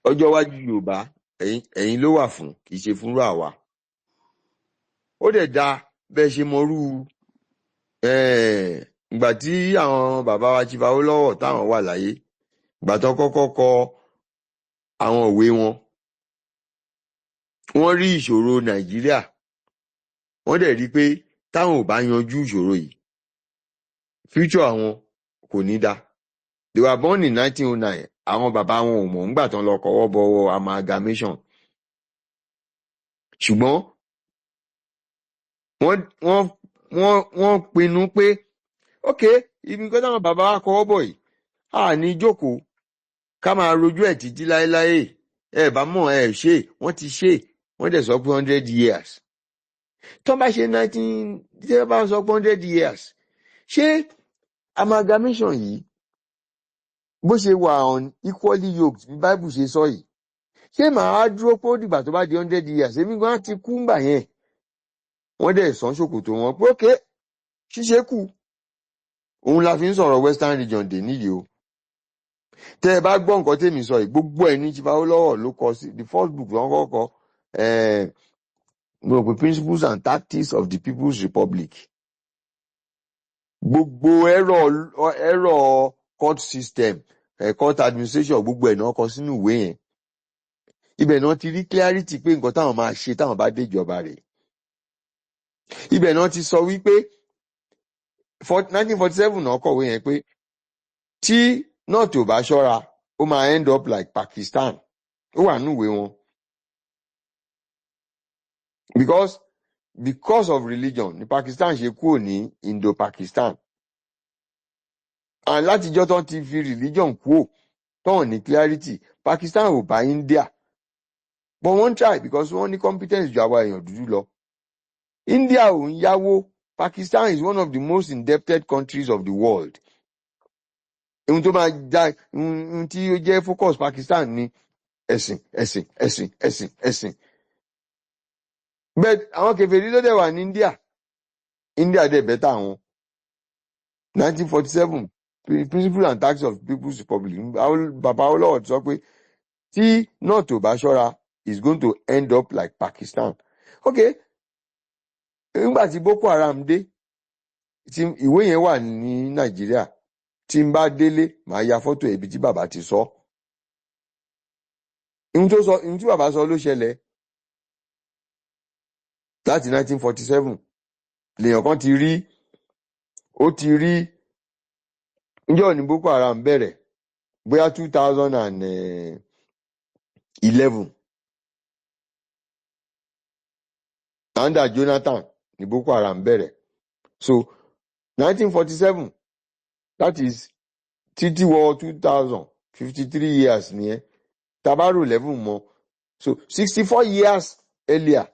ọjọ́ iwájú Yorùbá ẹ̀yin ló wà fún, kì í ṣe fúnrú àwa. Ó dẹ̀ da bẹ́ẹ̀ ṣe mọrú ìgbà tí àwọn bàbá wa Chief Awólọ́wọ̀ táwọn wà láyé, ìgbà tó kọ́kọ́ kọ àwọn òwe wọn, wọ́n rí ìṣòro Nàìjíríà, wọ́n dẹ̀ rí pé táwọn ò bá yanjú ìṣòro yìí, future àwọn kò ní dá. They were born in 1909. Àwọn bàbá wọn ò mọ̀ ńgbà tán lọ kọwọ́ bọwọ́ amalgamation. Ṣùgbọ́n wọ́n pinnu pé ok, ibi nǹkan táwọn bàbá wa kọwọ́ bọ̀ yìí, a ní jókòó ká máa rojú ẹ̀ títí láéláé. Ẹ bá mọ̀ ẹ ṣe, wọ́n ti ṣe, wọ́n dẹ̀ sọ pé 100 years. Tó bá ṣe 19, tí wọ́n bá sọ pé 100 years, ṣé amalgamation yìí bó ṣe wà on equally yoked bí Bible ṣe sọ yìí, ṣé màá dúró pé ó dìgbà tó bá di 100 years èmi gan ti kú ńgbà yẹn? Wọ́n dẹ̀ sàn ṣòkòtò wọn pé ókè, ṣíṣe kù. Òun la fi ń sọ̀rọ̀ Western region dè níyì o. Tẹ́ ẹ bá gbọ́ nǹkan tèmi sọ yìí, gbogbo ẹ̀ ní Chief Awólọ́wọ̀ ló kọ sí the first book lọ́n kọ́kọ́ mo rò pé Principles and Tactics of the People's Republic. Gbogbo ẹ̀rọ court system, court administration, gbogbo ẹ̀ náà kọ sínú ìwé yẹn. Ibẹ̀ náà ti rí clarity pé nǹkan táwọn máa ṣe táwọn bá dé ìjọba rẹ̀. Ibẹ̀ náà ti sọ wípé 1947 náà kọ̀wé yẹn pé tí náà tó bá ṣọ́ra ó máa end up like Pakistan. Ó wà nínú ìwé wọn. Because of religion ni Pakistan ṣe kúrò ní Indo-Pakistan. And látijọ́ tán ti fi religion kúrò tán ní clarity, Pakistan ò bá India. But wọ́n try because wọ́n ní competence ju àwa èèyàn dúdú lọ. India ò ń yáwó. Pakistan is one of the most indebted countries of the world. Ohun tó máa já ohun tí ó jẹ́ focus Pakistan ni ẹ̀sìn. But àwọn kèfèrí ló dẹ̀ wà ní India. India dẹ̀ bẹ́tà wọn. 1947 Principles and Tactics of the People's Republic. Bàbá Awólọ́wọ̀ sọ pé tí náà tó bá ṣọ́ra is going to end up like Pakistan. Okay. Nígbà tí Boko Haram dé, tí ìwé yẹn wà ní Nàìjíríà, tí n bá délé màá ya fọ́tò ibi tí bàbá ti sọ. Ohun tí bàbá sọ ló ṣẹlẹ̀ láti 1947. Lèèyàn kan ti rí ǹjọ́ ní Boko Haram bẹ̀rẹ̀ bóyá 2011. Under Jonathan ní Boko Haram bẹ̀rẹ̀. So 1947, that is títí wọ 2000, 53 years nìyẹn. Tabaro 11 mọ́. So 64 years earlier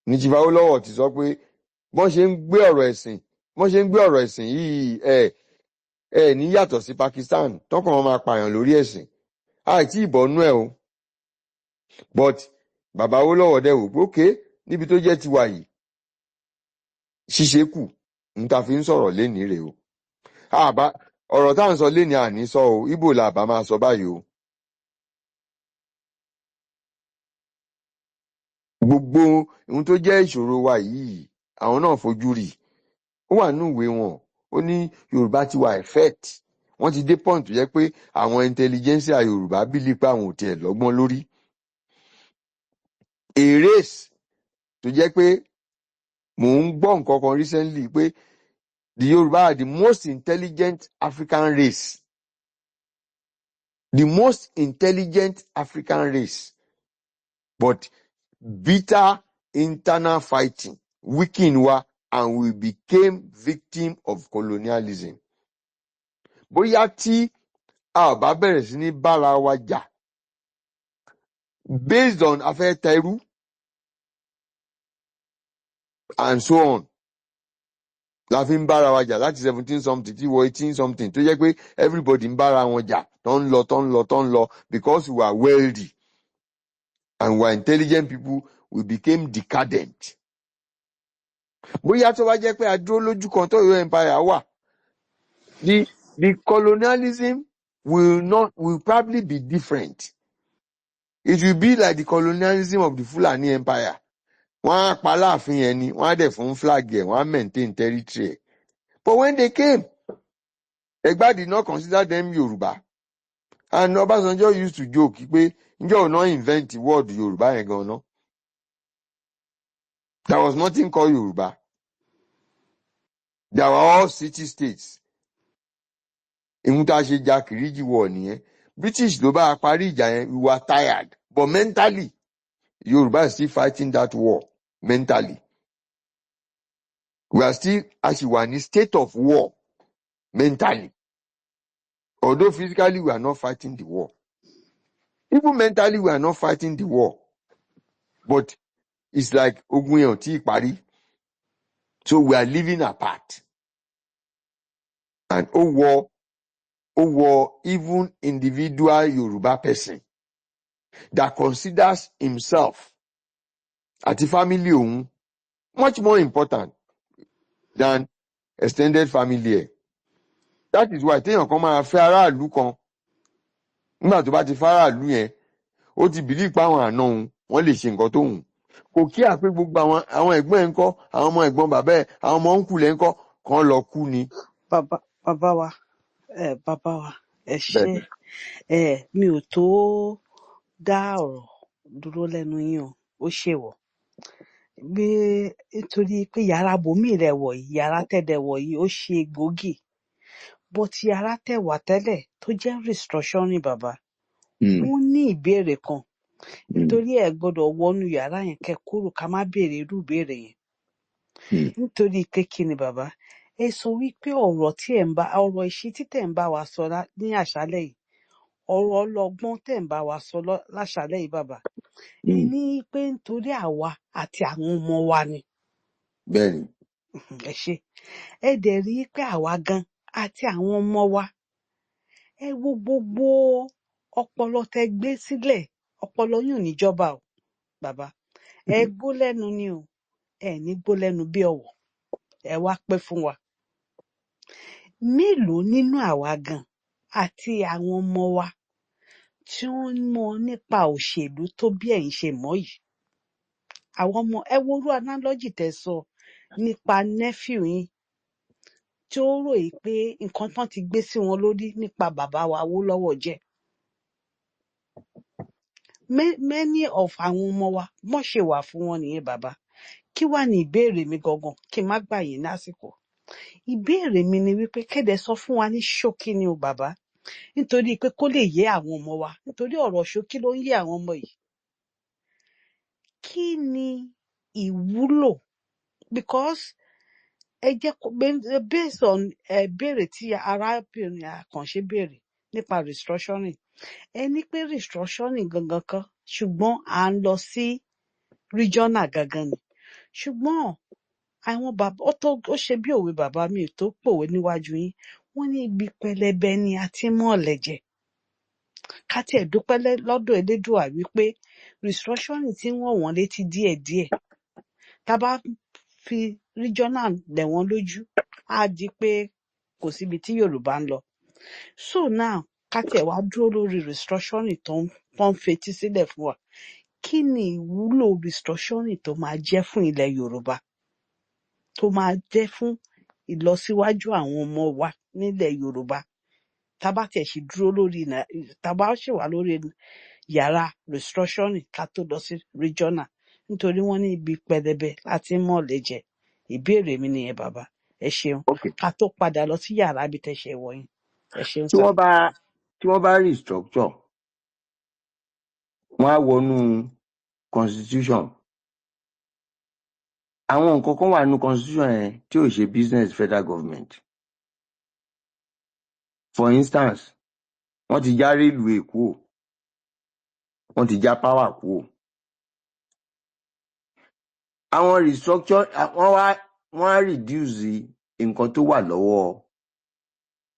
ní Chief Awólọ́wọ̀ ti sọ pé bọ́n ṣe ń gbé ọ̀rọ̀ ẹ̀sìn yìí ní yàtọ̀ sí Pakistan tọ́kàn wọn máa pààyàn lórí ẹ̀sìn. Àìtí ìbọnú ẹ̀ o. But bàbá Awólọ́wọ̀ dẹ̀ wò pé ókè níbi tó jẹ́ tiwa yìí ṣíṣe kù ń ta fi ń sọ̀rọ̀ lénìí rèé o. Ọ̀rọ̀ tá à ń sọ lénìí àní sọ o, Ìgbò là bá máa sọ báyìí o. Gbogbo ohun tó jẹ́ ìṣòro wa yìí àwọn náà fojú rí. Ó wà nínú ìwé wọn. Ó ní Yorùbá ti wà effect. Wọ́n ti dé point tó jẹ́ pé àwọn intelligentsia Yorùbá bílí pé àwọn ò tiẹ̀ lọ́gbọ́n lórí. A race tó jẹ́ pé mò ń gbọ́ nǹkan kan recently pé the Yorùbá are the most intelligent African race. The most intelligent African race. But bitter internal fighting weaken wa and we became victim of colonialism. Bóyá tí a bá bẹ̀rẹ̀ sí ní bára wa jà based on afẹ́ tẹrú and so on, la fi ń bára wa jà láti 17 something tí wọ 18 something tó jẹ́ pé everybody ń bára wọn jà tó ń lọ because we are wealthy and we are intelligent people, we became decadent. Bóyá tó bá jẹ́ pé a dúró lójú kan tó Ọ̀yọ́ empire wà, the colonialism will probably be different. It will be like the colonialism of the Fulani Empire. Wọ́n á pa Aláàfin yẹn ni, wọ́n á dẹ̀ fún flag ẹ̀, wọ́n á maintain territory ẹ̀. But when they came, Egba did not consider them Yoruba. And Obasanjo used to joke pé ǹjẹ́ òun náà invent the word Yoruba yẹn gan-an. There was nothing called Yoruba. They were all city states. Ìhun tá a ṣe ja Kìrìjì wọ̀ nìyẹn. British ló bá a parí ìjà yẹn, we were tired. But mentally, Yoruba is still fighting that war. Mentally. We are still, as you are in a state of war. Mentally. Although physically we are not fighting the war. Even mentally we are not fighting the war. But it's like ogun yẹn ò tí ì parí. So we are living apart. And even individual Yoruba person that considers himself àti family òun much more important than extended family ẹ̀. That is why téèyàn kan máa fẹ́ aráàlú kan nígbà tó bá ti fẹ́ aráàlú yẹn ó ti bìlí pa àwọn àna òun wọ́n lè ṣe nǹkan tó wù. Kò kí àpé gbogbo àwọn ẹ̀gbọ́n ẹ̀ ń kọ́, àwọn ọmọ ẹ̀gbọ́n bàbá ẹ̀, àwọn ọmọ ńkù lẹ̀ ń kọ́ kan lọ kú ni. bàbá wa ẹ ṣé. Mi ò tó dá ọ̀rọ̀ dúró lẹ́nu yín o, ó ṣèwọ̀. Nítorí pé yàrá bòmíì rẹ̀ wọ̀ yìí, yàrá tẹ̀dẹ̀ wọ̀ yìí ó ṣe gbòógì. But yàrá tẹ̀ wà tẹ́lẹ̀ tó jẹ́ restructuring bàbá, ó ní ìbéèrè kan. Nítorí ẹ gbọ́dọ̀ wọnú yàrá yẹn kẹ́ kúrò ká má béèrè irú ìbéèrè yẹn. Nítorí pé kí ni bàbá? Ẹ sọ wípé ọ̀rọ̀ ìṣítí tẹ̀ ń bá wa sọ ní àṣálẹ́ yìí, ọ̀rọ̀ ọlọ́gbọ́n tẹ̀ ń bá wa sọ láṣálẹ́ yìí bàbá. Ẹ ní pé nítorí àwa àti àwọn ọmọ wa ni. Bẹ́ẹ̀ni. Ẹ ṣé. Ẹ dẹ̀ rí pé àwa gan àti àwọn ọmọ wa, ẹ wo gbogbo ọpọlọ tẹ gbé sílẹ̀, ọpọlọ yín ò ní jọba o bàbá. Ẹ gbó lẹ́nu ni o, ẹ ní gbó lẹ́nu bí ọ̀wọ̀. Ẹ wá pẹ́ fún wa. Mélòó nínú àwa gan àti àwọn ọmọ wa tí wọ́n mọ̀ nípa òṣèlú tó bí ẹ̀yin ṣe mọ̀ yìí? Àwọn ọmọ, ẹ wo irú analogy tẹ sọ nípa nephew yín tí ó rò yìí pé nǹkan tán ti gbé sí wọn lórí nípa bàbá wa Awólọ́wọ̀ jẹ́. Many of àwọn ọmọ wa wọ́n ṣe wà fún wọn nìyẹn bàbá. Kí wá ní ìbéèrè mi gangan kí n má gbà yín lásìkò? Ìbéèrè mi ni wípé kéde sọ fún wa ní ṣókí ni o bàbá, nítorí pé kó lè yé àwọn ọmọ wa, nítorí ọ̀rọ̀ ṣókí ló ń yé àwọn ọmọ yìí. Kí ni ìwúlò? Because ẹ jẹ́ kó based on béèrè tí arábìnrin àkànṣe béèrè nípa restructuring. Ẹ ní pé restructuring gangan kan, ṣùgbọ́n à ń lọ sí regional gangan ni. Ṣùgbọ́n àwọn bàbá ó ṣe bí òwe bàbá mi tó pòwe níwájú yín. Wọ́n ní ibi pẹlẹbẹ ni a ti mọ̀ ọ̀lẹ̀jẹ̀. Ká tiẹ̀ dúpẹ́ lọ́dọ̀ Elédùà wípé restructuring tí wọ́n wọ́n létí díẹ̀díẹ̀. Tá bá fi regional lẹ̀ wọ́n lójú, á di pé kò síbi tí Yorùbá ń lọ. So now ká tiẹ̀ wá dúró lórí restructuring tó ń fetí sílẹ̀ fún wa. Kí ni ìwúlò restructuring tó máa jẹ́ fún ilẹ̀ Yorùbá? Tó máa jẹ́ fún ìlọsíwájú àwọn ọmọ wa nílẹ̀ Yorùbá? Tá bá tiẹ̀ sì dúró lórí tá bá sì wà lórí yàrá restructuring ká tó lọ sí regional, nítorí wọ́n ní ibi pẹlẹbẹ láti mọ̀ ọ̀lẹ̀jẹ̀. Ìbéèrè mi nìyẹn bàbá. Ẹ ṣeun. Ká tó padà lọ sí yàrá bí tẹ́ ṣe wọ̀nyí. Ẹ ṣeun sá. Tí wọ́n bá restructure, wọ́n á wọnú constitution. Àwọn nǹkan kan wà nínú constitution yẹn tí ò ṣe business federal government. For instance, wọ́n ti já railway kúrò, wọ́n ti já power kúrò. Àwọn restructure wọ́n á reduce nǹkan tó wà lọ́wọ́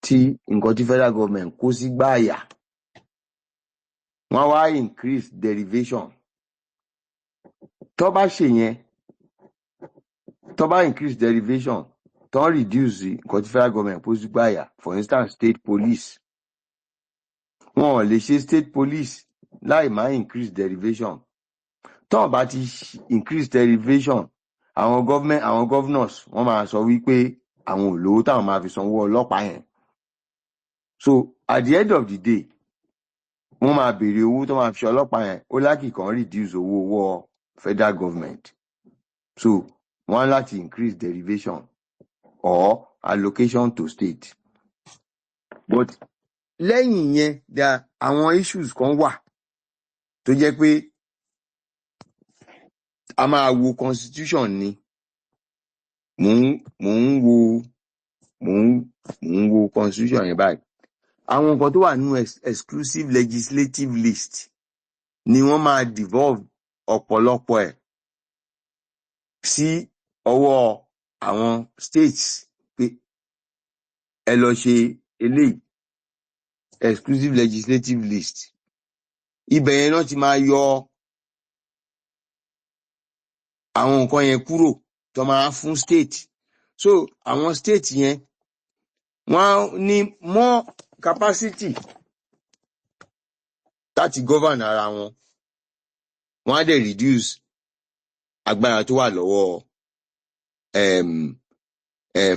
tí nǹkan tí federal government kó sí gbáàyà. Wọ́n wá increase derivation. Tó bá ṣe yẹn, tó bá increase derivation, tó reduce nǹkan tí federal government kó sí gbáàyà. For instance, state police. Wọn ò lè ṣe state police láì má increase derivation. Tọ́n bá ti increase derivation, àwọn governors wọ́n máa sọ wípé àwọn ò lówó táwọn máa fi sanwó ọlọ́pàá yẹn. So at the end of the day, wọ́n máa béèrè owó tó máa fi ṣe ọlọ́pàá yẹn, ó lákì kan reduce owó federal government. So wọ́n á láti increase derivation or allocation to state. But lẹ́yìn yẹn, there are àwọn issues kan wà tó jẹ́ pé a máa wo constitution ni. Mò ń wo constitution yẹn báyìí. Àwọn nǹkan tó wà nínú exclusive legislative list ni wọ́n máa devolve ọ̀pọ̀lọpọ̀ ẹ̀ sí ọwọ́ àwọn states pé ẹ lọ ṣe eléyìí exclusive legislative list. Ibẹ̀ yẹn náà ti máa yọ àwọn nǹkan yẹn kúrò tó máa fún state. So àwọn state yẹn wọ́n ní more capacity láti govern ara wọn. Wọ́n á dẹ̀ reduce agbára tó wà lọ́wọ́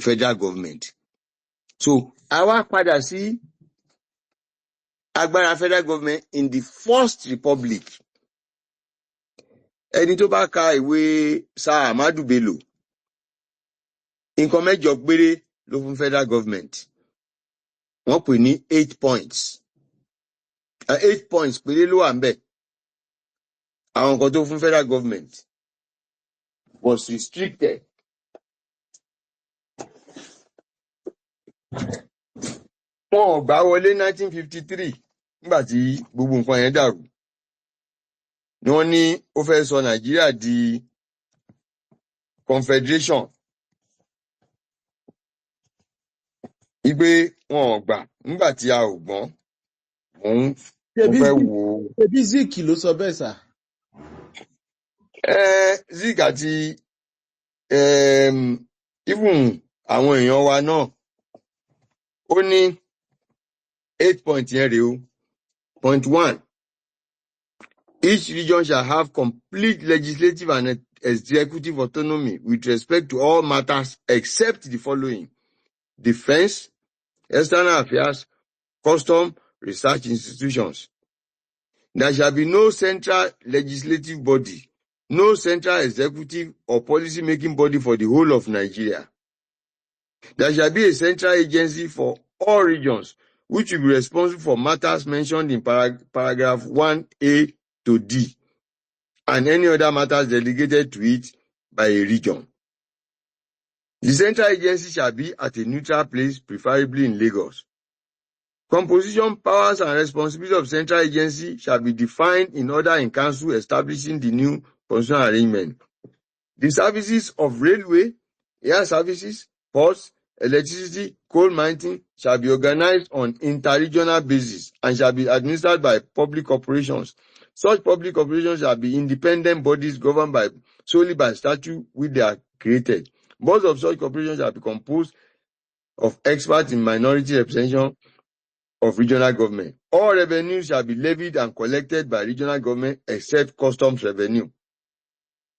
federal government. So a wá padà sí agbára federal government in the first republic. Ẹni tó bá ka ìwé Sir Ahmadu Bello, nǹkan mẹ́jọ péré ló fún federal government. Wọ́n pè ní 8 points. 8 points péré ló wà ńbẹ̀. Àwọn nǹkan tó fún federal government was restricted. Wọ́n ò gbà wọlé 1953 nígbà tí gbogbo nǹkan yẹn dàrú. Ni wọ́n ní ó fẹ́ sọ Nàìjíríà di confederation. Igbe wọn ò gbà nígbà tí a ò gbọ́n. Mo fẹ́ wò ó. Ṣebí Zik ló sọ bẹ́ẹ̀ sà? Zik àti even àwọn èèyàn wa náà, ó ní 8 points yẹn rèé o. Point 1, each region shall have complete legislative and executive autonomy with respect to all matters except the following: defense, external affairs, custom, research institutions. There shall be no central legislative body, no central executive or policy-making body for the whole of Nigeria. There shall be a central agency for all regions, which will be responsible for matters mentioned in paragraph 1A to D, and any other matters delegated to it by a region. The central agency shall be at a neutral place, preferably in Lagos. Composition, powers, and responsibilities of central agency shall be defined in order in council establishing the new constitutional arrangement. The services of railway, air services, ports, electricity, coal mining shall be organized on inter-regional basis and shall be administered by public corporations. Such public corporations shall be independent bodies governed solely by statute which they are created. Boards of such corporations shall be composed of experts in minority representation of regional government. All revenues shall be levied and collected by regional government except customs revenue.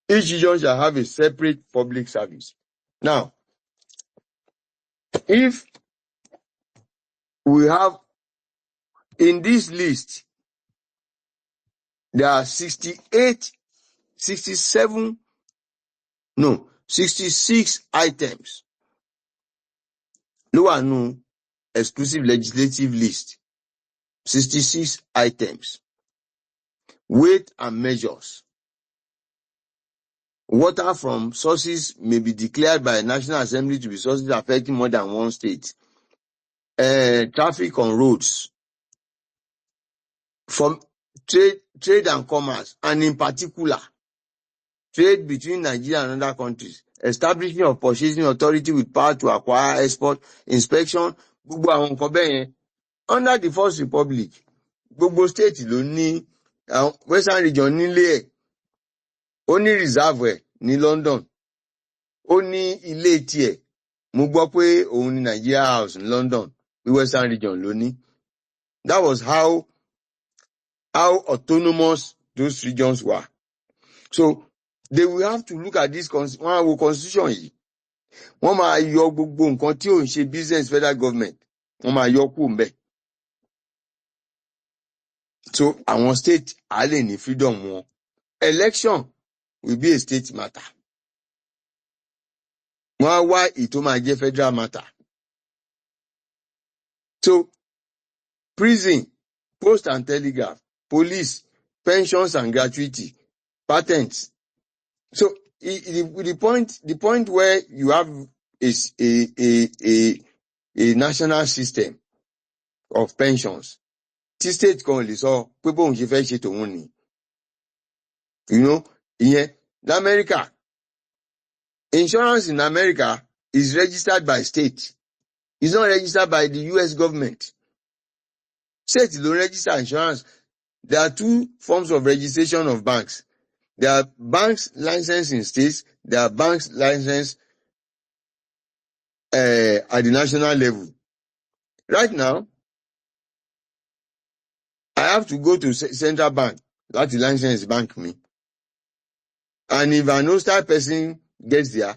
Each region shall have a separate public service. Now, if we have in this list, there are 66 items. Ló wà nínú exclusive legislative list. 66 items. Weight and measures. Water from sources may be declared by a National Assembly to be sources affecting more than one state. Traffic on roads. From trade and commerce, and in particular, trade between Nigeria and other countries. Establishment of purchasing authority with power to acquire, export, inspection, gbogbo àwọn nǹkan bẹ́ẹ̀ yẹn. Under the First Republic, gbogbo state ló ní, Western region nílé ẹ̀, ó ní reserve ẹ̀ ní London, ó ní ilé tiẹ̀. Mo gbọ́ pé òun ní Nigeria House ní London, ní Western region ló ní. That was how how autonomous those regions were. So they will have to look at this constitution yìí. Wọ́n máa yọ gbogbo nǹkan tí ò ń ṣe business federal government. Wọ́n máa yọ kúrò ńbẹ̀. So àwọn state á lè ní freedom wọn. Election will be a state matter. Wọ́n á wá ètò máa jẹ́ federal matter. So prison, post and telegraph, police, pensions and gratuity, patents. So the point where you have a national system of pensions, tí state kan lè sọ pé bóun ṣe fẹ́ ṣe tòun ni. You know, ìyẹn l'America, insurance in America is registered by state. It's not registered by the US government. State ló register insurance. There are two forms of registration of banks. There are banks licensed in states. There are banks licensed at the national level. Right now, I have to go to central bank láti license bank me. And if an hostile person gets there,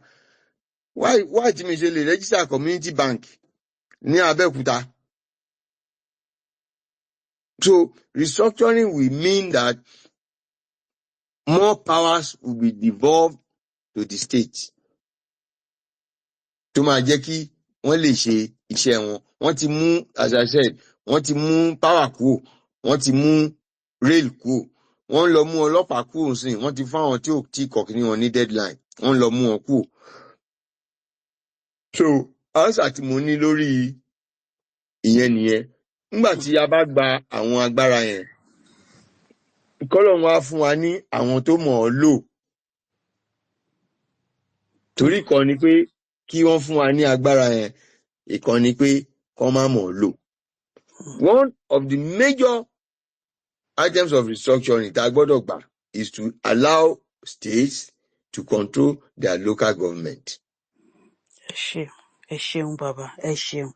why tí mi ṣe lè register community bank ní Abẹ́òkúta? So restructuring will mean that more powers will be devolved to the state. Tó máa jẹ́ kí wọ́n lè ṣe iṣẹ́ wọn. Wọ́n ti mú, as I said, wọ́n ti mú power kúrò, wọ́n ti mú rail kúrò, wọ́n lọ mú ọlọ́pàá kúrò sí, wọ́n ti fáwọn tí ò tí kọ̀kiri wọn ní deadline, wọ́n lọ mú wọn kúrò. So answer tí mo ní lórí ìyẹn nìyẹn. Nígbà tí a bá gba àwọn agbára yẹn, k'Ọlọ́run wá fún wa ní àwọn tó mọ̀ ọ́ lò. Torí kan ni pé kí wọ́n fún wa ní agbára yẹn, ìkan ni pé kán má mọ̀ ọ́ lò. One of the major items of restructuring tá a gbọ́dọ̀ gbà is to allow states to control their local government. Ẹ ṣeun bàbá, ẹ ṣeun.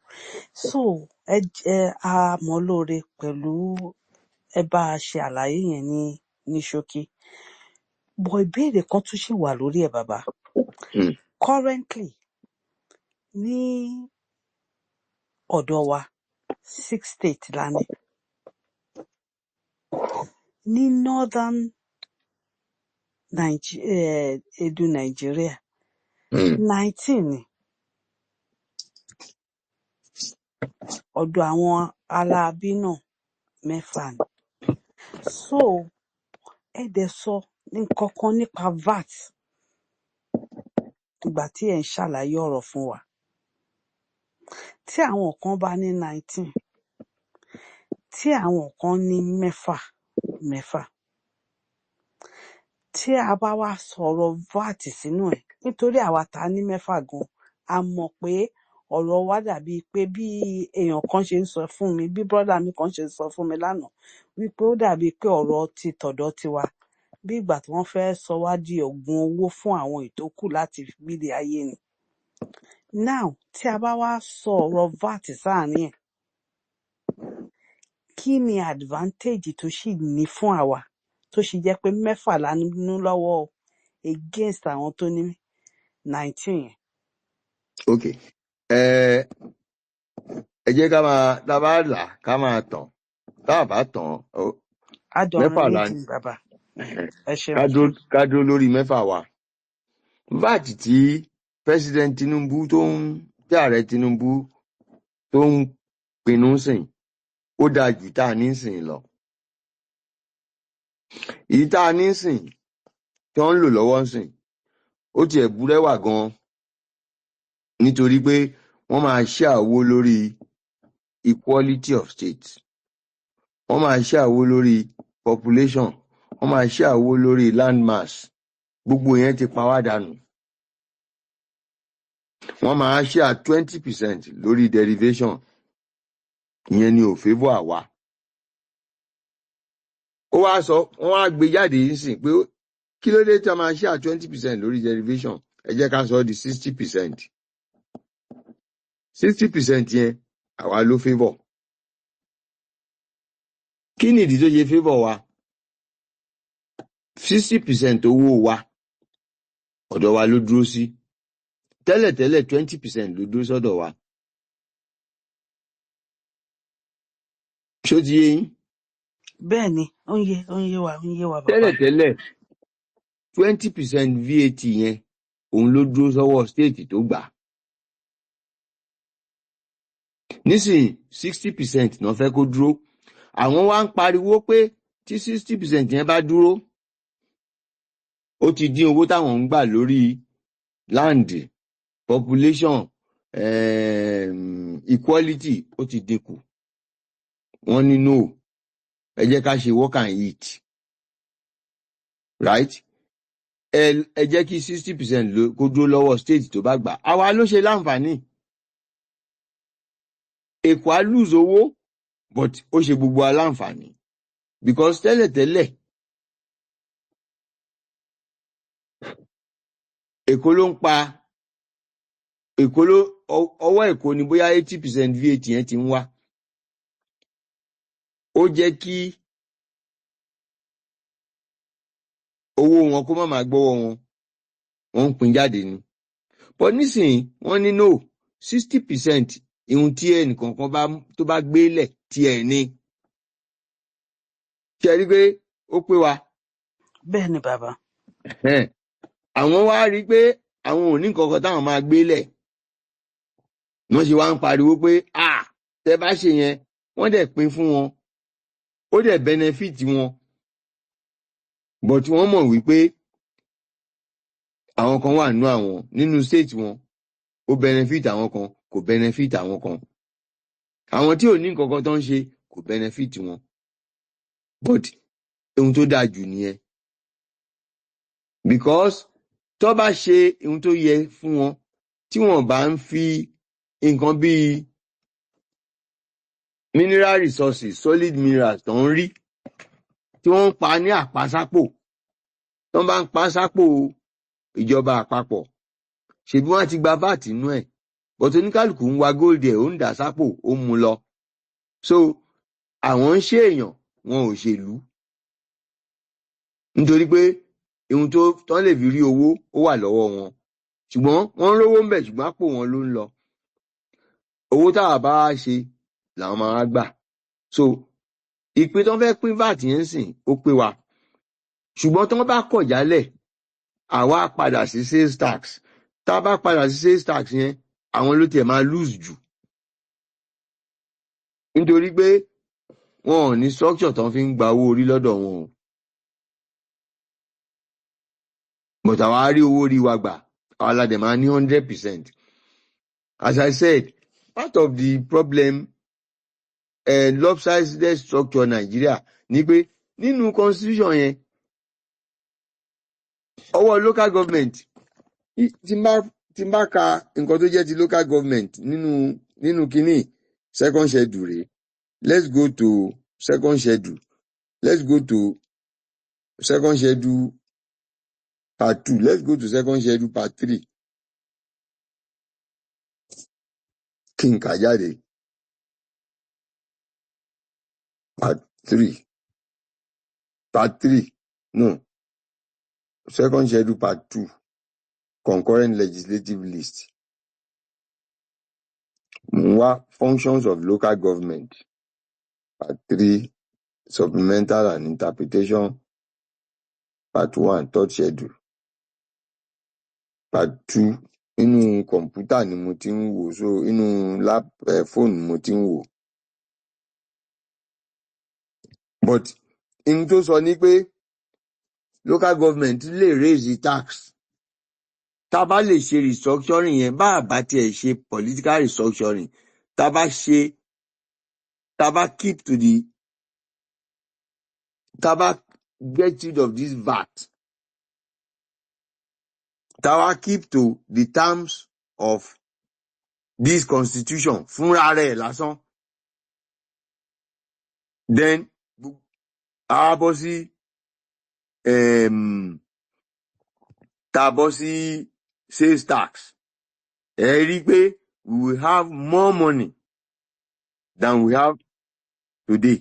So a mọ̀ lóore pẹ̀lú ẹ bá a ṣe àlàyé yẹn ní ṣókí. Bọ̀ ìbéèrè kan tún ṣì wà lórí ẹ̀ bàbá. Currently ní ọ̀dọ̀ wa 6 states la ní. Ní northern Edu Nigeria 19 ni. Ọ̀dọ̀ àwọn aláabí náà 6 ni. So ẹ dẹ̀ sọ nǹkan kan nípa VAT ìgbà tí ẹ̀ ń ṣàlàyé ọ̀rọ̀ fún wa. Tí àwọn kan bá ní 19, tí àwọn kan ní 6, tí a bá wá sọ̀rọ̀ VAT sínú ẹ̀, nítorí àwa tá ní 6 gan, a mọ̀ pé ọ̀rọ̀ wa dàbí pé bí èèyàn kan ṣe ń sọ fún mi, bí brọ́dà mi kan ṣe sọ fún mi lánàá, wípé ó dàbí pé ọ̀rọ̀ ti tọ̀dọ̀ tiwa bí ìgbà tí wọ́n fẹ́ sọ wá di ògùn owó fún àwọn ìtókù láti gbélé ayé ni. Now tí a bá wá sọ ọ̀rọ̀ VAT sáàrin ẹ̀, kí ni advantage tó sì ní fún àwa tó sì jẹ́ pé 6 la ní lọ́wọ́ against àwọn tó ní 19 yẹn? Okay. Ẹ jẹ́ ká máa tá a bá là ká máa tàn. Tá a bá tàn, Adọ̀run 6 la méjì ní. ni bàbá. Ẹ ṣeun. Ká dúró lórí 6 wa. VAT tí President Tinubu tí Ààrẹ Tinubu tó ń pinnu sìn, ó dáa jù tá a ní sìn lọ. Èyí tá a ní sìn tí wọ́n ń lò lọ́wọ́ sìn, ó tiẹ̀ búrẹ́wà gan-an nítorí pé wọ́n máa ṣe àwo lórí equality of states. Wọ́n máa ṣe àwo lórí population. Wọ́n máa ṣe àwo lórí land mass. Gbogbo yẹn ti pa wá dànù. Wọ́n máa ṣe 20% lórí derivation. Ìyẹn ni ò favour àwa. Wọ́n wá gbé jáde nísìn pé kí ló dé tí a máa ṣe 20% lórí derivation? Ẹ jẹ́ ká sọ di 60%. 60% yẹn àwa ló favour. kí nìdí tó ṣe favour wa 60% owó wa ọ̀dọ̀ wa ló dúró sí tẹ́lẹ̀tẹ́lẹ̀ 20% ló dúró sọ́dọ̀ wa ṣó ti yé yín bẹ́ẹ̀ ni ó ń yé wa bàbá. tẹ́lẹ̀tẹ́lẹ̀ 20% VAT yẹn òun ló dúró sọ́wọ́ state tó gbà nísìnyí 60% náà fẹ́ kó dúró àwọn wá ń pariwo pé tí 60% yẹn bá dúró ó ti dín owó táwọn ń gbà lórí land population equality ó ti dínkù wọ́n ní no ẹ jẹ́ ká ṣe work and eat right ẹ jẹ́ kí 60% kó dúró lọ́wọ́ state tó bá gbà àwa ló ṣe láǹfààní Èkó á lose owó but ó ṣe gbogbo aláǹfààní because tẹ́lẹ̀tẹ́lẹ̀ Èkó ló ń pa Èkó ló ọwọ́ Èkó ni bóyá 80% VAT yẹn ti ń wá ó jẹ́ kí owó wọn kó má máa gbọ́wọ́ wọn wọ́n ń pín jáde ni but nísìnyí wọ́n ní no 60% ihun tí ẹnìkankan tó bá gbélẹ̀ tí ẹ̀ ní ṣe rí pé ó pé wa. bẹ́ẹ̀ ni bàbá. àwọn wá rí pé àwọn ò ní kankan táwọn máa gbélẹ̀ wọ́n ṣe wá ń pariwo pé tẹ́ bá ṣe yẹn wọ́n dẹ̀ pín fún wọn ó dẹ̀ benefit wọn but wọ́n mọ̀ wípé àwọn kan wà nínú state wọn ó benefit àwọn kan kò benefit àwọn kan àwọn tí ò ní kankan tó ń ṣe kò benefit wọn but ohun tó dáa jù nìyẹn because tó bá ṣe ohun tó yẹ fún wọn tí wọ́n bá ń fi nǹkan bíi mineral resources solid minerals tó ń rí tí wọ́n ń pa ní àpasápò tó bá ń pa sápò ìjọba àpapọ̀ ṣebí wọ́n ti gba VAT nínú ẹ̀ but oníkálùkù ń wa gold ẹ̀ ó ń dà sápò ó mú lọ so àwọn ń ṣe èèyàn wọn ò ṣèlú nítorí pé ohun tó tán lè fi rí owó ó wà lọ́wọ́ wọn ṣùgbọ́n wọ́n ń rówó ń bẹ̀ ṣùgbọ́n àpò wọn ló ń lọ owó táwa bá wá ṣe làwọn máa gbà so ìpín tó fẹ́ pín VAT yẹn sìn ó pé wa ṣùgbọ́n tó bá kọ̀ jálẹ̀ àwa padà sí sales tax tá a bá padà sí sales tax yẹn àwọn ló tiẹ̀ máa lose jù nítorí pé wọn ò ní structure tó fi ń gba owó orí lọ́dọ̀ wọn o but àwa rí owó orí wa gbà àwa la dẹ̀ máa ní 100%. As I said, part of the problem lopsided structure Nigeria ni pé nínú constitution yẹn ọwọ́ local government tí n bá ka nǹkan tó jẹ́ ti local government nínú kínní second schedule rèé let's go to second schedule part 2 let's go to second schedule part 3 kí n kà jáde part 3 no second schedule part 2 concurrent legislative list functions of local government part 3 supplemental and interpretation part 1 third schedule part 2 inú kọ̀ǹpútà ni mo ti ń wò so inú fóònù mo ti ń wò but in tó sọ ni pé local government lè raise the tax tá a bá lè ṣe restructuring yẹn bá a bá tiẹ̀ ṣe political restructuring tá a bá keep to the tá a bá get rid of this VAT tá a bá keep to the terms of this constitution fúnra rẹ̀ lásán then a bọ́ sí tá a bọ́ sí sales tax rí pé we will have more money than we have today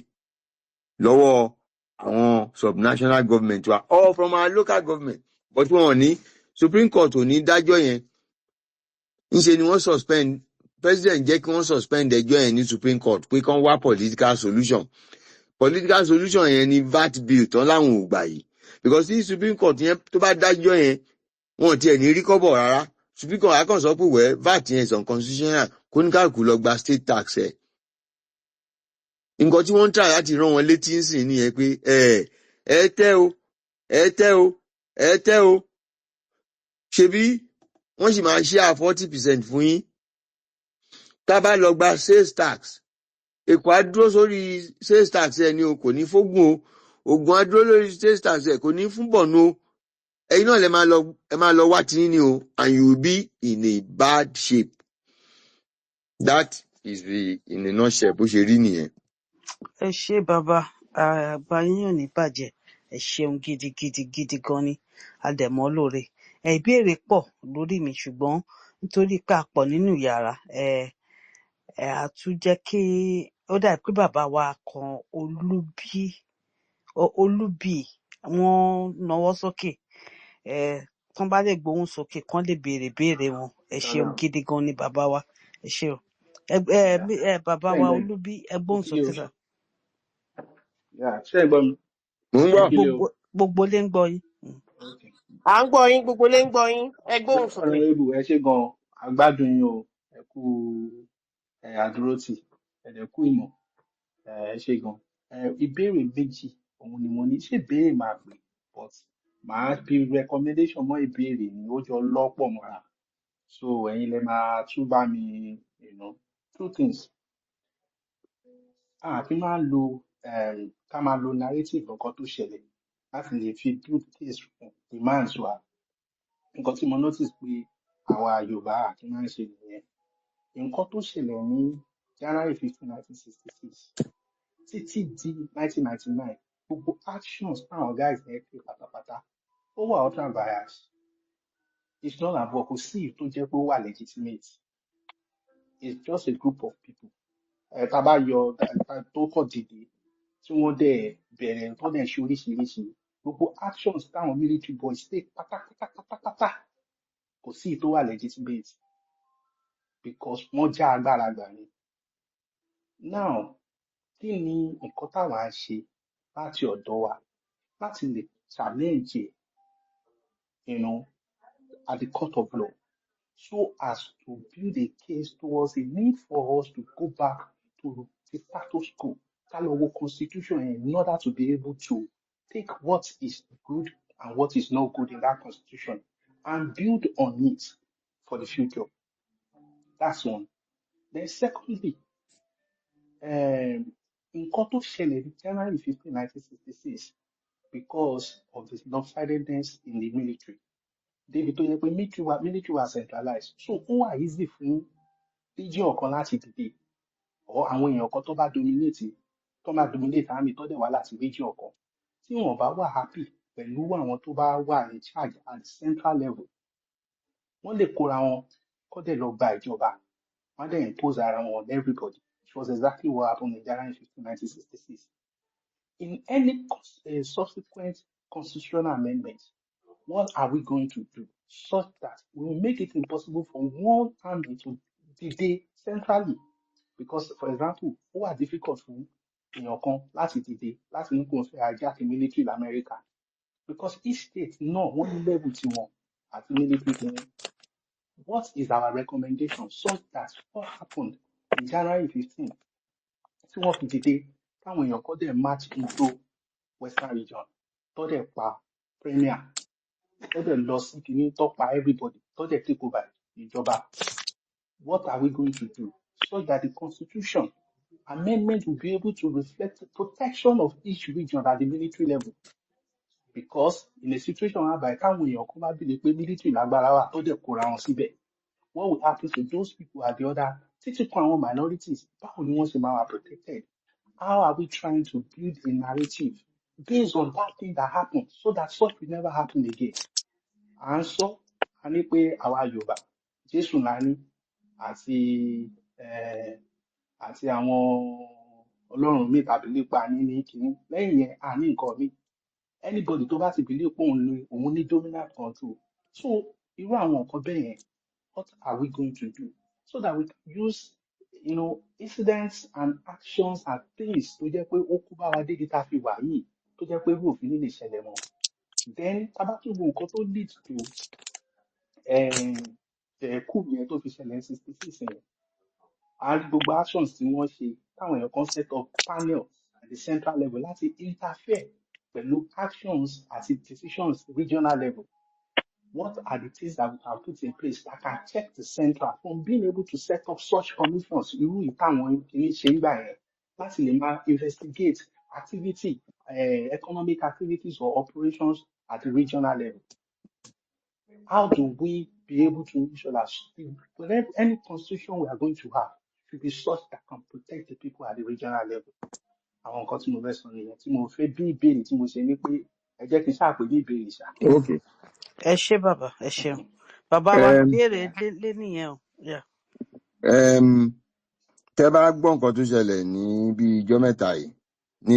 lọ́wọ́ àwọn subnational government wa or from our local government but wọn ò ní Supreme Court ò ní dájọ́ yẹn ńṣe ni wọ́n suspend president jẹ́ kí wọ́n suspend ẹjọ́ yẹn ní Supreme Court pé kán wá political solution yẹn ni VAT bill tán láwọn ò gbà yìí because tí Supreme Court yẹn tó bá dájọ́ yẹn wọn ò tiẹ̀ ní rí kọ́bọ̀ rárá Supreme Court á kàn sọ pé wẹ́ẹ́ VAT yẹn is unconstitutional kóníkàkú lọ gba state tax ẹ̀ nǹkan tí wọ́n ń tà láti rán wọn létí ń sìn nìyẹn pé ẹ tẹ́ o ṣebí wọ́n sì máa ṣe 40% fún yín tá a bá lọ gba sales tax èkó á dúró sórí sales tax ẹ ní o kò ní fógùn o Ògùn á dúró lórí sales tax ẹ kò ní fún bọ̀nù o ẹ̀yin náà ẹ máa lọ wá tí ní o and you will be in a bad shape that is the in a nutshell bó ṣe rí nìyẹn. ẹ ṣé bàbá àgbà yín ò ní bàjẹ́ ẹ ṣeun gidigidi gan ni àdẹ̀mọ́ lóore ìbéèrè pọ̀ lórí mi ṣùgbọ́n nítorí pé a pọ̀ nínú yàrá a tún jẹ́ kí ó dà pé bàbá wa kan olúbí wọ́n nawọ́ sókè tán bá lè gbóhùn sókè kán lè béèrè wọn ẹ ṣeun gidi gan ni bàbá wa ẹ ṣeun bàbá wa olúbí ẹ gbóhùn sókè sá. ṣé ẹ gbọ́ mi? Mo ń gbọ́. Gbogbo lé ń gbọ́ yín. À ń gbọ́ yín, gbogbo lé ń gbọ́ yín. Ẹ gbóhùn sókè. Honorable, ẹ ṣé gan-an, agbádùn yín o, ẹ kú àdúrótì, ẹ kú ìmọ̀, ẹ ṣé gan. Ìbéèrè méjì òun ni mo ní, ṣé ìbéèrè máa pè but màá fi recommendation mọ́ ìbéèrè ni ó jọ lọ́pọ̀ mọ́ra. So ẹ̀yin lẹ máa tún bá mi, two things. Kí máa lo ká máa lo narrative nǹkan tó ṣẹlẹ̀ láti lè fi build case fún demands wa. Nǹkan tí mo notice pé àwa Yorùbá àti máa ń ṣe nìyẹn. Nǹkan tó ṣẹlẹ̀ ní January 15, 1966 títí di 1999 gbogbo actions táwọn guys yẹn pè pátápátá ó wà ultra bias. It's not about kò sí tó jẹ́ pé ó wà legitimate. It's just a group of people. Tá bá yọ tó kọ̀ dìde tí wọ́n dẹ̀ bẹ̀rẹ̀ tó dẹ̀ ṣe oríṣiríṣi gbogbo actions táwọn military boys take pátápátá kò sí tó wà legitimate because wọ́n já agbára gbà ni. Now kí ni nǹkan táwọn á ṣe láti ọ̀dọ̀ wa láti lè challenge at the court of law so as to build a case towards a need for us to go back to the status quo, ká lọ wo constitution in order to be able to take what is good and what is not good in that constitution and build on it for the future. That's one. Then secondly, nǹkan tó ṣẹlẹ̀ ní January 15, 1966 because of the lopsidedness in the military. David tó yẹ pé military was centralized. So ó wà easy fún region kan láti dìde or àwọn èèyàn kan tó máa dominate army tó dẹ̀ wá láti region kan. Tí wọ́n bá wà happy pẹ̀lú àwọn tó bá wà in charge at the central level, wọ́n lè kóra wọn kó dẹ̀ lọ gba ìjọba. Wọ́n dẹ̀ impose ara wọn on everybody. Which was exactly what happened in January 15, 1966. In any subsequent constitutional amendment, what are we going to do such that we will make it impossible for one army to dìde centrally? Because, for example, ó wà difficult fún èèyàn kan láti dìde láti ní kó n fẹ́ hijack military l'America. Because each state náà wọ́n ní level tiwọn àti military tiwọn. What is our recommendation such that what happened in January 15 tí wọ́n fi dìde táwọn èèyàn kan dẹ̀ march into Western region tó dẹ̀ pa premier tó dẹ̀ lọ sí kìíní tó pa everybody tó dẹ̀ take over ìjọba? What are we going to do so that the constitution amendment will be able to reflect the protection of each region at the military level? Because in a situation whereby táwọn èèyàn kan bá bìlẹ̀ pé military lágbára wà tó dẹ̀ kóra wọn síbẹ̀, what will happen to those people at the other títí kan àwọn minorities? Báwo ni wọ́n ṣe máa wà protected? How are we trying to build a narrative based on that thing that happened so that such will never happen again? À ń sọ a ní pé àwa Yorùbá Jésù la ní àti àwọn ọlọ́run mi tàbí nípa ní kínní lẹ́yìn yẹn a ní nǹkan mi anybody tó bá ti believe pé òun ní dominant control so irú àwọn nǹkan bẹ́ẹ̀ yẹn what are we going to do so that we can use incidents and actions and things tó jẹ́ pé ó kú bá wa débi tá a fi wà yìí tó jẹ́ pé irú òfin ní lè ṣẹlẹ̀ mọ́ then tabatúbù nǹkan tó lead to coup yẹn tó fi ṣẹlẹ̀ ní 66 yẹn a rí gbogbo actions tí wọ́n ṣe táwọn èèyàn kan set up panel at the central level láti interfere pẹ̀lú actions àti decisions regional level. What are the things that we can put in place that can check the central from being able to set up such commissions irú ìtàwọn kìíní ṣe ń gbà yẹn láti lè máa investigate activity economic activities or operations at the regional level. How do we be able to ensure that whatever any constitution we are going to have should be such that can protect the people at the regional level? Àwọn nǹkan tí mo fẹ́ sọ nìyẹn tí mo fẹ́ bí ìbéèrè tí mo ṣe ní pé ẹ jẹ́ kí n ṣàpè ní ìbéèrè ṣá. Okay. ẹ ṣé bàbá ẹ ṣeun bàbá wa béèrè lé nìyẹn o. Yeah. Tẹ́ bá gbọ́ nǹkan tó ṣẹlẹ̀ ní bí ijọ́ mẹ́ta yìí ní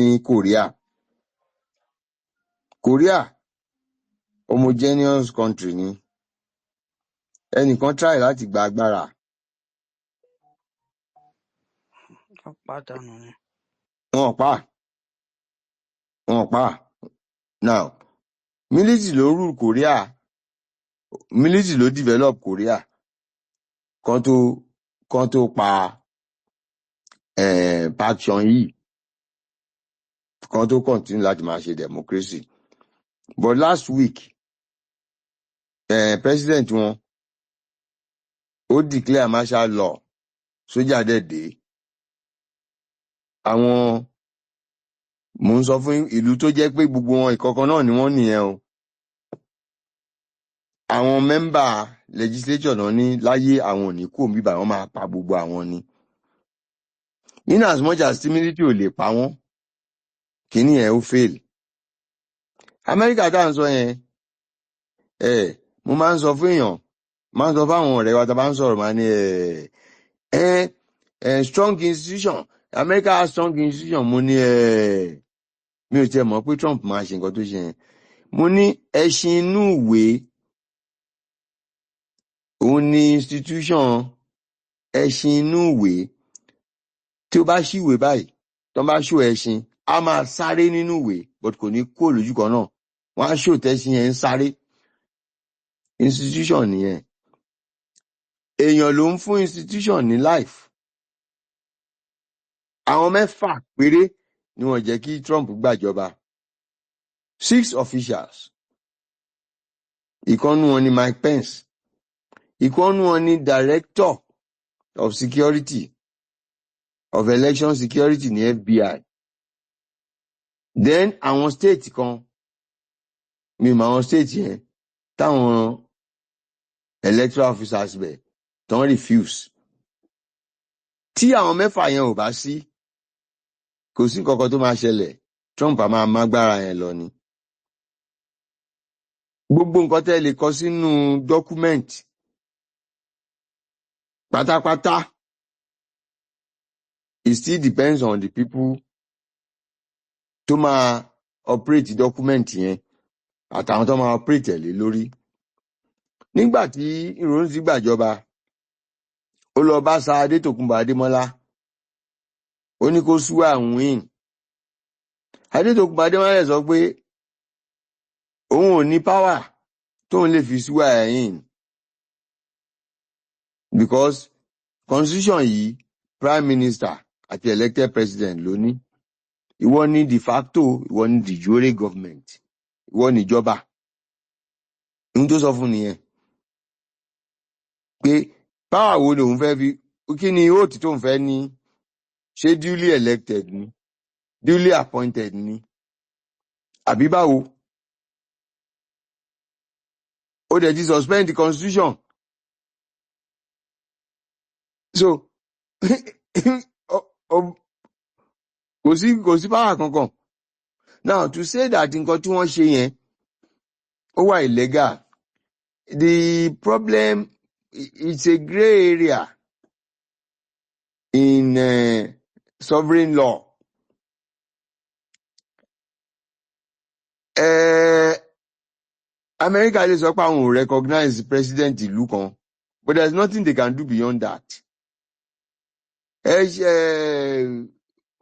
Korea homogeneous country ni ẹnìkan try láti gba agbára Wọ́n pàdánù ni. wọn pa now military ló rule Korea military ló develop Korea kan tó pa Park Chung-hee kan tó continue láti máa ṣe democracy but last week president wọn ó declare martial law sójà dé àwọn mò ń sọ fún ìlú tó jẹ́ pé gbogbo wọn ìkọ̀kan náà ni wọ́n nìyẹn o àwọn mẹ́mbà legislature náà ní láyé àwọn ò ní kú òmíbà wọ́n máa pa gbogbo àwọn ni in as much as military ò lè pa wọ́n kíní yẹn ó fail Amẹ́ríkà tá à ń sọ yẹn mo máa ń sọ fún èèyàn máa ń sọ fáwọn ọ̀rẹ́ wa tá a bá ń sọ̀rọ̀ máa ní strong institution America has strong institution mo ní mi ò tiẹ̀ mọ̀ pé Trump máa ṣe nǹkan tó ṣe yẹn mo ní ẹṣin inú ìwé òun ni institution ẹṣin inú ìwé tí ó bá ṣíwèé báyìí tó bá ṣó ẹṣin a máa sáré nínú ìwé but kò ní kó lójú kan náà wọ́n á ṣó tẹ́ṣin yẹn ń sáré institution nìyẹn èèyàn ló ń fún institution ní life àwọn 6 péré ni wọ́n jẹ́ kí Trump gbàjọba 6 officials ìkànnù wọn ni Mike Pence ìkànnù wọn ni Director of Security of Election Security ní FBI then àwọn state kan mi mọ àwọn state yẹn táwọn electoral officers bẹ̀ tán refuse tí àwọn 6 yẹn ò bá sí kò sí nǹkan tó máa ṣẹlẹ̀ Trump á máa mágbára yẹn lọ ni gbogbo nǹkan tẹ́ lè kọ sínú document pátápátá it still depends on the people tó máa operate document yẹn àtàwọn tó máa operate ẹ̀ lé lórí nígbà tí ìrònú ti gbàjọba ó lọ bá sa Adétòkunbọ̀ Adémọ́lá ó ní kó súwà win Adétòkunbọ̀ Adémọ́lá sọ pé òun ò ní power tóun lè fi súwà in because constitution yìí prime minister àti elected president ló ní ìwọ ní de facto ìwọ ní de jure government ìwọ níjọba ohun tó sọ fún nìyẹn pé power wo lòun fẹ́ fi kí ni oath tóun fẹ́ ní ṣé duly elected ni duly appointed ni àbí báwo ó dẹ̀ ti suspend the constitution so kò sí power kankan now to say that nǹkan tí wọ́n ṣe yẹn ó wà illegal the problem it's a grey area in sovereign law America lè sọ pé àwọn ò recognize president ìlú kan, but there is nothing they can do beyond that.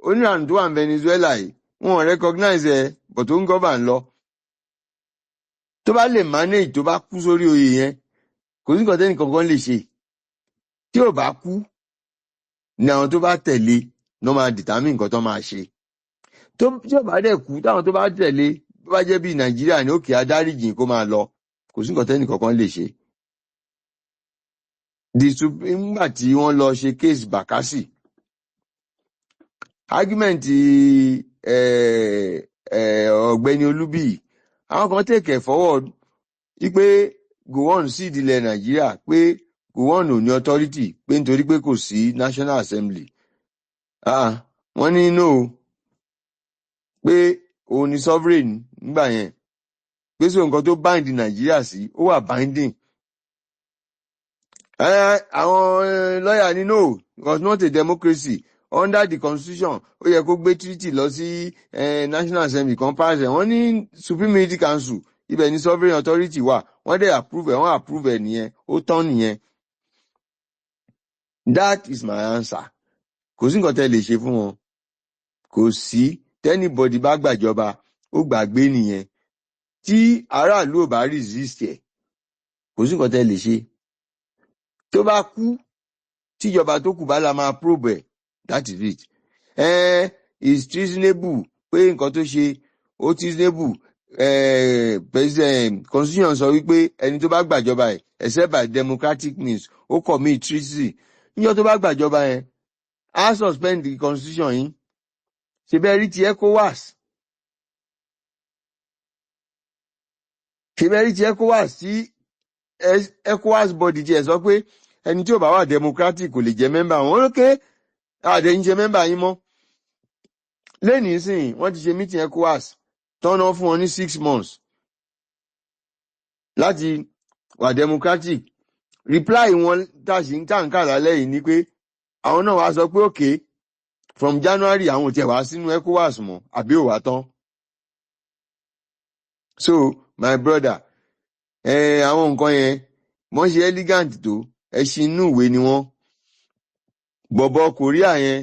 Onírànú tó wà ní Venezuela yìí wọn ò recognize but ó ń govern lọ. Tó bá lè manage tó bá kú sórí oyè yẹn kò sí nǹkan tẹ́nì kankan lè ṣe. Tí ò bá kú ni àwọn tó bá tẹ̀lé ló máa determine nǹkan tó máa ṣe. Tí ò bá dẹ̀ kú táwọn tó bá tẹ̀lé tó bá jẹ́ bí Nàìjíríà ní òkè adáríjì kó máa lọ kò sí nǹkan tẹ́nì kankan lè ṣe. Nígbà tí wọ́n lọ ṣe case Bakassi, argument ọ̀gbẹ́ni Olúbíyì àwọn kan take forward wípé Gowon sí ìdílé Nàìjíríà pé Gowon ò ní authority pé nítorí pé kò sí National Assembly. Wọ́n ní no pé òun ni sovereign nígbà yẹn pé so nǹkan tó bind Nàìjíríà sí ó wà binding. Àwọn lọ́yà ní no, it was not a democracy. Under the constitution ó yẹ kó gbé treaty lọ sí National Assembly kan pass ẹ̀. Wọ́n ní Supreme Military Council ibẹ̀ ni sovereign authority wà, wọ́n dẹ̀ approve ẹ̀, wọ́n approve ẹ̀ nìyẹn, ó tán nìyẹn. That is my answer. Kò sí nǹkan tẹ́ lè ṣe fún wọn. Kò sí tẹ́nibọ̀dì bá gbàjọba ó gbàgbé nìyẹn. Tí aráàlú ò bá resist ẹ̀ kò sí nǹkan tẹ́ lè ṣe. Tó bá kú tíjọba tó kù bá la máa probe ẹ̀, that is it. Is treasonable pé nǹkan tó ṣe ó treasonable. President constitution sọ wípé ẹni tó bá gbàjọba ẹ̀ except by democratic means ó commit treason. Níjọ́ tó bá gbàjọba ẹ̀ á suspend the constitution yìí. Ṣé bẹ́ẹ̀ rí ti ECOWAS? Ṣé bẹ́ẹ̀ rí ti ECOWAS tí ECOWAS body jẹ́ sọ pé ẹni tí ò bá wà democratic kò lè jẹ́ member wọn lókè àdéhìn ṣe member yín mọ́. Lẹ́nìí sìn wọ́n ti ṣe meeting ECOWAS tọ́nà fún wọn ní 6 months láti wà democratic. Reply wọn tàṣí ń tàǹkà lálẹ́ yìí ni pé àwọn náà wá sọ pé okay from January àwọn ò tiẹ̀ wá sínú ECOWAS mọ́ àbí ò wá tán. So my brother àwọn nǹkan yẹn wọ́n ṣe elegant tó ẹṣin inú ìwé ni wọ́n. Bọ̀bọ̀ Korea yẹn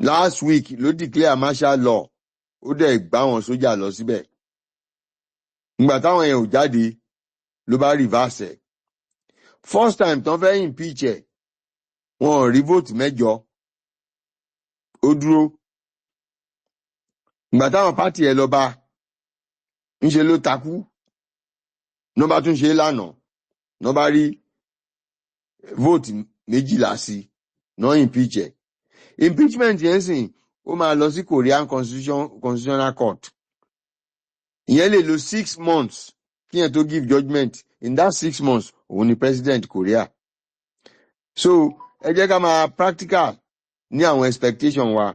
last week ló declare martial law ó dẹ̀ gbá wọn sójà lọ síbẹ̀. Ìgbà táwọn yẹn ò jáde ló bá reverse ẹ̀. First time tán fẹ́ impeach ẹ̀ wọn ò rí vote 8 ó dúró. Ìgbà táwọn party ẹ̀ lọ bá ńṣe ló takú ló bá tún ṣe lánàá ló bá rí vote 12 sí náà impeach ẹ̀. Impeachment yẹn sìn ó máa lọ sí Korean Constitutional Court. Ìyẹn lè lo 6 months kí yẹn tó give judgment. In that 6 months òun ni president Korea. So ẹ jẹ́ ká máa practical ní àwọn expectation wa.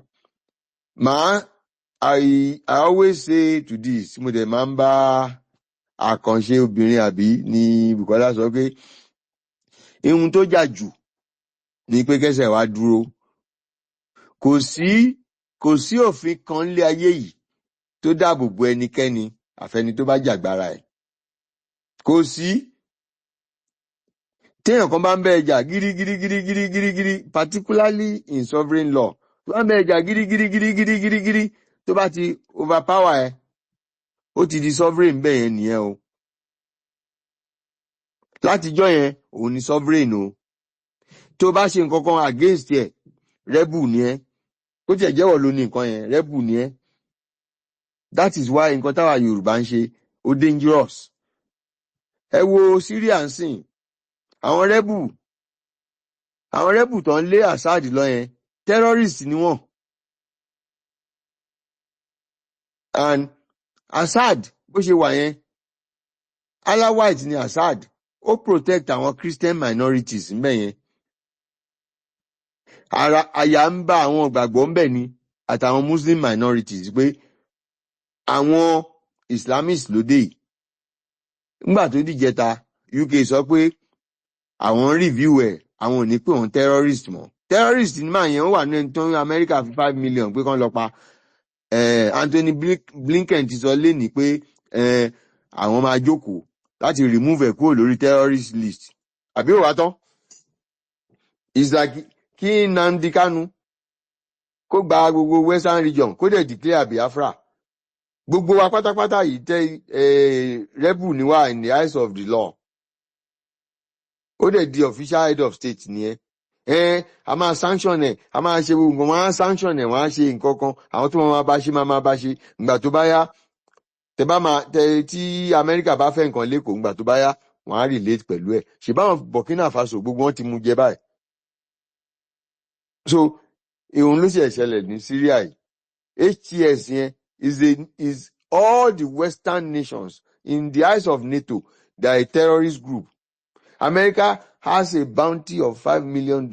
I always say to this mo dẹ̀ máa ń bá àkànṣe obìnrin àbí ní Bukola sọ pé ihun tó jà jù ní pé kẹsẹ̀ wá dúró. Kò sí òfin kan lé ayé yìí tó dáàbò bo ẹnikẹ́ni àfẹni tó bá jàgbára ẹ̀. Kò sí. Téèyàn kan bá ń bẹ ẹjà gírígírígírígírígírí particularly in sovereign law tó bá ń bẹ ẹjà gírígírígírígírígírí tó bá ti overpower ẹ ó ti di sovereign bẹ́ẹ̀ yẹn nìyẹn o. Látijọ́ yẹn òun ni sovereign o. Tó bá ṣe nǹkan kan against ẹ rebel ni ẹ. Ó tiẹ̀ jẹ́wọ́ ló ní nǹkan yẹn rebel ni ẹ. That is why nǹkan táwa Yorùbá ń ṣe ó dangerous. Ẹ wo Syria ń sìn àwọn rebel tó ń lé Assad lọ yẹn terrorist ni wọ́n. And Assad bó ṣe wà yẹn Alawite ni Assad ó protect àwọn Christian minorities ńbẹ̀ yẹn. Àyà ń bá àwọn ìgbàgbọ́ ńbẹ̀ ni àtàwọn Muslim minorities pé àwọn Islamists lóde yìí. Nígbà tó dìjẹta UK sọ pé àwọn review ẹ̀ àwọn ò ní pé òun terrorist mọ́. Terrorist ní màá yẹn ó wà ní ẹni tó ń Amẹ́ríkà fi 5 million pé kán lọ pa. Anthony Blinken ti sọ lénìí pé àwọn máa jókòó láti remove ẹ̀ kúrò lórí terrorist list àbí òwá tán. It's like kí Nnamdi Kanu kó gba gbogbo western region kó dẹ̀ declare Biafra. Gbogbo wa pátápátá yìí tẹ́ rebel ni wá in the eyes of the law. Ó dẹ̀ di official head of state nìyẹn. A máa sanction ẹ̀, a máa ṣe gbogbo nǹkan, wọ́n á sanction ẹ̀, wọ́n á ṣe nǹkan kan, àwọn tó máa bá ṣe máa bá ṣe. Ìgbà tó bá yá, tí Amẹ́ríkà bá fẹ́ nǹkan lẹ́kọ̀ọ́, ìgbà tó bá yá, wọ́n á relate pẹ̀lú ẹ̀. Ṣèbáwọn Burkina Faso gbogbo wọn ti mú jẹ báyìí. So, òun ló ṣe ṣẹlẹ̀ ní Syria yìí. HTS yẹn is all the Western nations in the eyes of NATO, they are a terrorist group. America has a bounty of $5 million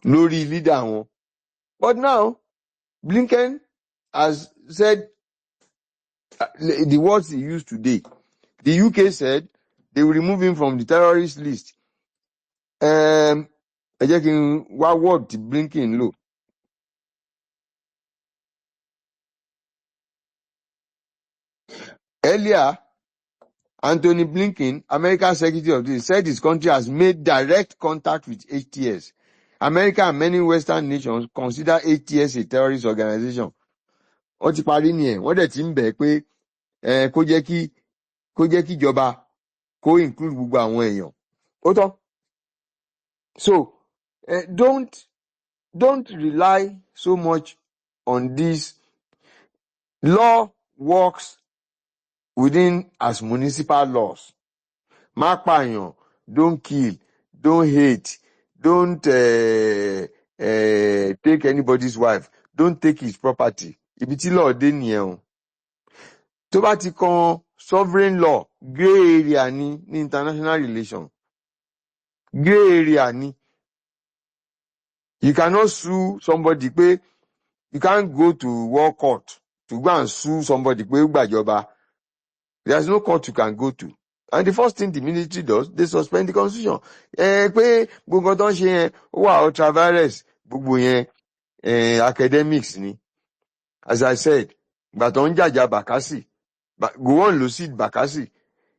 lórí leader wọn. But now, Blinken has said the words he used today. The UK said they will remove him from the terrorist list. Ẹ jẹ́ kí n wá word tí Blinken lò. Earlier, Anthony Blinken, American Secretary of State, said his country has made direct contact with HTS. America and many Western nations consider HTS a terrorist organization. Wọ́n ti parí nìyẹn, wọ́n dẹ̀ ti ń bẹ̀ pé kó jẹ́ kí ìjọba kó include gbogbo àwọn èèyàn. Ó tán. So, don't rely so much on this. Law works within as municipal laws. Má pààyàn, don't kill, don't hate, don't take anybody's wife, don't take his property. Ibi tí law dé nìyẹn o. Tó bá ti kan sovereign law, grey area ní international relation. Grey area ni. You cannot sue somebody pé you can't go to war court to go and sue somebody pé ó gbàjọba. There's no court you can go to. And the first thing the military does, they suspend the constitution. Pé gbogbo tó ń ṣe yẹn, ó wà ultra-virus, gbogbo yẹn academics ni. As I said, ìgbà tó ń jàjà Bakassi, Gowon ló sí Bakassi.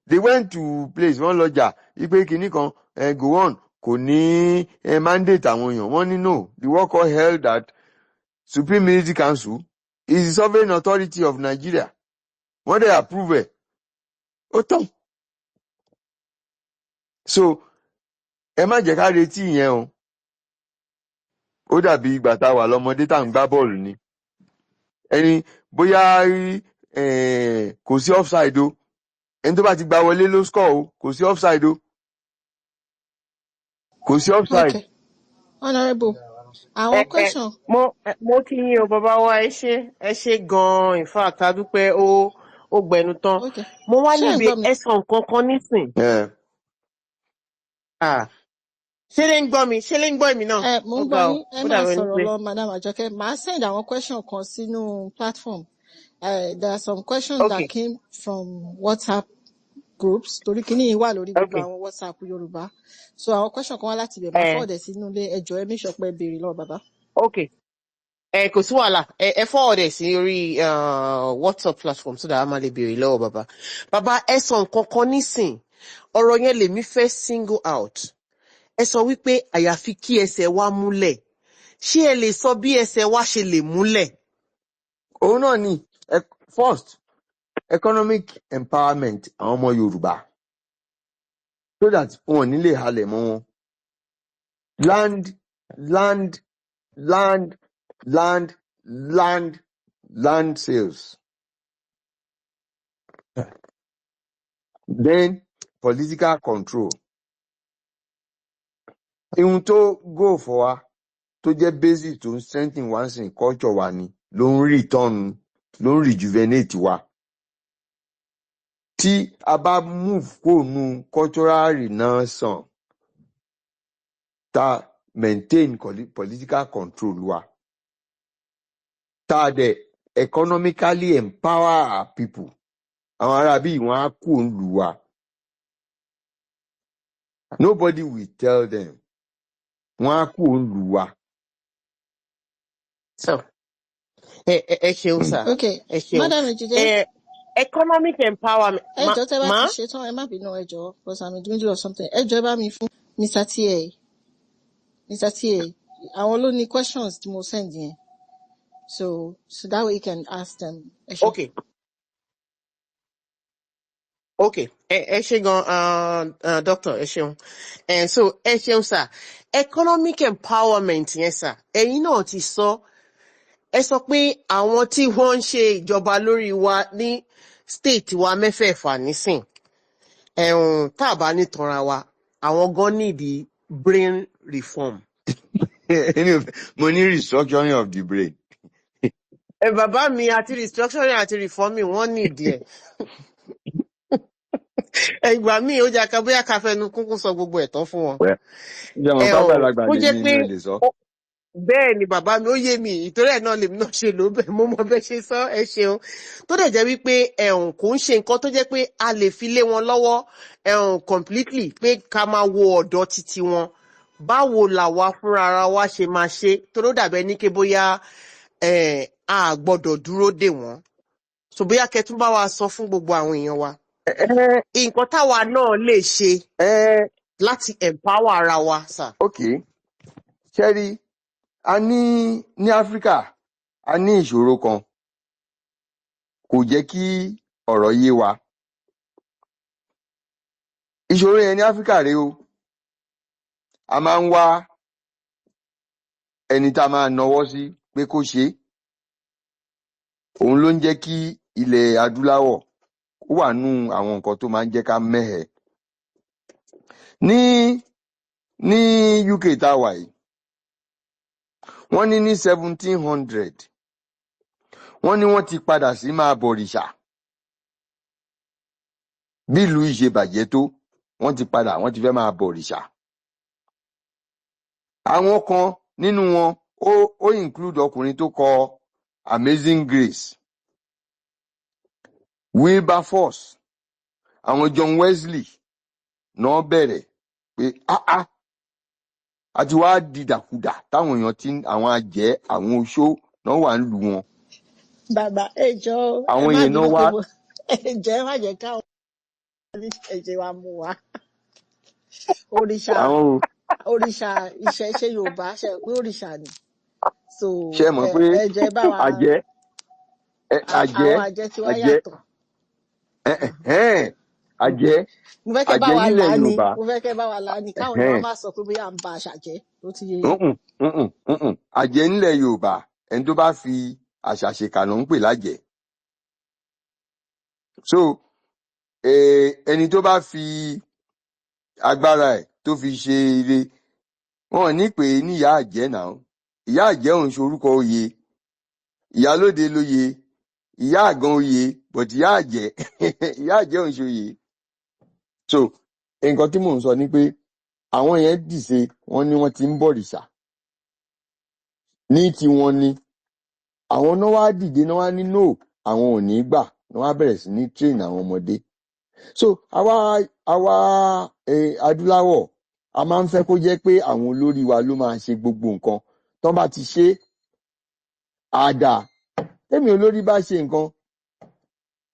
They went to place, wọ́n lọ́jà, wípé kinní kan, Gowon kò ní mandate àwọn èèyàn. Wọ́n ní no, the war court held that Supreme Military Council is the sovereign authority of Nigeria. Wọ́n dẹ̀ approve ẹ̀. Ó tán. So, ẹ má jẹ́ ká retí ìyẹn o. Ó dàbí ìgbà tá a wà lọ́mọdé tá à ń gbá bọ́ọ̀lù ni. Ẹni bóyá kò sí offside o. Ẹni tó bá ti gbá wọlé ló score o. Kò sí offside o. Kò sí offside. Okay. Honourable, àwọn question. mo kí yín o bàbá wa ẹ ṣé gan-an in fact a dúpẹ́ ó gbẹnu tán. Okay. Mo wá Ṣé ẹ̀ ń níbi gbọ́ mi? ẹ̀sán kankan nísìn. Ṣé lè ń gbọ́ mi? Ṣé lè ń gbọ́ èmi náà? Mo ń gbọ́ yín, ẹ máa sọ̀rọ̀ lọ, Madam Àjọkẹ́. Màá send àwọn question kan sínú platform. There are some questions that came from WhatsApp groups. Torí kíní yìí wà lórí gbogbo àwọn WhatsApp Yorùbá. So àwọn question kan wá láti ibẹ̀ máa forward sínú ilé ẹjọ́ ẹ make sure pé ẹ béèrè lọ́wọ́ bàbá. Okay. Kò sí wàhálà. Ẹ forward ẹ̀ sí orí WhatsApp platform so that a máa lè béèrè lọ́wọ́ bàbá. Bàbá ẹ sọ nǹkan kan nísìn. Ọ̀rọ̀ yẹn lèmi fẹ́ single out. Ẹ sọ wípé àyàfi kí ẹsẹ̀ wa múlẹ̀. Ṣé ẹ lè sọ bí ẹsẹ̀ wa ṣe lè múlẹ̀? Òun náà ni first economic empowerment àwọn ọmọ Yorùbá so that wọn ò ní lè halẹ̀ mọ́ wọn. Land sales. Then political control. Ihun tó go for wa tó jẹ́ basic tó ń strengthen wa sin culture wa ni ló ń return ló ń rejuvenate wa. Tí a bá move kó nu cultural renaissance ta maintain political control wa ta dẹ̀ economically empower our people. Àwọn ará bí wọ́n á kú òǹlù wa. Nobody will tell them. Wọ́n á kú òǹlù wa. So, ẹ ṣeun sir. Okay, Ẹ ṣeun. Madam Ejide, Economic empowerment. ẹ jọ̀ọ́ tẹ́ bá Ma? ti ṣe tán, ẹ má bínú, ẹ jọ̀ọ́, because I'm in the middle of something. Ẹ jọ̀ọ́ ẹ bá mi fún Mr. TA. Mr. TA, àwọn ló ní questions tí mo send yẹn. So that way you can ask them. Ẹ ṣé. Okay. Okay. Ẹ ṣé gan, doctor, ẹ ṣeun. So, ẹ ṣeun sir. Economic empowerment yẹn sir. Ẹ̀yin náà ti sọ. Ẹ sọ pé àwọn tí wọ́n ń ṣe ìjọba lórí wa ní state wa mẹ́fẹ̀ẹ̀fà nísìn. Tá a bá ní tanra wa, àwọn gan need brain reform. Mo ní restructuring of the brain. Bàbá mi àti restructuring àti reforming wọ́n need ẹ̀. Ìgbà míì ó jẹ́ ká bóyá ká fẹnu kúnkún sọ gbogbo ẹ̀ tán fún wọn. Ìjọba pàgbàlagbà Kó jẹ́ lèmi pé mi ò lè sọ. bẹ́ẹ̀ ni bàbá mi ó yé mi ìtorí ẹ̀ náà lèmi náà ṣe lò bẹ́ẹ̀ mo mọ bẹ́ẹ̀ ṣe sọ ẹ ṣeun. Tó dẹ̀ jẹ́ wípé kò ń ṣe nǹkan tó jẹ́ pé a lè fi lé wọn lọ́wọ́ completely pé ká máa wo ọ̀dọ̀ titi wọn. Báwo làwa fúnra ara wa ṣe máa ṣe tó ló dàbẹ́ ní ké bóyá a gbọ́dọ̀ dúró dè wọ́n. So bóyá kẹtún bá wa sọ fún gbogbo àwọn èèyàn wa. Nǹkan táwa náà lè ṣe láti empower ara wa sir. Okay. Ṣẹ́rí, a ní Áfíríkà, a ní ìṣòro kan. Kò jẹ́ kí ọ̀rọ̀ yé wa. Ìṣòro yẹn ní Áfíríkà rèé o. A máa ń wá ẹni tá a máa nawọ́ sí pé kó ṣe. Òun ló ń jẹ́ kí ilẹ̀ adúláwọ̀ ó wà nú àwọn nǹkan tó máa ń jẹ́ ká mẹ́hẹ̀. Ní UK tá a wà yìí, wọ́n ní 1700 wọ́n ní wọ́n ti padà sí máa bọ̀rìṣà. Bí ìlú yìí ṣe bàjẹ́ tó, wọ́n ti fẹ́ máa bọ̀rìṣà. Àwọn kan nínú wọn ó include ọkùnrin tó kọ Amazing Grace, Wilberforce, àwọn John Wesley náà bẹ̀rẹ̀ pé àti wá dìdàkudà táwọn èèyàn àwọn àjẹ́ àwọn oṣó náà wà ń lù wọn. Bàbá ẹ jọ̀ọ́ ẹ Àwọn má yẹn bínú náà pé wá. mo ẹ jọ̀ọ́ ẹ má jẹ́ káwọn ẹ̀jẹ̀ wa mú wa. Òrìṣà ìṣẹ̀ṣe Yorùbá ṣe pé òrìṣà ni. So Ṣé mọ̀ pé ẹ jọ̀ọ́ ẹ bá wa àjẹ́ àwọn àjẹ́ tí wá yàtọ̀. àjẹ́ Mo fẹ́ kẹ́ bá wa là nílẹ̀ á ni, Yorùbá. mo fẹ́ kẹ́ bá wa là á ni, káwọn èèyàn má sọ pé bóyá à ń ba àṣà jẹ́, ó ti yé yín. Àjẹ́ nílẹ̀ Yorùbá, ẹni tó bá fi àṣà ṣèkà ló ń pè lájẹ́. So ẹni tó bá fi agbára ẹ̀ tó fi ṣe ire, wọn ò ní pè é ní ìyá àjẹ́ náà. Ìyá àjẹ́ òun ṣorúkọ oyè, ìyálóde lóye, ìyá àgan oyè, but ìyá àjẹ́ òun ṣoyè. So nǹkan tí mò ń sọ ni pé àwọn yẹn dìse wọ́n ní wọ́n ti ń bọ̀rìṣà ní tiwọn ni. Àwọn náà wá dìde náà wá ní no, àwọn ò ní gbà, náà wá bẹ̀rẹ̀ sí ní train àwọn ọmọdé. So àwa adúláwọ̀ a máa ń fẹ́ kó jẹ́ pé àwọn olórí wa ló máa ṣe gbogbo nǹkan. Tán bá ti ṣe àdá, tẹ́mi olórí bá ṣe nǹkan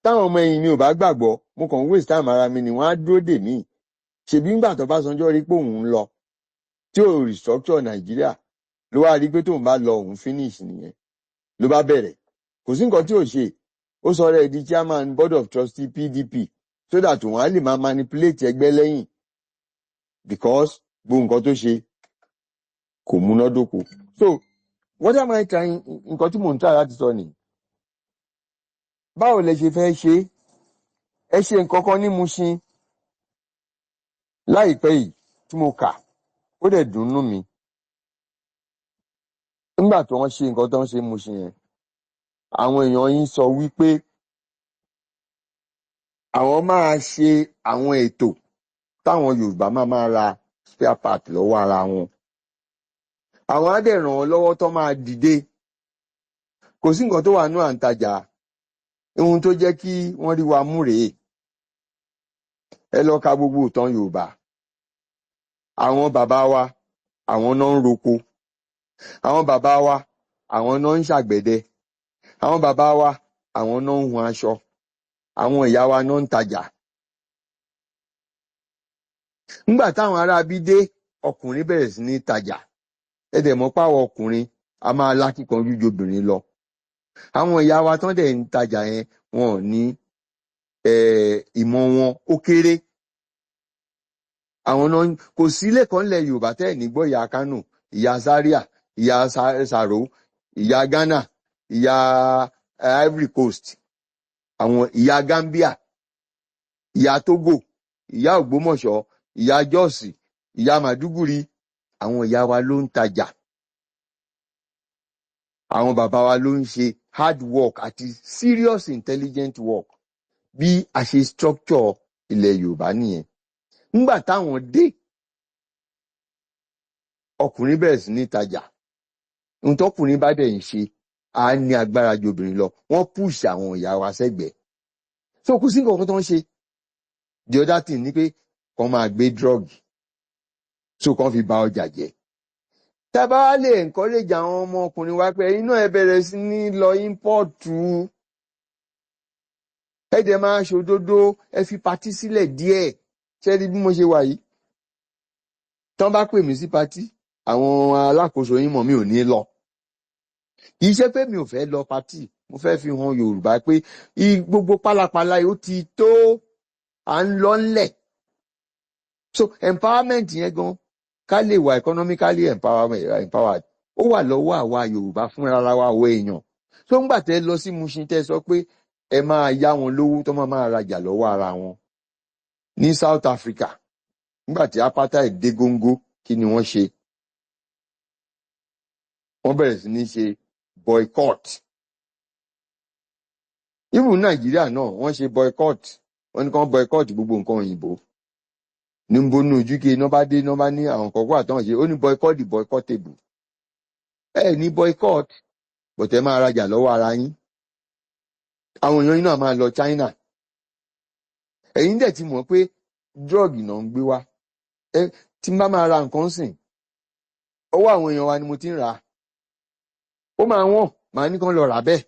táwọn ọmọ ẹ̀yìn mi ò bá gbàgbọ́, mo kàn ń waste time ara mi ni wọ́n á dúró dè mí. Ṣèbí ńgbà tó bá sanjọ́ rí pé òun ń lọ tí ò restructure Nàìjíríà ló wá rí pé tóun bá lọ òun finish nìyẹn ló bá bẹ̀rẹ̀. Kò sí nǹkan tí ò ṣe. Ó sọ rẹ̀ di chairman board of trustee PDP so that òun á lè máa manipulate ẹgbẹ́ lẹ́yìn because gbogbo nǹkan tó ṣe kò múnádóko. So what am I trying, nǹkan tí mò ń try láti sọ nìyí. Báwo lẹ ṣe fẹ́ ṣe? Ẹ ṣe nǹkan kan ní Mushin láìpẹ́ yìí tí mo kà, ó dẹ̀ dùnnú mi. Nígbà tí wọ́n ṣe nǹkan tó ń ṣe Mushin yẹn, àwọn èèyàn yín sọ wípé àwọn máa ṣe àwọn ètò táwọn Yorùbá máa ra spare part lọ́wọ́ ara wọn. Àwọn á dẹ̀ ràn wọ́n lọ́wọ́ tó máa dìde. Kò sí nǹkan tó wà nú àǹtajà. Ohun tó jẹ́ kí wọ́n rí wa mú rèé. Ẹ lọ ka gbogbo ìtàn Yorùbá. Àwọn bàbá wa, àwọn náà ń roko. Àwọn bàbá wa, àwọn náà ń ṣàgbẹ̀dẹ. àwọn bàbá wa àwọn náà ń hun aṣọ, àwọn ìyá wa náà ń tajà. Nígbà táwọn ará bí dé, ọkùnrin bẹ̀rẹ̀ sí ní tajà. Ẹ dẹ̀ mọ̀ páwọn ọkùnrin a máa lákìkanjú ju obìnrin lọ. Àwọn ìyá wa tán dẹ̀ ń tajà yẹn wọn ò ní ìmọ̀ wọn ó kéré. Àwọn náà kò sí ilé kan nílẹ̀ Yorùbá tẹ́ ẹ̀ ní gbọ́ ìyá Kánò, ìyá Zaria, ìyá Sàró, ìyá Ghana, ìyá Ivory Coast, àwọn ìyá Gambia, ìyá Togo, ìyá Ògbómọ̀ṣọ́, ìyá Jọ́ọ̀sì, ìyá Màdúgùrí. Àwọn ìyá wa ló ń tajà. Àwọn bàbá wa ló ń ṣe hard work àti serious intelligent work. Bí a ṣe structure ilẹ̀ Yorùbá nìyẹn. Nígbà táwọn dé, ọkùnrin bẹ̀rẹ̀ sí ní tajà. Ohun tọkùnrin bá dẹ̀ ń ṣe á ní agbára ju obìnrin lọ. Wọ́n push àwọn ìyá wa sẹ́gbẹ̀ẹ́. So kò sí nǹkan tó ń ṣe. The other thing ni pé kàn máa gbé drug, so kàn fi ba ọjà jẹ́. Tá a bá wá lè encourage àwọn ọmọkùnrin wa pé iná ẹ bẹ̀rẹ̀ sí ní lọ import, ẹ dẹ̀ máa ṣòdodo, ẹ fi patí sílẹ̀ díẹ̀. Ṣé rí bí mo ṣe wà yìí? Tán bá pè mí sí patí, àwọn alákòóso yín mọ̀ mi ò ní lọ. Kì í ṣe pé mi ò fẹ́ lọ patí, mo fẹ́ fi hàn Yorùbá pé gbogbo pálapàla yìí ó ti tó, à ń lọ ńlẹ̀. So empowerment yẹn gan, ká lè wà economically empowered, ó wà lọ́wọ́ àwa Yorùbá fúnra wa wo èèyàn. So ńgbà tẹ́ lọ sí Mushin tẹ́ sọ pé ẹ máa yá wọn lówó tó máa rajà lọ́wọ́ ara wọn. Ní South Africa, nígbà tí apartheid dé góńgó, kí ni wọ́n ṣe? Wọ́n bẹ̀rẹ̀ sí ní ṣe boycott. Even Nàìjíríà náà wọ́n ṣe boycott. Wọ́n ní kàn boycott gbogbo nǹkan òyìnbó. Níbo ní ojú kí iná bá dé, iná bá ní àwọn kan wà tán ṣe, ó ní boycott the boycottable. Ẹ ní boycott, but ẹ máa rajà lọ́wọ́ ara yín. Àwọn èèyàn yín náà máa lọ China. Ẹ̀yin dẹ̀ ti mọ̀ pé drug náà ń gbé wá. Tí n bá máa ra nǹkan sìn, ọwọ́ àwọn èèyàn wa ni mo ti ń rà á. Ó máa wọ́n, màá ní kán lọ rà bẹ́ẹ̀.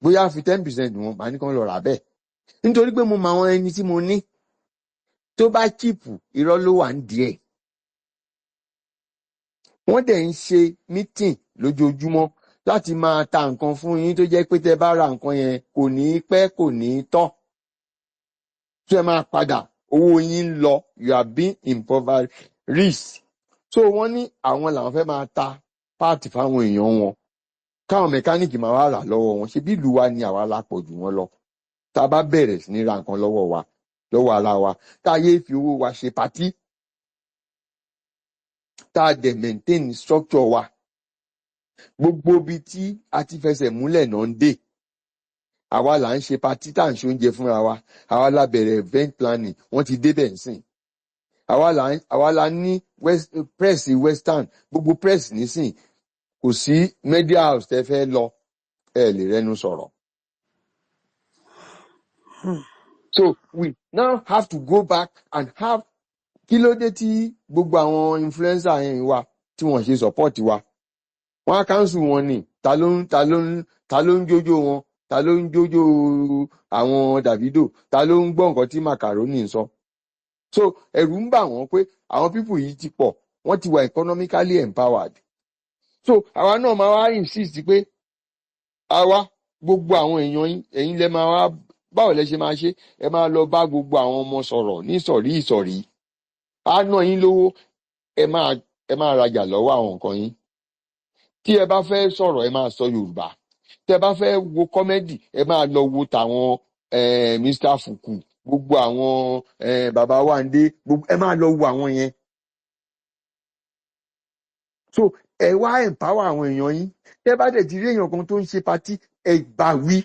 Bóyá fi 10% wọn, màá ní kán lọ rà bẹ́ẹ̀. Nítorí pé mo mọ àwọn ẹni tí mo ní. Tó bá chíìpù, irọ́ ló wà ń díẹ̀. Wọ́n dẹ̀ ń ṣe meeting lójoojúmọ́ láti máa ta nǹkan fún yín tó jẹ́ pé tẹ́ bá ra nǹkan yẹn kò ní pẹ́, kò ní tán. Tó ẹ máa padà, owó yín ń lọ, you are being impoverished. So wọ́n ní àwọn làwọn fẹ́ máa ta páàtì fáwọn èèyàn wọn. Káwọn mẹkáníìkì máa wá rà lọ́wọ́ wọn. Ṣé bí ìlú wa ni àwa lápọ̀ jù wọ́n lọ? Tá a bá bẹ̀rẹ̀ sí ní ra nǹkan lọ́wọ́ wa, lọ́wọ́ ara wa, tá a yé fi owó wa ṣe patí, tá a dẹ̀ maintain structure wa, gbogbo ibi tí a ti fẹsẹ̀ múlẹ̀ náà ń dé. Àwa là ń ṣe patí tá à ń ṣe oúnjẹ fúnra wa, àwa la bẹ̀rẹ̀ event planning, wọ́n ti débẹ̀ nsìn. Àwa la ní press western, gbogbo press nísìn, kò sí media house tẹ́ fẹ́ lọ, ẹ lè rẹnu sọ̀rọ̀. So we now have to go back and have, kí ló dé tí gbogbo àwọn influencer yẹn wa tí wọ́n ṣe support wa? Wọ́n á cancel wọn ni. Ta ló ń jójó wọn? Ta ló ń jójó àwọn Davido? Ta ló ń gbọ́ nǹkan tí Macaroni ń sọ? So ẹ̀rù ń bà wọ́n pé àwọn people yìí ti pọ̀, wọ́n ti wà economically empowered. So àwa náà máa wá insist pé àwa gbogbo àwọn èèyàn yín, ẹ̀yin lẹ máa wá, báwo lẹ ṣe máa ṣe? Ẹ máa lọ bá gbogbo àwọn ọmọ sọ̀rọ̀ ní ìsọ̀rí. Á ná yín lówó, ẹ máa rajà lọ́wọ́ àwọn nǹkan yín. Tí ẹ bá fẹ́ sọ̀rọ̀, ẹ máa sọ Yorùbá. Tí ẹ bá fẹ́ wo kọ́mẹ́dì, ẹ máa lọ wo tàwọn Mr. Fuku, gbogbo àwọn Bàbá Wándé, ẹ máa lọ wo àwọn yẹn. So ẹ wá empower àwọn èèyàn yín. Tẹ́ bá dẹ̀ ti rí èèyàn kan tó ń ṣe patí, ẹ bá wí.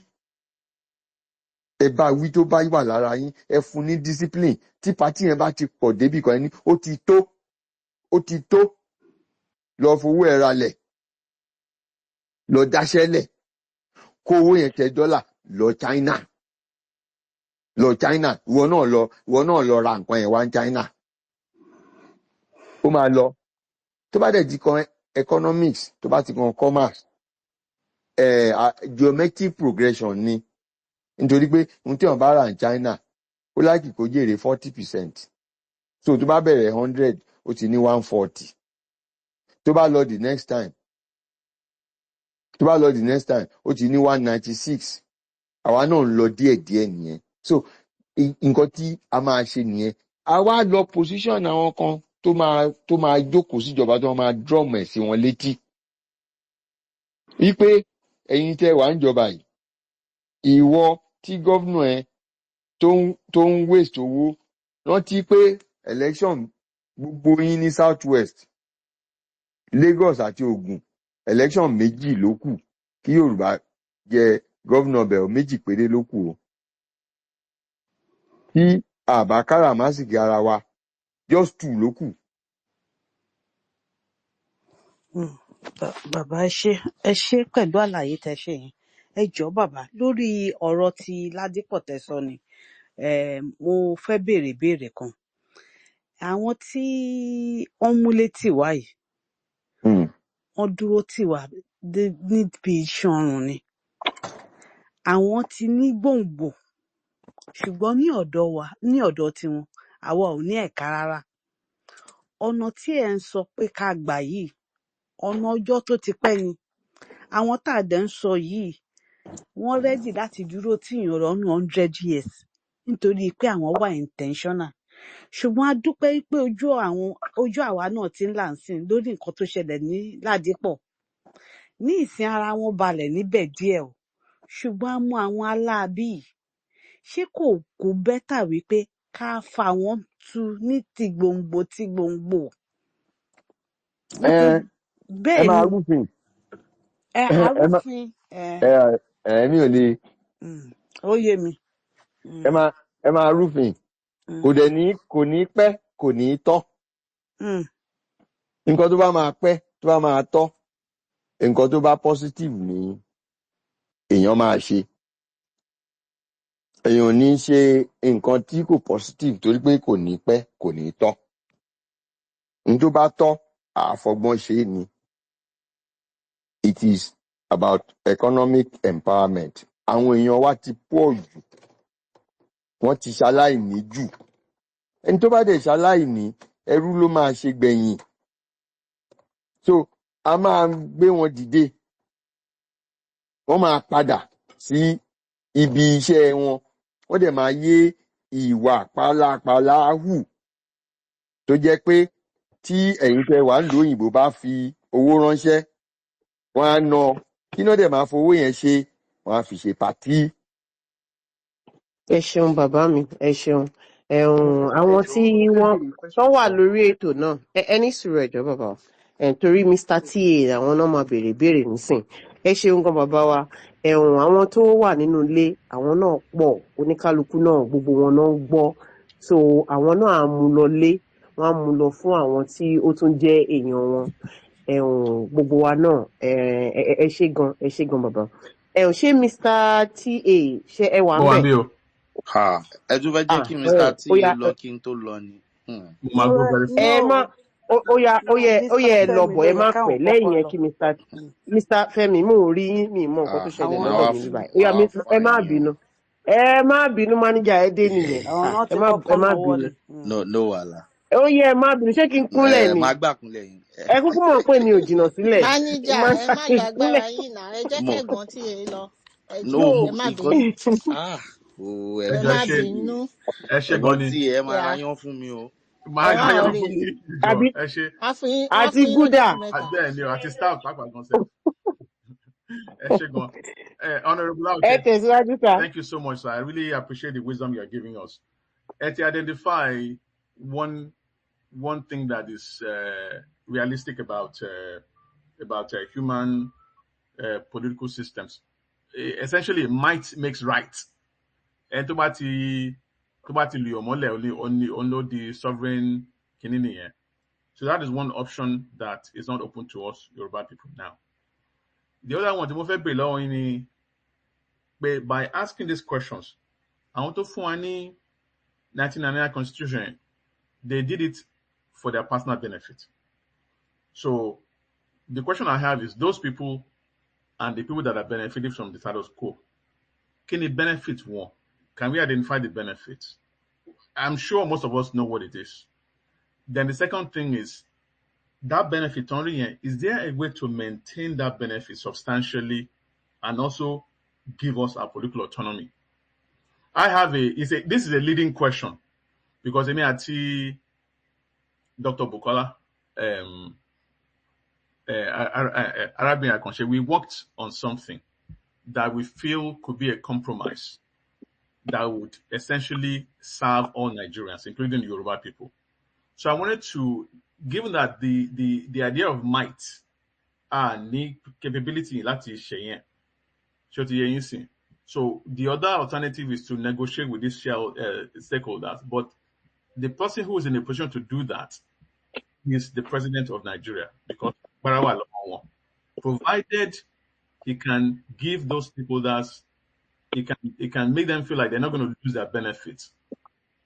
Ẹ bá wí tó bá wà lára yín, ẹ fún ní discipline. Tí patí yẹn bá ti pọ̀ débì kan ní, ó ti tó. Lọ fowó ẹ ralẹ̀, lọ dáṣẹ́lẹ̀, kó owó yẹn ṣe dọ́là, lọ China. Ìwọ náà lọ ra nǹkan yẹn wá ní China. Ó máa lọ. Tó bá dẹ̀ ti kan economics, tó bá ti kan commerce, geometric progression ni nítorí pé ohun tí wọ́n bá rà ní China ó láìkì kó jèrè 40%. So tó bá bẹ̀rẹ̀ 100 ó ti ní 140. tó bá lọ the next time ó ti ní 196. àwa náà ń lọ díẹ̀díẹ̀ nìyẹn. So nǹkan tí a máa ṣe nìyẹn. a wá lọ position àwọn kan tó máa jókòó síjọba tó máa drum ẹ̀ sí wọn létí wípé ẹ̀yin tẹ́ wà ń jọba yìí, ìwọ tí gọ́vnà ẹ tó ń waste owó, rántí pé election gbogbo yín ní South West, Lagos àti Ogun, election méjì ló kù kí Yorùbá jẹ gọ́vnà bẹ̀ méjì péré ló kù o. Tí àbá káràmásìkì ara wa just 2 ló kù. Bàbá ẹ ṣé pẹ̀lú àlàyé tẹ́ ṣe yẹn. Ẹ jọ̀ọ́ bàbá, lórí ọ̀rọ̀ tí Ládípọ̀ tẹ́ sọ ni mo fẹ́ béèrè ìbéèrè kan. Àwọn tí wọ́n múlé tì wá yìí, wọ́n dúró tì wá níbi iṣan ọrùn ni. Àwọn ti ní gbòǹgbò, ṣùgbọ́n ní ọ̀dọ̀ tiwọn àwa ò ní ẹ̀ka rárá. Ọ̀nà tí ẹ̀ ń sọ pé ká gbà yìí, ọ̀nà ọjọ́ tó ti pẹ́ ni. Àwọn tá a dẹ̀ ń sọ yìí, wọ́n rẹ́dì láti dúró tìyàn lọ́nà 100 years nítorí pé àwọn wà intentional. Ṣùgbọ́n a dúpẹ́ pé ojú àwa náà ti ń là ń sìn lórí nǹkan tó ṣẹlẹ̀ ní Ládípọ̀. Ní ìsìn ara wọn balẹ̀ níbẹ̀ díẹ̀ o, ṣùgbọ́n a mú àwọn aláàbí yìí. Ṣé kò bẹ́tà wípé ká fà wọ́n tu ní ti gbòǹgbò? Ẹ máa rúfin. Arúfin. Mi ò lè. Ó yé mi. Ẹ máa rúfin. Kò ní pẹ́, kò ní tọ́. Nǹkan tó bá máa pẹ́, tó bá máa tọ́, nǹkan tó bá positive ni èèyàn máa ṣe. Èèyàn ò ní ṣe nǹkan tí kò positive torí pé kò ní pẹ́, kò ní tọ́. N tó bá tọ́, àfọgbọ́n ṣe ni. It is about economic empowerment. Àwọn èèyàn wa ti pọ̀ jù, wọ́n ti ṣaláìní jù. Ẹni tó bá dẹ̀ ṣaláìní, ẹrú ló máa ṣe gbẹ̀yìn. So a máa gbé wọn dìde, wọ́n máa padà sí ibi iṣẹ́ wọn, wọ́n dẹ̀ máa yé ìwà pálapàla hù tó jẹ́ pé tí ẹ̀yin tẹ́ wà nílùú òyìnbó bá fi owó ránṣẹ́, wọ́n á ná, kí náà dẹ̀ máa fowó yẹn ṣe, wọ́n á fi ṣe pàtí. Ẹ ṣeun bàbá mi, ẹ ṣeun. Àwọn tí wọ́n tó wà lórí ètò náà, ẹ ní sùúrù ẹ jọ̀ọ́ bàbá wa. Torí Mr. TA àwọn náà máa béèrè ìbéèrè nísìn. Ẹ ṣeun gan bàbá wa. Àwọn tó wà nínú ilé, àwọn náà pọ̀, oníkálukú náà gbogbo wọn náà ń gbọ́. So àwọn náà á mú lọ lé, wọ́n á mú lọ fún àwọn tí ó tún jẹ́ èèyàn wọn. Gbogbo wa náà ẹ ṣé gan bàbá. Ṣé Mr. TA ṣé ẹ wà ń bẹ̀? Ó wà ń bí o. Ẹ tún fẹ́ jẹ́ kí Mr. TA lọ kí n tó lọ ni. Mo máa gbọ́ bẹ́rẹ̀. Ó yẹ ẹ lọ bọ̀, ẹ má pẹ́ lẹ́yìn yẹn kí Mr. Fẹ́mi mo ò rí yín, mi mọ nǹkan tó ṣẹlẹ̀ lọ́dọ̀ mi níbàyìí. Ó yá ẹ má bínú. Ẹ má bínú, máníjà ẹ dé nìyẹn. Ẹ má bínú. No wàhálà. Ó yẹ ẹ má bínú, ṣé kí n kúnlẹ̀ ni? Màá gbà kúnlẹ̀ yín. Ẹ kúkú mọ̀ pé mi ò jìnnà sílẹ̀. Máníjà ẹ má gbàgbára yín náà, ẹ jẹ́ kẹ́gbọ́n tí ẹ lọ. Ẹ má bínú. Ẹ má bínú. Ẹ ṣe gan ni. Tí ẹ máa ráyán fún mi o. Máa ráyán fún mi ìjọ. Ẹ ṣe. Àti gúdà. Bẹ́ẹ̀ ni o, àti staff pàápàá gan sẹ́. Ẹ ṣe gan. Honourable Lauke. Ẹ tẹ̀síwájú sir. Thank you so much, sir. I really appreciate the wisdom you are giving us. Ẹ ti identify one thing that is realistic about human political systems. Essentially, might makes right. And tó bá ti lu ọmọlẹ̀ only the sovereign kìíní nìyẹn. So that is one option that is not open to us Yoruba people now. The other one, tí mo fẹ́ bèèrè lọ́wọ́ yín ni pé by asking these questions, àwọn tó fún wa ní 1999 constitution, they did it for their personal benefit. So the question I have is, those people and the people that are benefiting from the status quo. Can the benefit one? Can we identify the benefits? I'm sure most of us know what it is. Then the second thing is that benefit only, is there a way to maintain that benefit substantially and also give us our political autonomy? This is a leading question because I mean, I see Dr. Bukola, Arabian Akonse, we worked on something that we feel could be a compromise that would essentially serve all Nigerians, including the Yoruba people. So I wanted to, given that the idea of might need capability láti ṣe yẹn, ṣé ó ti yé yín sìn? So the other alternative is to negotiate with these stakeholders, but the person who is in a position to do that is the president of Nigeria, because provided he can give those stakeholders, he can make them feel like they're not going to lose their benefits,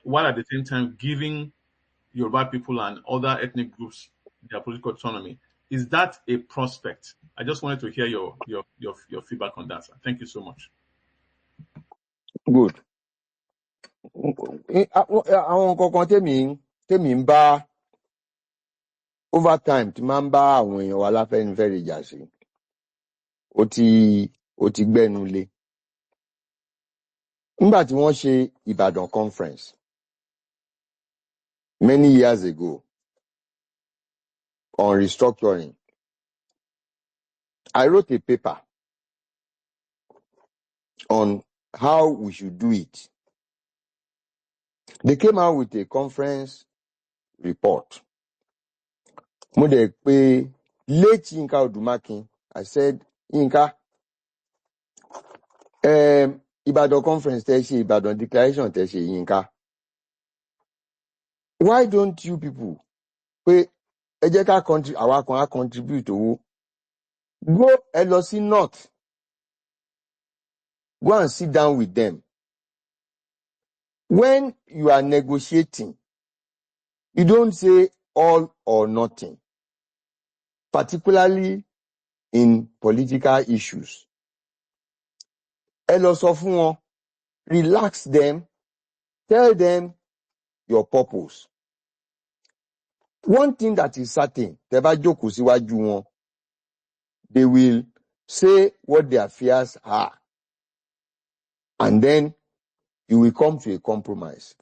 while at the same time giving Yoruba people and other ethnic groups their political autonomy. Is that a prospect? I just wanted to hear your feedback on that. Thank you so much. Good. Àwọn kankan tèmi ń bá over time tí máa ń bá àwọn èèyàn wa láfẹ́nifẹ́re jà sí ó ti gbẹ́nu lé. Nígbà tí wọ́n ṣe Ìbàdàn conference many years ago on restructuring, I wrote a paper on how we should do it. They came out with a conference report. Mo dẹ̀ pé late Yinka Odumakin, I said, Yinka, Ìbàdàn conference tẹ́ ṣe, Ìbàdàn declaration tẹ́ ṣe, Yinka, why don't you people pé ẹ jẹ́ ká àwa kan á contribute owó, go ẹ lọ sí north, go and sit down with them. When you are negotiating, you don't say all or nothing, particularly in political issues. Ẹ lọ sọ fún wọn, relax them, tell them your purpose. One thing that is certain, tẹ́ bá jókòó síwájú wọn, they will say what their fears are, and then you will come to a compromise.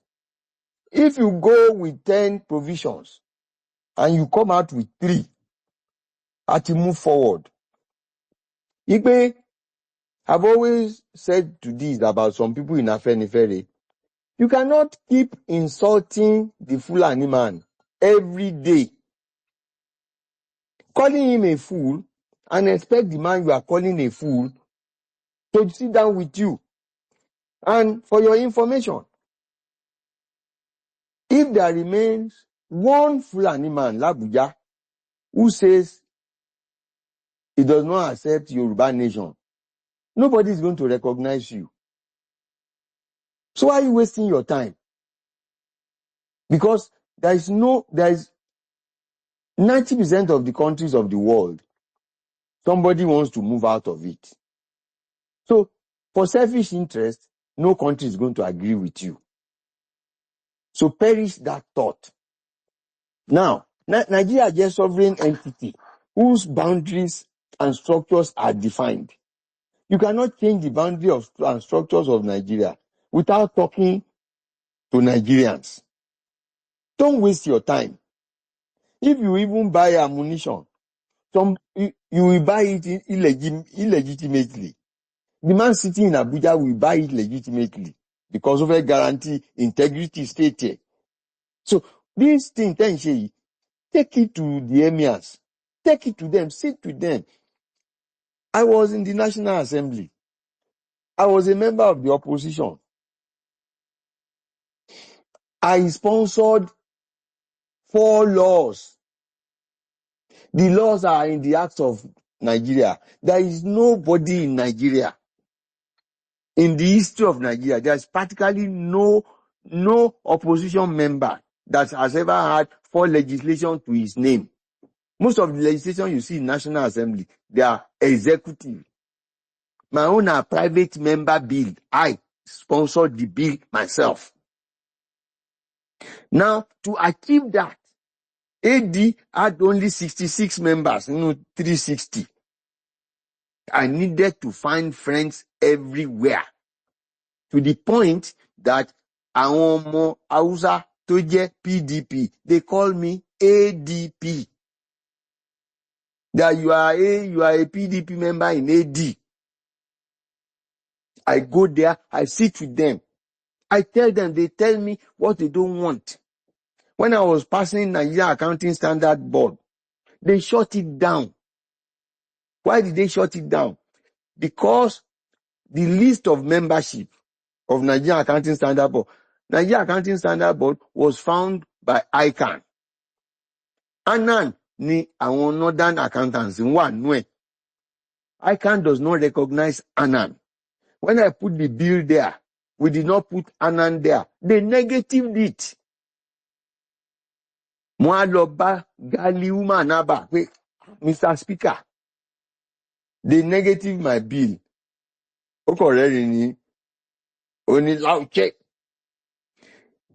If you go with 10 provisions and you come out with 3, at you move forward. Igbe, I've always said to this about some people in Afenifere, you cannot keep insulting the Fulani man every day, calling him a fool, and expect the man you are calling a fool to sit down with you. And for your information, if there remains one Fulani man, Labuja, who says he does not accept Yoruba nation, nobody is going to recognize you. So why are you wasting your time? Because there is 90% of the countries of the world, somebody wants to move out of it. So for selfish interest, no country is going to agree with you. So perish that thought. Now, Nigeria is a sovereign entity whose boundaries and structures are defined. You cannot change the boundary and structures of Nigeria without talking to Nigerians. Don't waste your time. If you even buy ammunition, you will buy it illegitimately. The man sitting in Abuja will buy it legitimately because of a guarantee integrity state here. So this thing, take it to the emirs, take it to them, sit with them. I was in the National Assembly. I was a member of the opposition. I sponsored 4 laws. The laws are in the Act of Nigeria. There is nobody in Nigeria, in the history of Nigeria, there's practically no opposition member that has ever had 4 legislation to his name. Most of the legislation you see in National Assembly, they are executive. My own a private member bill. I sponsored the bill myself. Now, to achieve that, AD had only 66 members, 360. I needed to find friends everywhere, to the point that àwọn ọmọ Hausa tó jẹ́ PDP, they call me ADP. That you are a PDP member in AD. I go there, I sit with them. I tell them, they tell me what they don't want. When I was passing Nigeria Accounting Standard Board, they shut it down. Why did they shut it down? Because the list of membership of Nigeria Accounting Standard Board, Nigeria Accounting Standard Board was found by ICANN. ANAN ni àwọn northern accountants wà nú ẹ̀. ICANN does not recognize ANAN. When I put the bill there, we did not put ANAN there. They negatived it. Mo á lọ bá Gali Umanaba pé, Mr. Speaker, they negative my bill. Ó kọ̀ rẹ́rìn ni, ó ní loud check.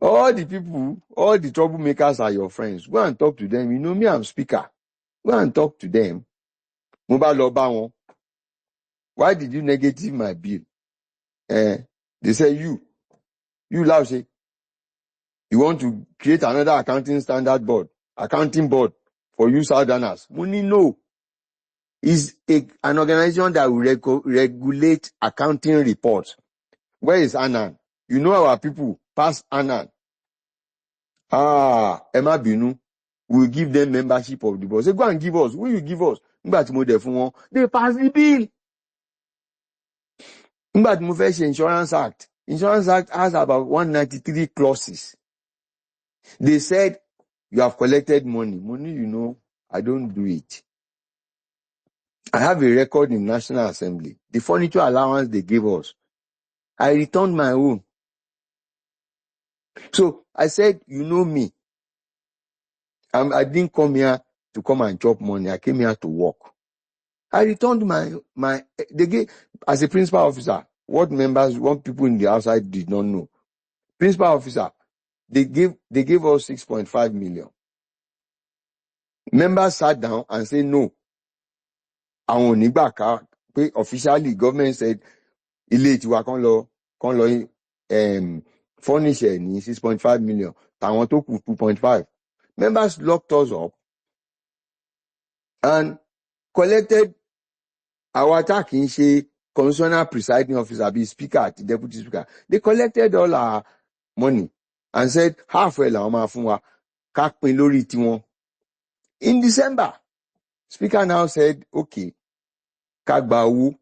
All the people, all the troublemakers are your friends. Go and talk to them. You know me, I'm speaker. Go and talk to them. Mo bá lọ bá wọn. Why did you negative my bill? They say you loud say, you want to create another accounting standard board, accounting board for you Southerners. Money no. Is an organization that will regulate accounting reports. Where is ANAN? You know our people pass ANAN. Emma Binu will give them membership of the board. Say, go and give us. Will you give us? They pass the bill. Insurance Act. Insurance Act has about 193 clauses. They said, you have collected money. Money, you know, I don't do it. I have a record in National Assembly. The furniture allowance they gave us, I returned my own. So I said, you know me. I didn't come here to come and chop money. I came here to work. I returned they gave, as a principal officer, what people in the outside did not know. Principal officer, they gave us 6.5 million. Members sat down and said, no. Àwọn onígbà ká pé officially government said ilé tiwa kan lọ furnish ẹ ní 6.5 million. Tàwọn tó kù 2.5. Members locked us up and collected our attack in ṣe constitutional presiding officer, be speaker, deputy speaker. They collected all our money and said half ẹ làwọn máa fún wa ká pín lórí tiwọn. In December, speaker now said, okay, ká gba owó.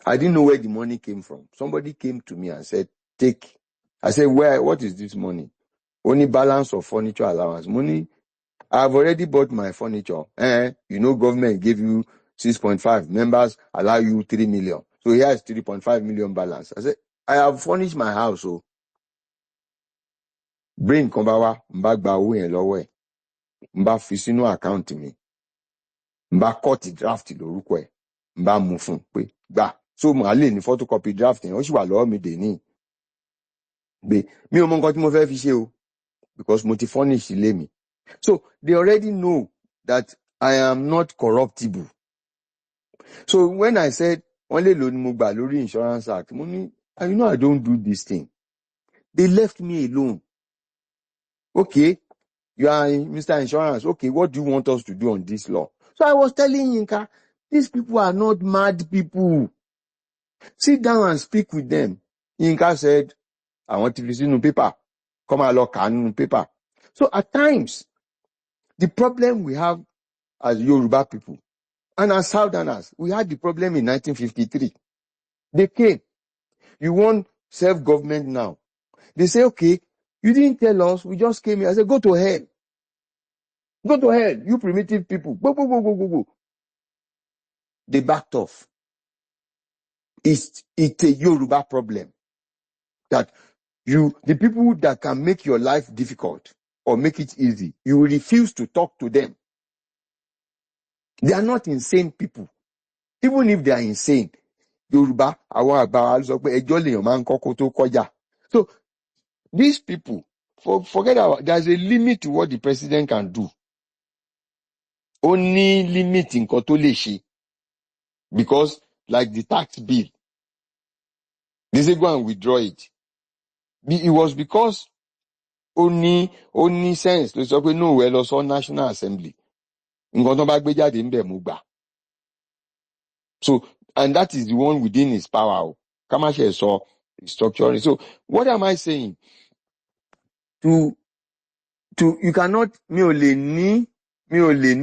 I didn't know where the money came from. Somebody came to me and said, take. I said, what is this money? Only balance of furniture allowance. Money, I've already bought my furniture. You know, government gave you 6.5. Members allow you 3 million. So here is 3.5 million balance. I said, I have furnished my house. So bring Kombawa, mba gba owó yẹn lọ́wọ́ ẹ̀. Mba fi sínú account mi. Mba cut draft lórúkọ ẹ̀. Mba mú fún pé gbà. So màá lè ní photocopy draft yẹn. Ó sì wà lọ́wọ́ mi dè ní. Mi ò mọ nǹkan tí mo fẹ́ fi ṣe o. Because mo ti furnish ilé mi. So they already know that I am not corruptible. So when I said, only lo ni mo gbà lórí Insurance Act, mo ní, you know I don't do this thing. They left me alone. Okay, you are Mr. Insurance. Okay, what do you want us to do on this law? So I was telling Yinka, these people are not mad people. Sit down and speak with them. Yinka said, I want to see no paper. Come along, no paper. So at times, the problem we have as Yoruba people and as Southerners, we had the problem in 1953. They came. You want self-government now. They say, okay, you didn't tell us, we just came here. I said, go to hell. Go to hell, you primitive people. Go. They backed off. It's a Yoruba problem. That the people that can make your life difficult or make it easy, you refuse to talk to them. They are not insane people. even if they are insane. Yorùbá àwọn àgbà wa sọ pé ẹjọ́ lèèyàn máa ń kọ́kọ́ tó kọjá. So these people, forget about, there's a limit to what the president can do. Ó ní limit nǹkan tó lè ṣe, because like the tax bill, they say go and withdraw it. It was because ó ní sense ló sọ pé no, ẹ lọ sọ National Assembly. Nǹkan tó bá gbé jáde ń bẹ̀ mú gbà. So, and that is the one within his power. Ká má ṣe sọ restructuring. So what am I saying? You cannot, mi ò lè ní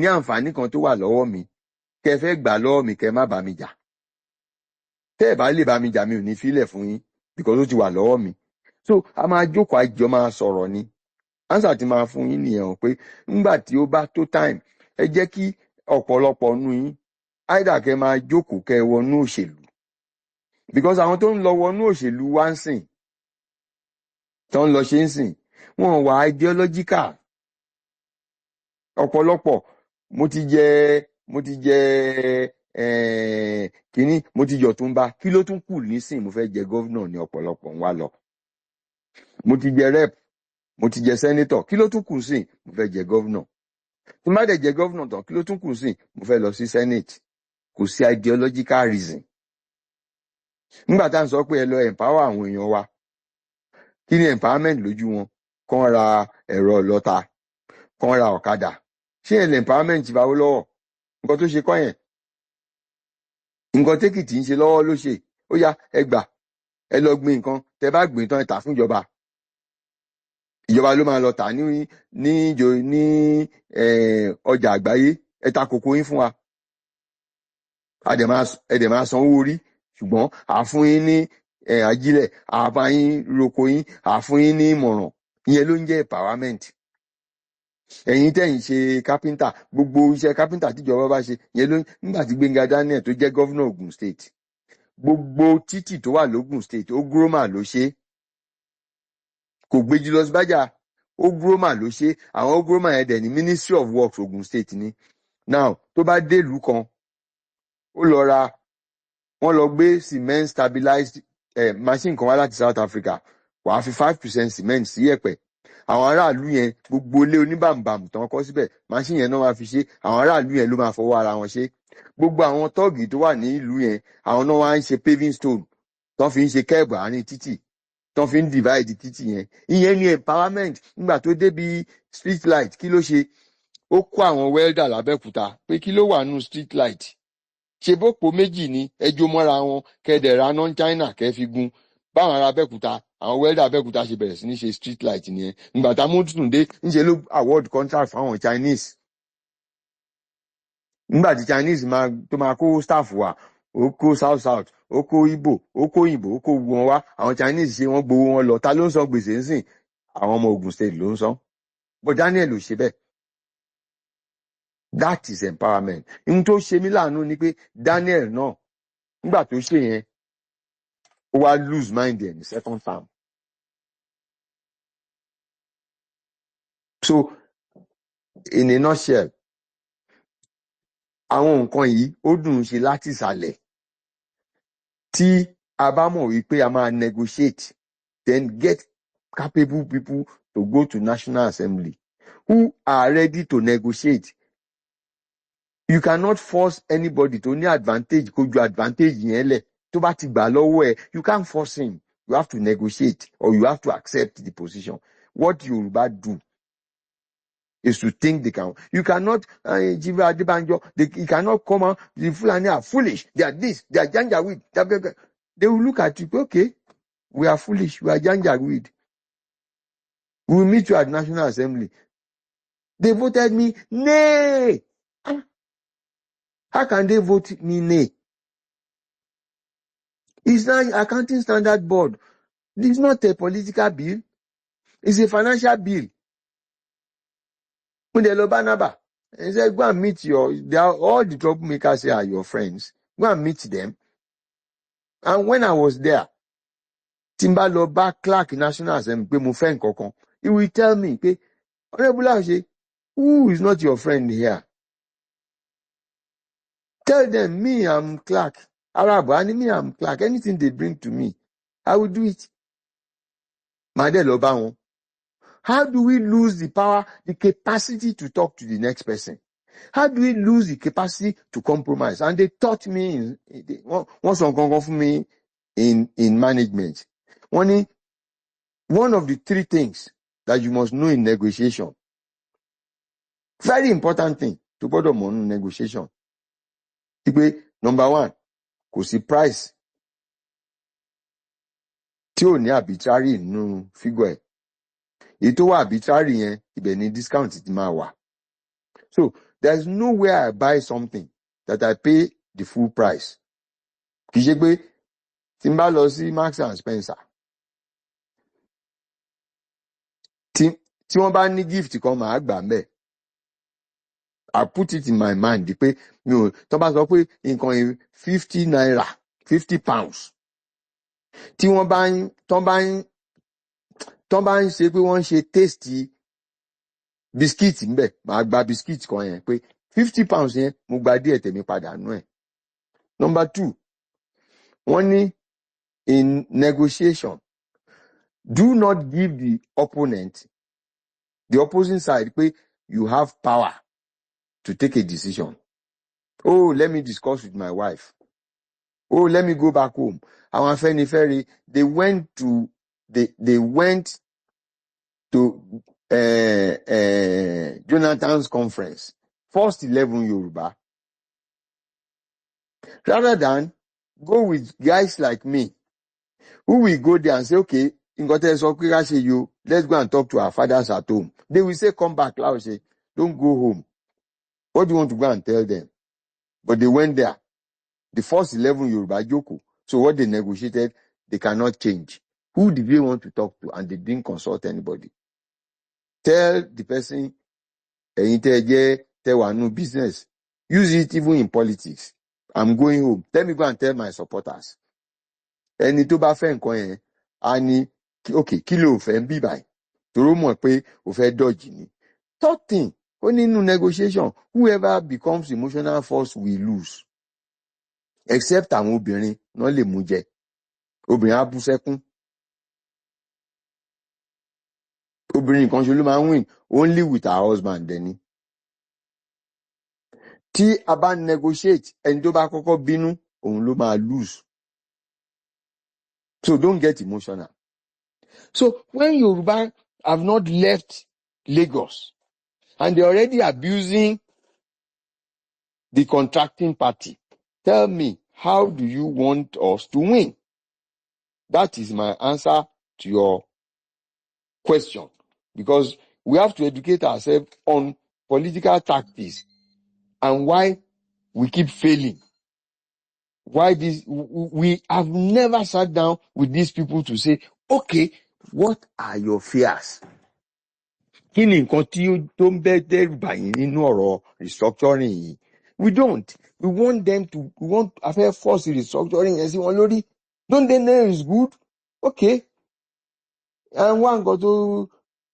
àǹfààní kan tó wà lọ́wọ́ mi kẹ́ fẹ́ gbà lọ́wọ́ mi kẹ́ má bá mi jà. Tẹ́ ẹ̀ bá lè bá mi jà, mi ò ní fílẹ̀ fún yín because ó ti wà lọ́wọ́ mi. So a máa jókòó àjọ máa sọ̀rọ̀ ni. Answer ti máa fún yín nìyẹn o, pé nígbà tí ó bá tó time, ẹ jẹ́ kí ọ̀pọ̀lọpọ̀ nú yín either kẹ́ máa jókòó kẹ́ wọnú òṣèlú, because àwọn tó ń lọ wọnú òṣèlú wá ń sìn, tó ń lọ ṣe ń sìn, wọn wà ideological. Ọ̀pọ̀lọpọ̀ mo ti jẹ kínní, mo ti yọ̀túnba, kí ló tún kù nísìn, mo fẹ́ jẹ gọ́vnà ní ọ̀pọ̀lọpọ̀ ń wá lọ. Mo ti jẹ rep, mo ti jẹ senator, kí ló tún kù sí, mo fẹ́ jẹ gọ́vnà. Tí má dẹ̀ jẹ gọ́vnà tán, kí ló tún kù sí, mo fẹ́ lọ sí senate. Kò sí ideological reason. Nígbà tá à ń sọ pé ẹ lọ empower àwọn èèyàn wa, kí ni empowerment lójú wọn? Kán ra ẹ̀rọ ọlọ́ta, kán ra ọ̀kadà. Ṣé ẹ̀ lè empowerment bá wó lọ́wọ́? Nǹkan tó ṣe kọ́ yẹn. Nǹkan tẹ́kìtì ń ṣe lọ́wọ́ ló ṣe. Ó yá, ẹ gbà, ẹ lọ gbin nǹkan, tẹ bá gbìn tán ẹ tà fún ìjọba. Ìjọba ló máa lọ tà ní ọjà àgbáyé. Ẹ ta kòkó yín fún wa. Ẹ dẹ̀ máa san owó orí, ṣùgbọ́n àfún yín ní ajílẹ̀, àbá yín roko yín, àfún yín ní ìmọ̀ràn. Ìyẹn ló ń jẹ́ empowerment. Ẹ̀yin tẹ́yin ṣe kápẹ́ńtà, gbogbo iṣẹ́ kápẹ́ńtà tíjọba bá ṣe, ìyẹn ló nígbà tí Gbénga Daniel tó jẹ́ gọ́vnà Ògùn state, gbogbo títì tó wà lógùn state, ó gúrómà ló ṣe. Kò gbé Julius Bájà, ó gúrómà ló ṣe. Àwọn gúrómà yẹn dẹ̀ ní Ministry of Works Ògùn state ni. Now tó bá dé ìlú kan, wọ́n lọ gbé cement stabilized machine kan wá láti South Africa, wàá fi 5% cement sí ẹ̀pẹ̀. Àwọn aráàlú yẹn, gbogbo ilé oníbàmùbàmù tán kọ́ síbẹ̀, machine yẹn náà máa fi ṣe. Àwọn aráàlú yẹn ló máa fọwọ́ ara wọn ṣe. Gbogbo àwọn tọ́ọ̀gì tó wà ní ìlú yẹn, àwọn náà wá ń ṣe paving stone, tán fi ń ṣe kẹ́ẹ̀bù àárín títì, tán fi ń divide títì yẹn. Ìyẹn ni empowerment. Nígbà tó débi street light, kí ló ṣe? Ó kó àwọn welder l'Abẹ́òkúta pé kí ló wà nù street light. Ṣe bópo méjì ni ẹjọ́ mọ́ra wọn, kẹ́ẹ̀dẹ̀ ra non China kẹ́ẹ̀ fi gun. Báwọn ará Abẹ́òkúta, àwọn welder Abẹ́òkúta ṣe bẹ̀rẹ̀ sí ní ṣe street light nìyẹn. Nígbà tá Mútùn dé, ńṣe ló award contract fáwọn Chinese. Nígbà tí Chinese tó máa kó staff wá, ó kó South, ó kó Igbo, ó kó òyìnbó, ó kó wọn wá. Àwọn Chinese ṣe wọ́n gbowó wọn lọ. Ta ló ń san gbèsè ńsìn? Àwọn ọmọ Ògùn state ló ń san. But Daniel ò ṣe bẹ́ẹ̀. That is empowerment. Ohun tó ṣe mí láàánú ni pé Daniel náà, nígbà tó ṣe yẹn, ó wá lose mind ẹ̀ ní second term. So in a nutshell, àwọn nǹkan yìí ó dùn ṣe láti ìsàlẹ̀. Tí a bá mọ̀ wípé a máa negotiate, then get capable people to go to National Assembly who are ready to negotiate. You cannot force anybody to ní advantage kó ju advantage yẹn lẹ̀. Tó bá ti gbà lọ́wọ́ ẹ̀, you can't force him. You have to negotiate or you have to accept the position. What Yoruba do is to think they can. You cannot, Jiva Adebanjo, you cannot come out, the Fulani are foolish, they are this, they are Janjaweed. They will look at you, okay, we are foolish, we are Janjaweed. We will meet you at National Assembly. They voted me nay. How can they vote me nay? It's not accounting standard board. It's not a political bill. It's a financial bill. When they Barnaba, and said, go and meet all the troublemakers here are your friends. Go and meet them. And when I was there, Timba Loba Clark National Assembly, he will tell me, Honorable Ashe, who is not your friend here? Tell them, me, I'm Clark. Arab, and me, I'm Clark. Anything they bring to me, I will do it. Made lo bá wọn. How do we lose the power, the capacity to talk to the next person? How do we lose the capacity to compromise? And they taught me, once on for me in management. One of the three things that you must know in negotiation, very important thing to gbọ́dọ̀ mọ̀ nínú negotiation. Number one, kò sí price tí ò ní arbitrary nínú figure ẹ̀. Èyí tó wà arbitrary yẹn, ibẹ̀ ni discount ti máa wà. So there's no way I buy something that I pay the full price. Kì í ṣe pé tí n bá lọ sí Marks and Spencer, tí wọ́n bá ní gift kan màá gbà ń bẹ̀. I put it in my mind pé mi ò tó bá sọ pé nǹkan yẹn £50, £50. Tí wọ́n bá ń ṣe pé wọ́n ń ṣe taste biscuit ń bẹ̀, màá gba biscuit kan yẹn pé £50 yẹn mo gba díẹ̀ tèmi padà nú ẹ̀. Number two, wọ́n ní in negotiation, do not give the opponent, the opposing side, pé you have power to take a decision. Oh, let me discuss with my wife. Oh, let me go back home. Àwọn Afẹ́nifẹ́re, they went to Jonathan's conference, first 11 Yoruba, rather than go with guys like me, who will go there and say, okay, let's go and talk to our fathers at home. They will say, come back. I will say, don't go home. What do you want to go and tell them? But they went there. The first 11 Yoruba Joko. So what they negotiated, they cannot change. Who did they want to talk to? And they didn't consult anybody. Tell the person, business. Use it even in politics. I'm going home. Let me go and tell my supporters. Ẹni tó bá fẹ́ nǹkan yẹn, a ní, okay, kí ló fẹ́ ń bí báyìí? Tòró mọ̀ pé ó fẹ́ dodge ni. Third thing, ó nínú negotiation, whoever becomes emotional force will lose. Except àwọn obìnrin náà lè mú jẹ. Obìnrin á bú sẹ́kún. Obìnrin kan ṣe ló máa ń win only with her husband dẹni. Tí a bá negotiate, ẹni tó bá kọ́kọ́ bínú, òun ló máa lose. So don't get emotional. So when Yoruba have not left Lagos and they're already abusing the contracting party, tell me, how do you want us to win? That is my answer to your question. Because we have to educate ourselves on political tactics and why we keep failing. Why we have never sat down with these people to say, okay, what are your fears? Kí ni nǹkan tí tó ń bẹ́ dẹ́rù bà yín nínú ọ̀rọ̀ restructuring yìí? We don't. We want them to, a fẹ́ force restructuring yẹn sí wọn lórí. Don't they know it's good? Okay. And wá nǹkan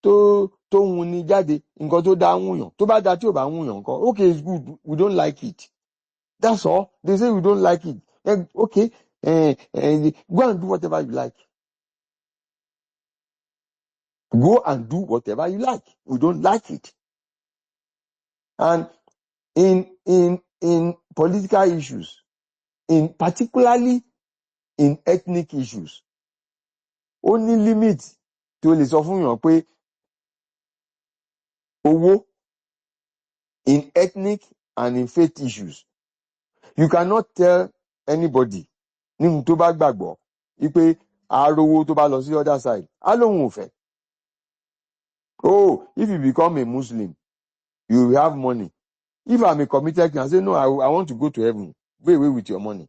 tó wù ní jáde, nǹkan tó dá wùyàn. Tó bá dá tí ò bá wùyàn nǹkan. Okay, it's good. We don't like it. That's all. They say we don't like it. Okay. Go and do whatever you like. Go and do whatever you like. We don't like it. And in political issues, particularly in ethnic issues, only limit tó lè sọ fún yàn pé owó in ethnic and in faith issues. You cannot tell anybody ní tó bá gbàgbọ́ wípé àárówó tó bá lọ sí other side. Á lóhun ò fẹ́. Oh, if you become a Muslim, you will have money. If I'm a committed Christian, I say, no, I want to go to heaven. Go away with your money.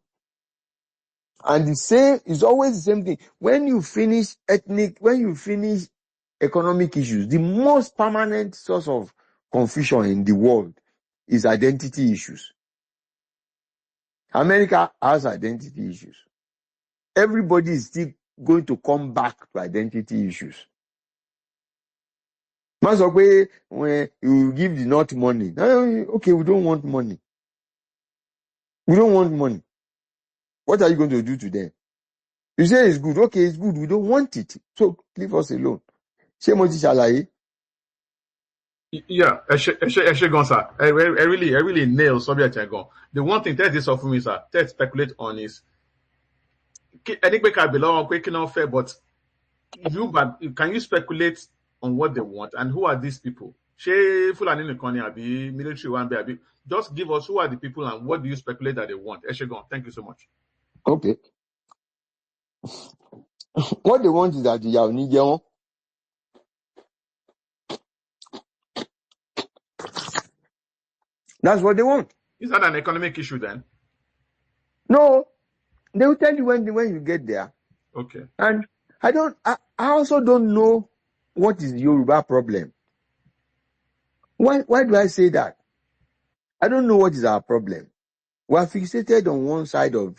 And the same is always the same thing. When you finish economic issues, the most permanent source of confusion in the world is identity issues. America has identity issues. Everybody is still going to come back to identity issues. Má sọ pé when you give the North money, okay, we don't want money. We don't want money. What are you going to do to them? You say it's good. Okay, it's good. We don't want it. So leave us alone. Ṣé mo ti ṣàlàyé? Yeah, Eshegon, sir. I really nail subject Eshegon. The one thing that is for me, sir, that speculate on is, I think we can belong quick enough fair, but can you speculate on what they want and who are these people? Ṣé Fulani nìkan ni àbí military one be àbí? Just give us who are the people and what do you speculate that they want? Eshegon, thank you so much. Okay. What they want is that ìyà ò ní jẹ wọ́n. That's what they want. Is that an economic issue then? No, they will tell you when you get there. Okay. And I also don't know what is the Yoruba problem. Why do I say that? I don't know what is our problem. We are fixated on one side of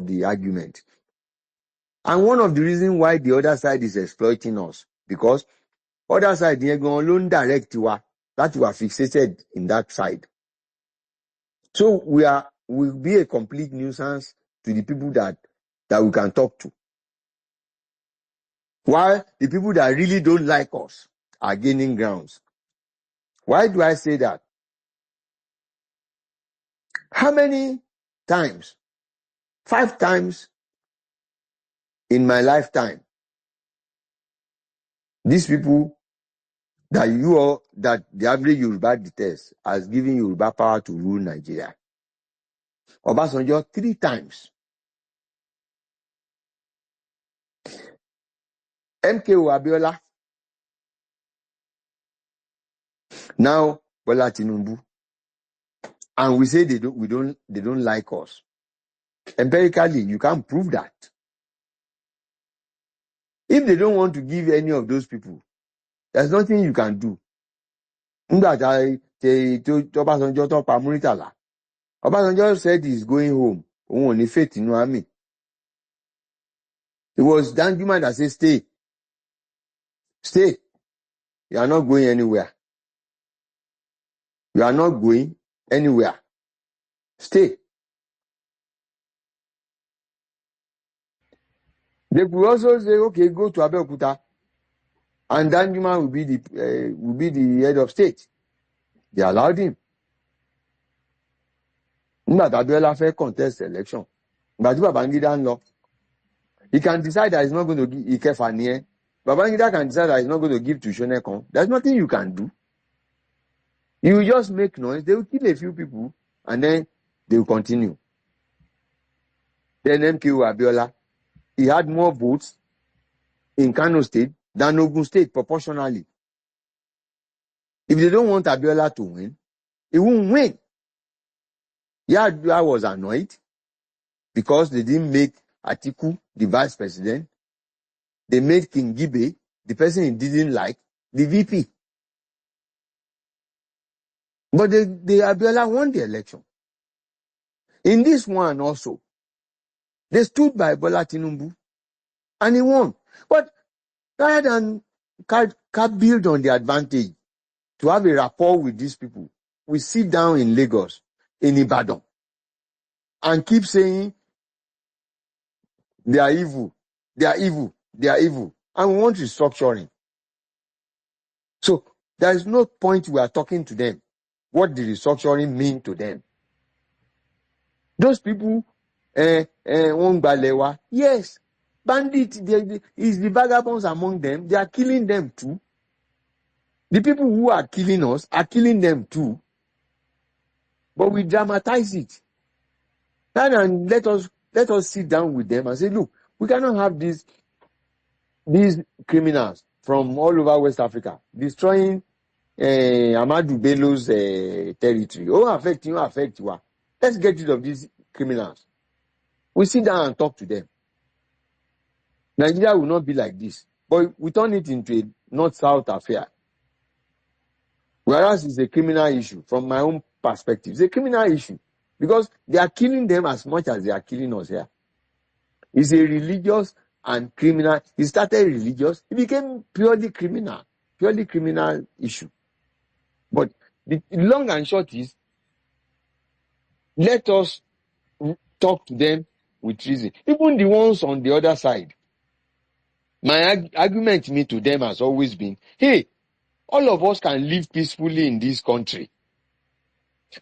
the argument. And one of the reasons why the other side is exploiting us, because other side yẹn gan ló ń direct wa láti wà fixated in that side. So we'll be a complete nuisance to the people that we can talk to. While the people that really don't like us are gaining grounds. Why do I say that? How many times? 5 times in my lifetime, these people that the average Yoruba detests has given Yoruba power to rule Nigeria. Obasanjo 3 times. MKO Abiola. Now Bola Tinubu. And we say they don't like us. Empirically, you can't prove that. If they don't want to give any of those people, there's nothing you can do. Obasanjo tó pa Muritala. Obasanjo said he's going home. Òun ò ní faith nínú army. It was Danjuma that said, stay. Stay. You are not going anywhere. You are not going anywhere. Stay. They could also say, okay, go to Abeokuta. And Danjuma will be the head of state. They allowed him. Nígbà tí Abiola fẹ́ contest election. Nígbà tí Babangida ń lọ. He can decide that he's not going to give Ikefa nìyẹn. Babangida can decide that he's not going to give to Shonekan. There's nothing you can do. You will just make noise. They will kill a few people and then they will continue. Then MKO Abiola, he had more votes in Kano State than Ogun State proportionally. If they don't want Abiola to win, he won't win. Yeah, I was annoyed because they didn't make Atiku the vice president. They made King Gibe, the person he didn't like, the VP. But the Abiola won the election. In this one also, they stood by Bola Tinubu and he won. But rather than build on the advantage to have a rapport with these people, we sit down in Lagos, in Ibadan, and keep saying they are evil, they are evil, they are evil. And we want restructuring. So there is no point we are talking to them. What the restructuring mean to them? Those people, yes, bandits, is the vagabonds among them. They are killing them too. The people who are killing us are killing them too. But we dramatize it. And let us sit down with them and say, look, we cannot have these criminals from all over West Africa destroying Amadou Bello's territory. Affect you. Let's get rid of these criminals. We sit down and talk to them. Nigeria will not be like this. But we turn it into a north-south affair. Whereas it's a criminal issue from my own perspective. It's a criminal issue because they are killing them as much as they are killing us here. It's a religious and criminal. It started religious. It became purely criminal issue. But the long and short is, let us talk to them with reason. Even the ones on the other side. My argument to them has always been, hey, all of us can live peacefully in this country.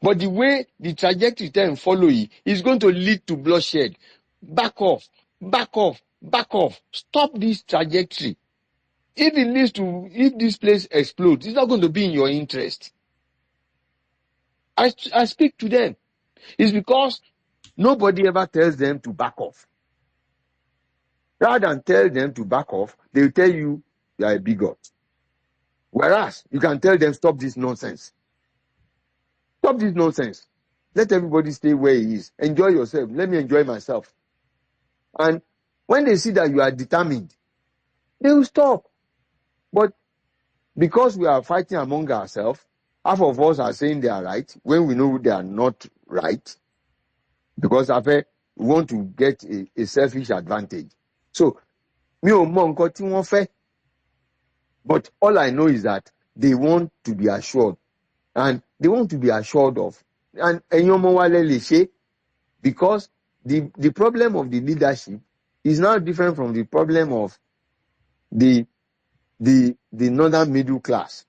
But the way the trajectory then follow is going to lead to bloodshed. Back off, back off, back off. Stop this trajectory. If this place explodes, it's not going to be in your interest. I speak to them. It's because nobody ever tells them to back off. Rather than tell them to back off, they will tell you are a bigot. Whereas you can tell them, stop this nonsense. Stop this nonsense. Let everybody stay where he is. Enjoy yourself. Let me enjoy myself. And when they see that you are determined, they will stop. But because we are fighting among ourselves, half of us are saying they are right when we know they are not right. Because we want to get a selfish advantage. So, mi ò mọ nǹkan tí wọ́n fẹ́. But all I know is that they want to be assured. And they want to be assured of. And ẹ̀yin ọmọ wa lẹ lè ṣe, because the problem of the leadership is now different from the problem of the northern middle class.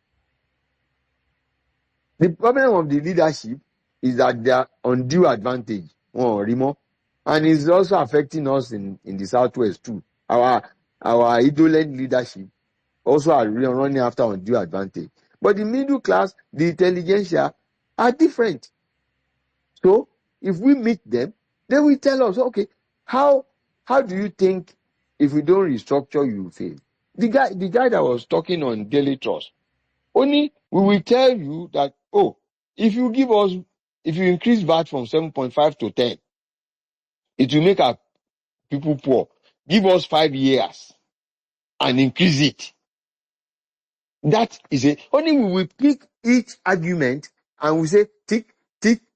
The problem of the leadership is that they are undue advantage. And it's also affecting us in the southwest too. Our indolent leadership also are running after undue advantage. But the middle class, the intelligentsia are different. So if we meet them, they will tell us, okay, how do you think if we don't restructure you will fail? The guy that was talking on Daily Trust, only we will tell you that, oh, if you increase VAT from 7.5 to 10, it will make our people poor. Give us 5 years and increase it. That is it. Only we will pick each argument and we say tick,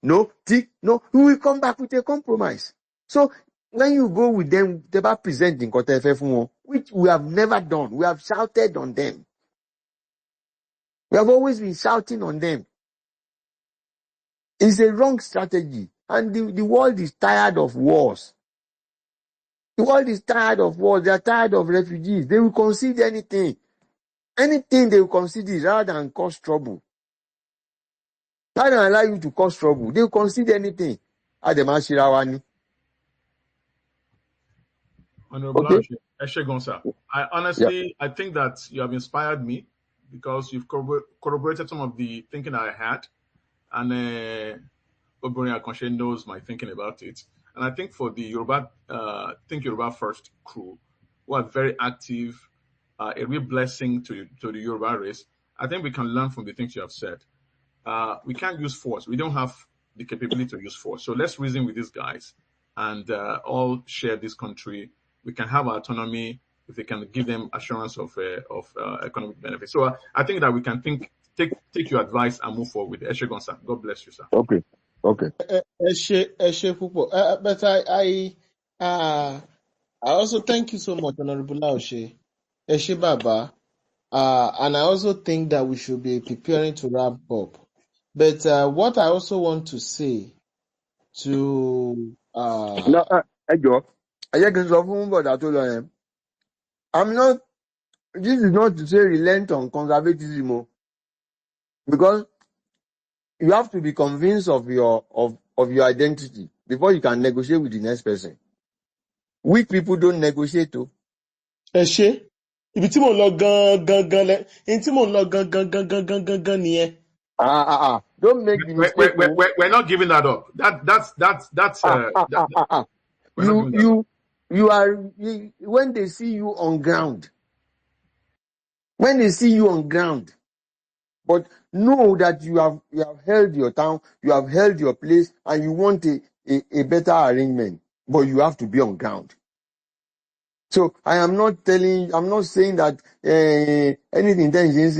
no, tick, no. We will come back with a compromise. So when you go with them, they are presenting which we have never done. We have shouted on them. We have always been shouting on them. It's a wrong strategy. And the world is tired of wars. The world is tired of wars. They are tired of refugees. They will concede anything. Anything they will concede rather than cause trouble. Rather than allow you to cause trouble, they will concede anything. Ademashirawa. Honorable Okay? Eshegonsa, I think that you have inspired me because you've corroborated some of the thinking I had, and Obori Akonshe knows my thinking about it. And I think for the Yoruba, Think Yoruba First crew, who are very active, a real blessing to the Yoruba race, I think we can learn from the things you have said. We can't use force. We don't have the capability to use force. So let's reason with these guys and all share this country. We can have autonomy if they can give them assurance of economic benefits. So I think that we can take your advice and move forward with it. Eshegon, sir. God bless you, sir. Okay. But I also thank you so much, Honorable Laoshe. Eshe Baba. And I also think that we should be preparing to wrap up. But what I also want to say to No, I'm not. This is not to say relent on conservatism, because you have to be convinced of your identity before you can negotiate with the next person. Weak people don't negotiate too. Eshe, ibi tí mò ń lọ gangan nìyẹn. Don't make the mistake. We're not giving that up. You are when they see you on ground. When they see you on ground, but know that you have held your town, you have held your place, and you want a better arrangement, but you have to be on ground. So I'm not saying that anything that is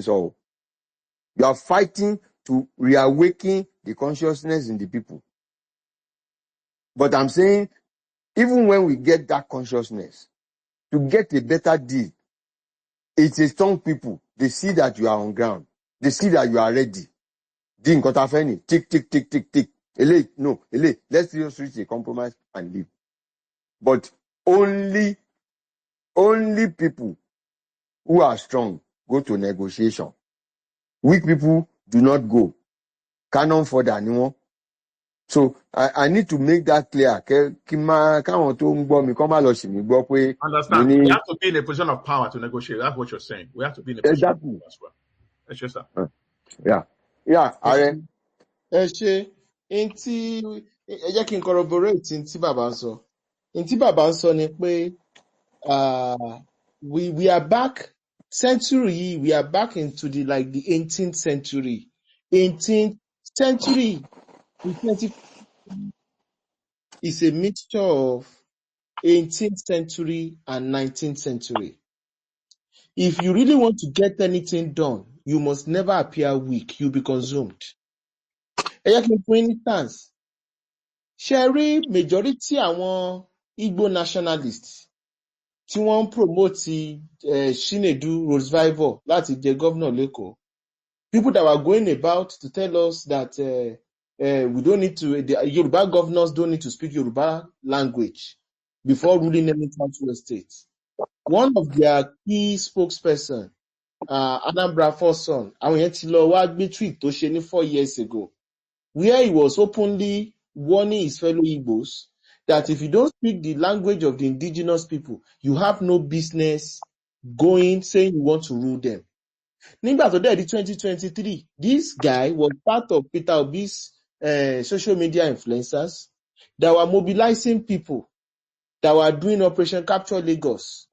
no. You are fighting to reawaken the consciousness in the people. But I'm saying, even when we get that consciousness, to get a better deal, it's a strong people. They see that you are on ground. They see that you are ready. dín nǹkan tá a fẹ́ nì tick eléyìí no eléyìí let's just reach a compromise and leave but only people who are strong go to negotiation weak people do not go cannon fodder ni wọ́n so I need to make that clear káwọn tó ń gbọ́ mi kọ́ má lọ sì mí gbọ́ pé mo Understand? ní. We have to be in a position of power to negotiate. That's what you're saying. We have to be in a position of Exactly. power as well. That's just that. Yeah, ààrẹ. ẹ ṣe ẹ jẹ́ kí n corroborate ntí bàbá ń sọ ntí bàbá ń sọ ni pé we are back century we are back into the 18th century 18th century in 20 is a mixture of 18th century and 19th century. If you really want to get anything done, you must never appear weak. You'll be consumed. For instance, Sherry majority àwọn Igbo nationalists tí wọ́n ń promote Chinedu Roosevelt láti jẹ governor lẹ́kọ̀ọ́. People that were going about to tell us that we don't need to, the Yoruba governors don't need to speak Yoruba language before ruling any Southwest state. One of their key spokesperson, Anambra Fosun, àwọn yẹn ti lọ wá gbé tweet tó ṣe ní 4 years ago, where he was openly warning his fellow Igbos that if you don't speak the language of the indigenous people, you have no business saying you want to rule them. Nígbà tó dẹ̀ di 2023, this guy was part of Peter Obi's social media influencers that were mobilizing people that were doing Operation Capture Lagos,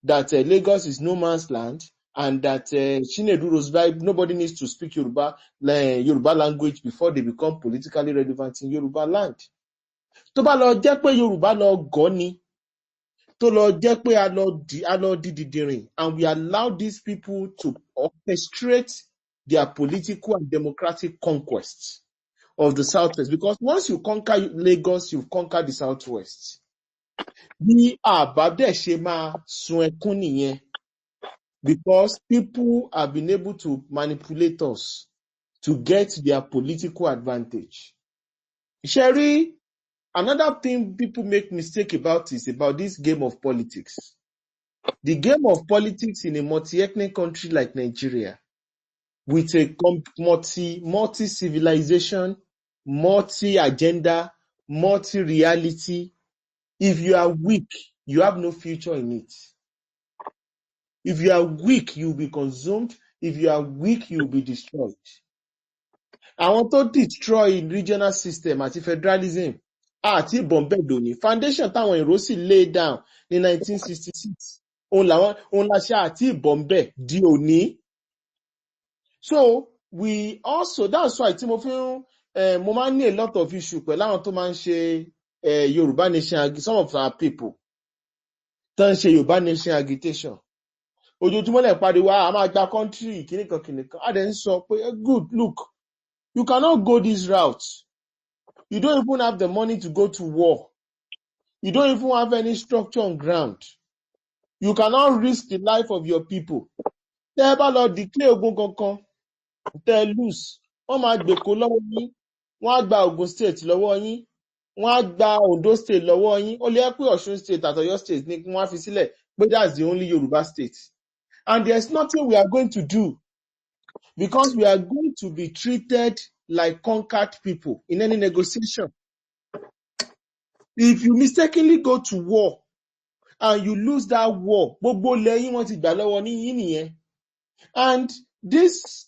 that Lagos is no man's land, and that Chinedu Roosevelt, nobody needs to speak Yoruba language before they become politically relevant in Yoruba land. Tó bá lọ jẹ́ pé Yorùbá lọ gọ́ ni, tó lọ jẹ́ pé a lọ dìdìrìn, and we allow these people to orchestrate their political and democratic conquests of the Southwest. Because once you conquer Lagos, you've conquered the Southwest. Bí àbádẹ́ ṣe máa sun ẹkún nìyẹn, because people have been able to manipulate us to get their political advantage. Sherry, another thing people make mistake about is about this game of politics. The game of politics in a multi-ethnic country like Nigeria, with a multi-civilization, multi-agenda, multi-reality, if you are weak, you have no future in it. If you are weak, you will be consumed. If you are weak, you will be destroyed. Àwọn tó destroy regional system àti federalism àti bọ̀m̀bẹ̀dò ní foundation táwọn èrò sì lay down ní 1966 òun la ṣe àti bọ̀m̀bẹ̀ di òní. So we also, that's why tí mo máa ń ní a lot of issue pẹ̀lú àwọn tó máa ń ṣe Yorùbá nation, some of our people tó ń ṣe Yorùbá nation agitation. Ojoojúmọ́ lẹ̀ pariwo a máa gba country kìnìkan a dẹ̀ ń sọ pé good, look, you cannot go this route. You don't even have the money to go to war. You don't even have any structure on ground. You cannot risk the life of your people. Tẹ́ ẹ bá lọ declare ogun kankan, tẹ́ ẹ lose, wọ́n máa gbèkó lọ́wọ́ yín, wọ́n á gba Ogun State lọ́wọ́ yín, wọ́n á gba Ondo State lọ́wọ́ yín, ó lè pé Ọ̀ṣun State àti Ọ̀yọ́ State ní wọ́n á fi sílẹ̀ pé that's the only Yoruba state. And there's nothing we are going to do, because we are going to be treated like conquered people in any negotiation. If you mistakenly go to war and you lose that war, gbogbo lẹ́yìn wọ́n ti gbà lọ́wọ́ yín nìyẹn. And this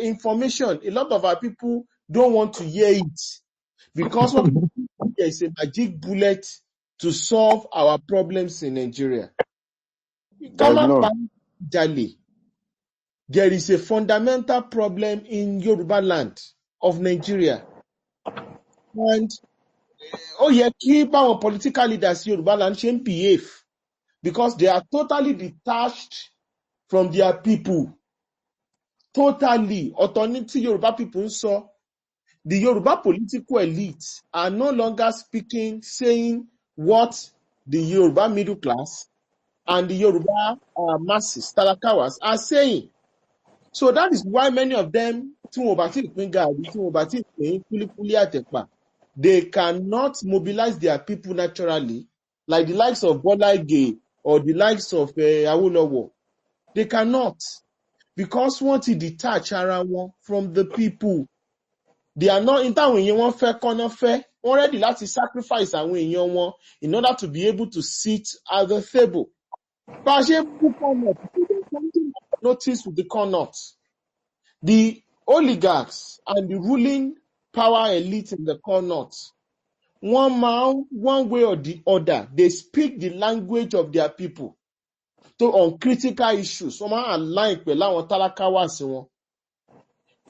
information, a lot of our people don't want to hear it, because there is a magic bullet to solve our problems in Nigeria. There is a fundamental problem in Yoruba land of Nigeria. And yẹ kí báwọn political leaders Yoruba land ṣe ń behave, because they are totally detached from their people. Totally. Ọ̀tọ̀ ní tí Yoruba people ń sọ. The Yoruba political elite are no longer saying what the Yoruba middle class and the Yoruba masses, Talakawas, are saying. So that is why many of them, they cannot mobilize their people naturally, like the likes of Bola Ige or the likes of Awolowo. They cannot, because wọ́n ti detach ara wọn from the people. They are not in táwọn èèyàn wọn fẹ́ kọ́nà fẹ́, wọ́n ready láti sacrifice àwọn èèyàn wọn in order to be able to sit at the table. Bá a ṣe ń bú Connaught, something I noticed with the Connaught. The oligarchs and the ruling power elite in the Connaught, one way or the other, they speak the language of their people on critical issues. Wọ́n máa align pẹ̀lú àwọn tálákàwá sí wọn.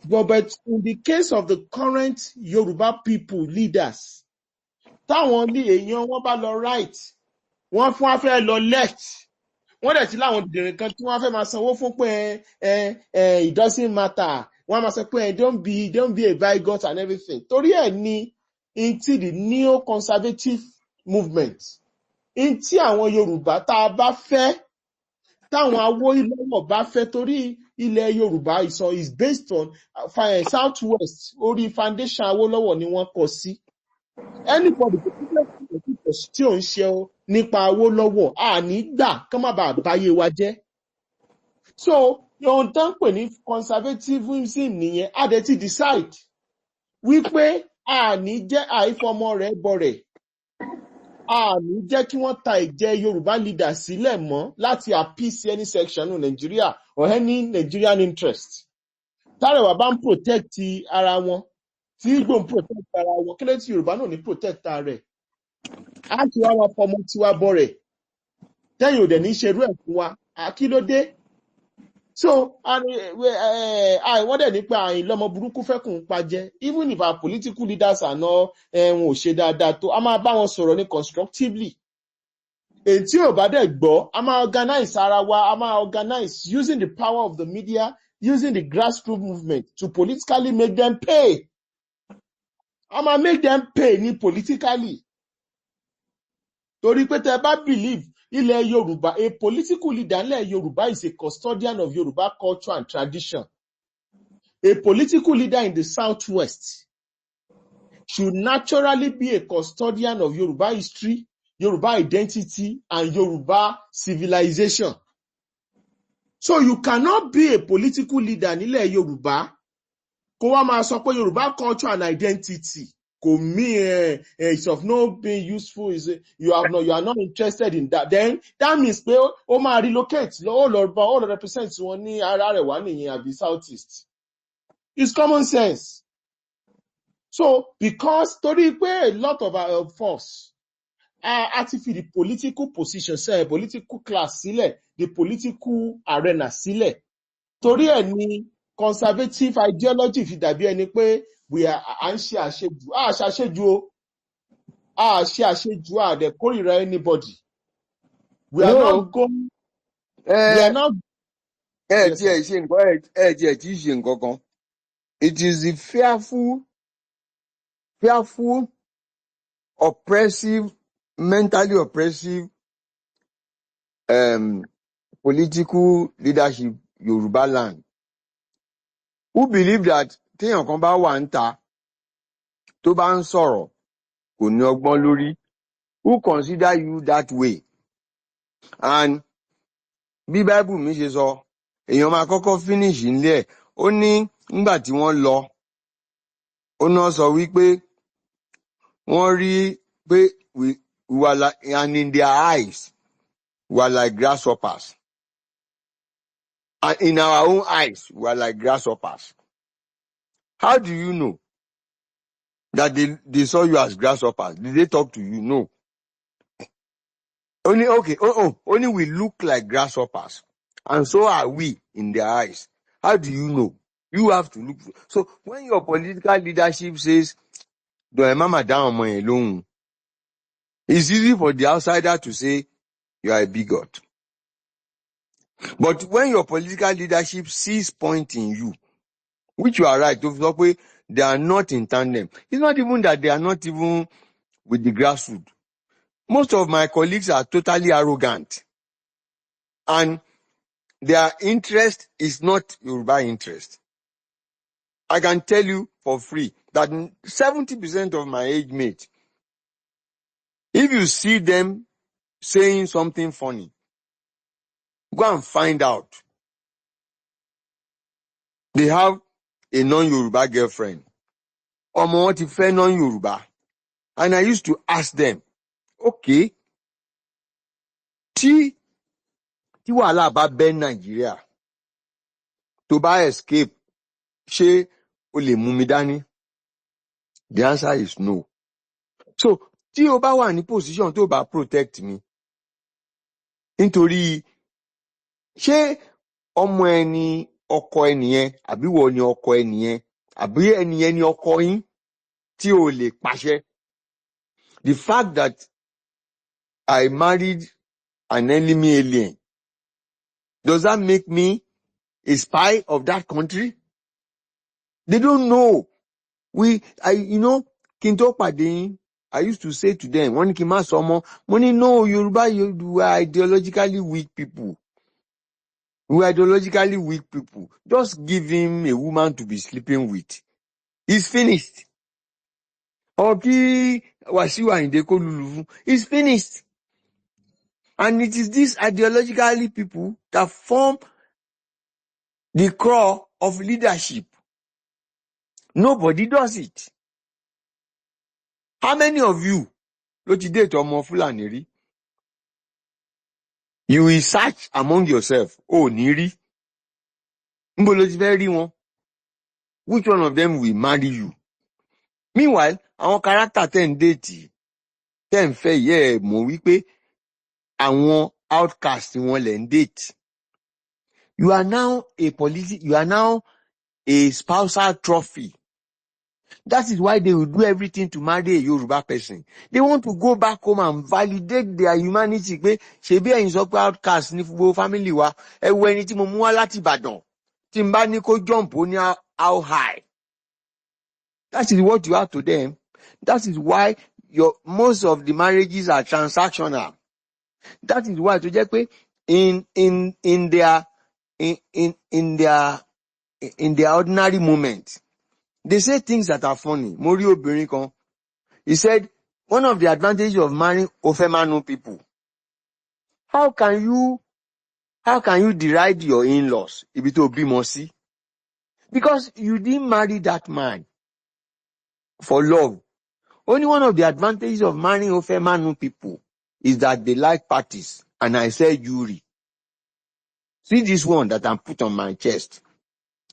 But in the case of the current Yoruba people leaders, táwọn ní èèyàn wọn bá lọ right, wọ́n fún wa fẹ́ lọ left. Wọ́n dẹ̀ ti láwọn dìrín kan tí wọ́n fẹ́ máa sanwó fún pé it doesn't matter. Wọ́n máa sọ pé don't be a bigot and everything. Torí ẹ̀ ni into the neo-conservative movement. Ntí àwọn Yorùbá tá a bá fẹ́, táwọn Awólọ́wọ̀ bá fẹ́, torí ilẹ̀ Yorùbá is based on Southwest, orí foundation Awólọ́wọ̀ ni wọ́n kọ sí. Anybody tí ò ń ṣe nípa Awólọ́wọ̀ àní gbà kán má bàa báyé wa jẹ́. So ohun tó ń pè ní conservatism nìyẹn, a dẹ̀ ti decide wípé àní jẹ́ àìfọmọ rẹ̀ bọ̀rẹ̀, àní jẹ́ kí wọ́n ta ìjẹ Yorùbá leader sílẹ̀ mọ́ láti appease any section of Nigeria or any Nigerian interest. Tárẹ̀wá bá ń protect ara wọn, tí Igbo ń protect ara wọn, kí ló tí Yorùbá náà ní protect ara rẹ̀? Á ti wá wa fọmọ tiwa bọ̀rẹ̀, tẹ́yìn ò dẹ̀ ní ṣerú ẹ̀ fún wa, kí ló dé? So, wọ́n dẹ̀ nípa àìlọ́mọ burúkú fẹ́kùn pa jẹ́. Even if our political leaders are not wọn ò ṣe dáadáa tó, a máa bá wọn sọ̀rọ̀ ní constructively. Èyí tí ò bá dẹ̀ gbọ́, a máa organize ara wa, a máa organize using the power of the media, using the grassroots movement to politically make them pay. A máa make them pay ní politically. Torí pé tẹ́ bá believe ilẹ̀ Yorùbá, a political leader ilẹ̀ Yorùbá is a custodian of Yorùbá culture and tradition. A political leader in the Southwest should naturally be a custodian of Yorùbá history, Yorùbá identity, and Yorùbá civilization. So you cannot be a political leader nílẹ̀ Yorùbá kó wá máa sọ pé Yorùbá culture and identity kò mean it's of no being useful, you are not interested in that. Then that means pé ó máa relocate ó lọ represent wọn ní ara rẹ̀ wá nìyẹn àbí Southeast. It's common sense. So because torí pé a lot of us ti fi the political position political class sílẹ̀, the political arena sílẹ̀. Torí ẹ̀ ni conservative ideology fi dàbí ẹni pé à ń ṣe àṣejù, ṣe àṣejù, dẹ̀ kórìíra anybody. We are not going. We are not. Tí ẹ ṣe nǹkan kan. It is the fearful, oppressive, mentally oppressive political leadership Yoruba land who believe that téèyàn kan bá wà ń ta tó bá ń sọ̀rọ̀ kò ní ọgbọ́n lórí, who consider you that way. And bí Bible mi ṣe sọ, èèyàn máa kọ́kọ́ finish nílé ẹ̀. Ó ní nígbà tí wọ́n lọ, ó náà sọ wípé wọ́n rí pé we were like, and in their eyes we were like grasshoppers. And in our own eyes we were like grasshoppers. How do you know that they saw you as grasshoppers? Did they talk to you? No. Only we look like grasshoppers. And so are we in their eyes. How do you know? You have to look. So when your political leadership says, mama down my alone, it's easy for the outsider to say you are a bigot. But when your political leadership sees point in you, which you are right, they are not in tandem. It's not even that they are not even with the grassroots. Most of my colleagues are totally arrogant. And their interest is not Yoruba interest. I can tell you for free that 70% of my age mates, if you see them saying something funny, go and find out. They have a non-Yoruba girlfriend. Ọmọ wọn ti fẹ́ non-Yoruba. And I used to ask them, okay, tí wàhálà bá bẹ́ Nàìjíríà, tó bá escape, ṣé o lè mú mi dání? The answer is no. So, tí o bá wà ní position tó bá protect mi, nítorí ṣé ọmọ ẹni ọkọ ẹnìyẹn, àbí wọ ni ọkọ ẹnìyẹn, àbí ẹnìyẹn ni ọkọ yín tí o lè pàṣẹ? The fact that I married an enemy alien, does that make me a spy of that country? They don't know. Kí n tó pàdé yín, I used to say to them, wọ́n ní kí n má sọ ọmọ, mo ní no, Yorùbá, you are ideologically weak people. We are ideologically weak people. Just give him a woman to be sleeping with. He's finished. Or kí Wàsíù Àyìndé kó lùlù fún. He's finished. And it is these ideologically people that form the core of leadership. Nobody does it. How many of you ló ti date ọmọ Fúlàní rí? You will search among yourself. Oh, ní rí. Níbo ló ti fẹ́ rí wọn? Which one of them will marry you? Meanwhile, àwọn character ten date, ten fẹ́ yẹ mọ̀ wípé àwọn outcast wọn lè ń date. You are now a spousal trophy. That is why they will do everything to marry a Yoruba person. They want to go back home and validate their humanity. Pé ṣebí ẹ̀yin sọ pé outcast ní gbogbo family wa. Ẹ wo ẹni tí mo mú wá láti Ìbàdàn. Tí n bá ní kó jump ó ní how high. That is what you are to them. That is why most of the marriages are transactional. That is why tó jẹ́ pé in their ordinary moment, they say things that are funny. Mo rí obìnrin kan. He said, one of the advantages of marrying Ofemanu people, how can you deride your in-laws ibi tó bímọ sí? Because you didn't marry that man for love. Only one of the advantages of marrying Ofemanu people is that they like parties. And I said, Yuri, see this one that I'm put on my chest.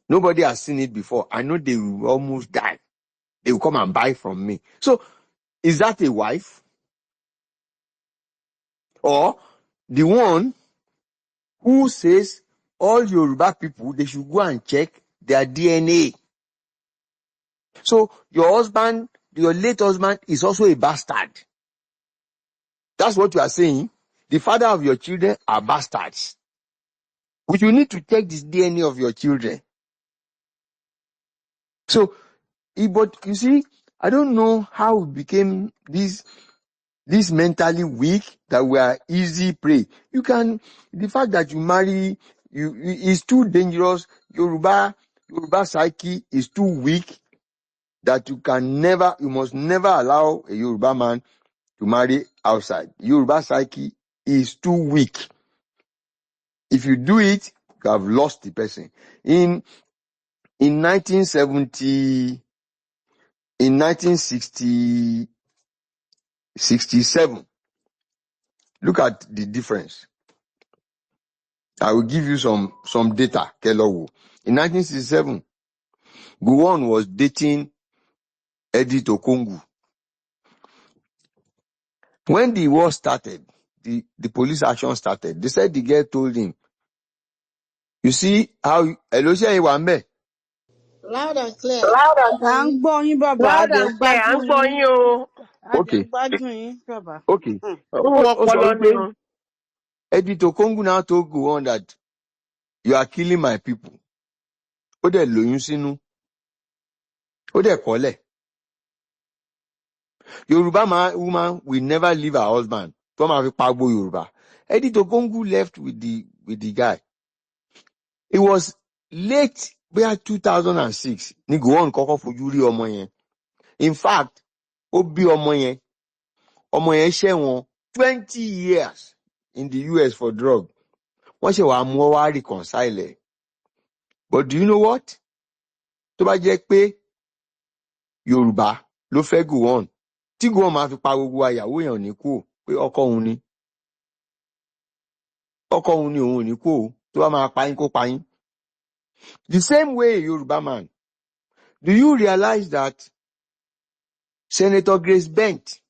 Nobody has seen it before. I know they will almost die. They will come and buy from me. So, is that a wife? Or the one who says all Yoruba people, they should go and check their DNA. So, your late husband is also a bastard. That's what you are saying. The father of your children are bastards. But you need to check this DNA of your children. So, but you see, I don't know how we became this mentally weak that we are easy prey. The fact that you marry, is too dangerous. Yoruba psyche is too weak that you must never allow a Yoruba man to marry outside. Yoruba psyche is too weak. If you do it, you have lost the person. In 1967, look at the difference. I will give you some data, Kelowo. In 1967, Gowon was dating Edith Okongu. When the war started, the police action started, they said the girl told him, you see how Elosia Iwambe. Loud and clear. À ń gbọ́ yín bàbá, a Loud dẹ̀ and clear, à ń gbádùn gbọ́ yín. yín o. A dẹ̀ Okay, gbádùn yín bàbá. okay. Ohun Ó sọ ọpọlọ ni wípé wọn. Edith Okongu now told Gowon that you are killing my people. Ó dẹ̀ lóyún sínú. Ó dẹ̀ kọ́lẹ̀. Yoruba woman will never leave her husband. Tó máa fi pagbo Yoruba. Edith Okongu left with the guy. It was late bóyá 2006 ní Gowon kọ́kọ́ fojú rí ọmọ yẹn. In fact, ó bí ọmọ yẹn ṣẹ̀wọ̀n 20 years in the US for drug. Wọ́n ṣe wàá mú ọ wá reconcile ẹ̀. But do you know what? Tó bá jẹ́ pé Yorùbá ló fẹ́ Gowon, tí Gowon máa fi pa gbogbo àyàwó yẹn ò ní kú pé ọkọ òun ni òun ò ní kú o, tó bá máa pa yín kó pa yín. The same way Yoruba man. Do you realize that Senator Grace Bent,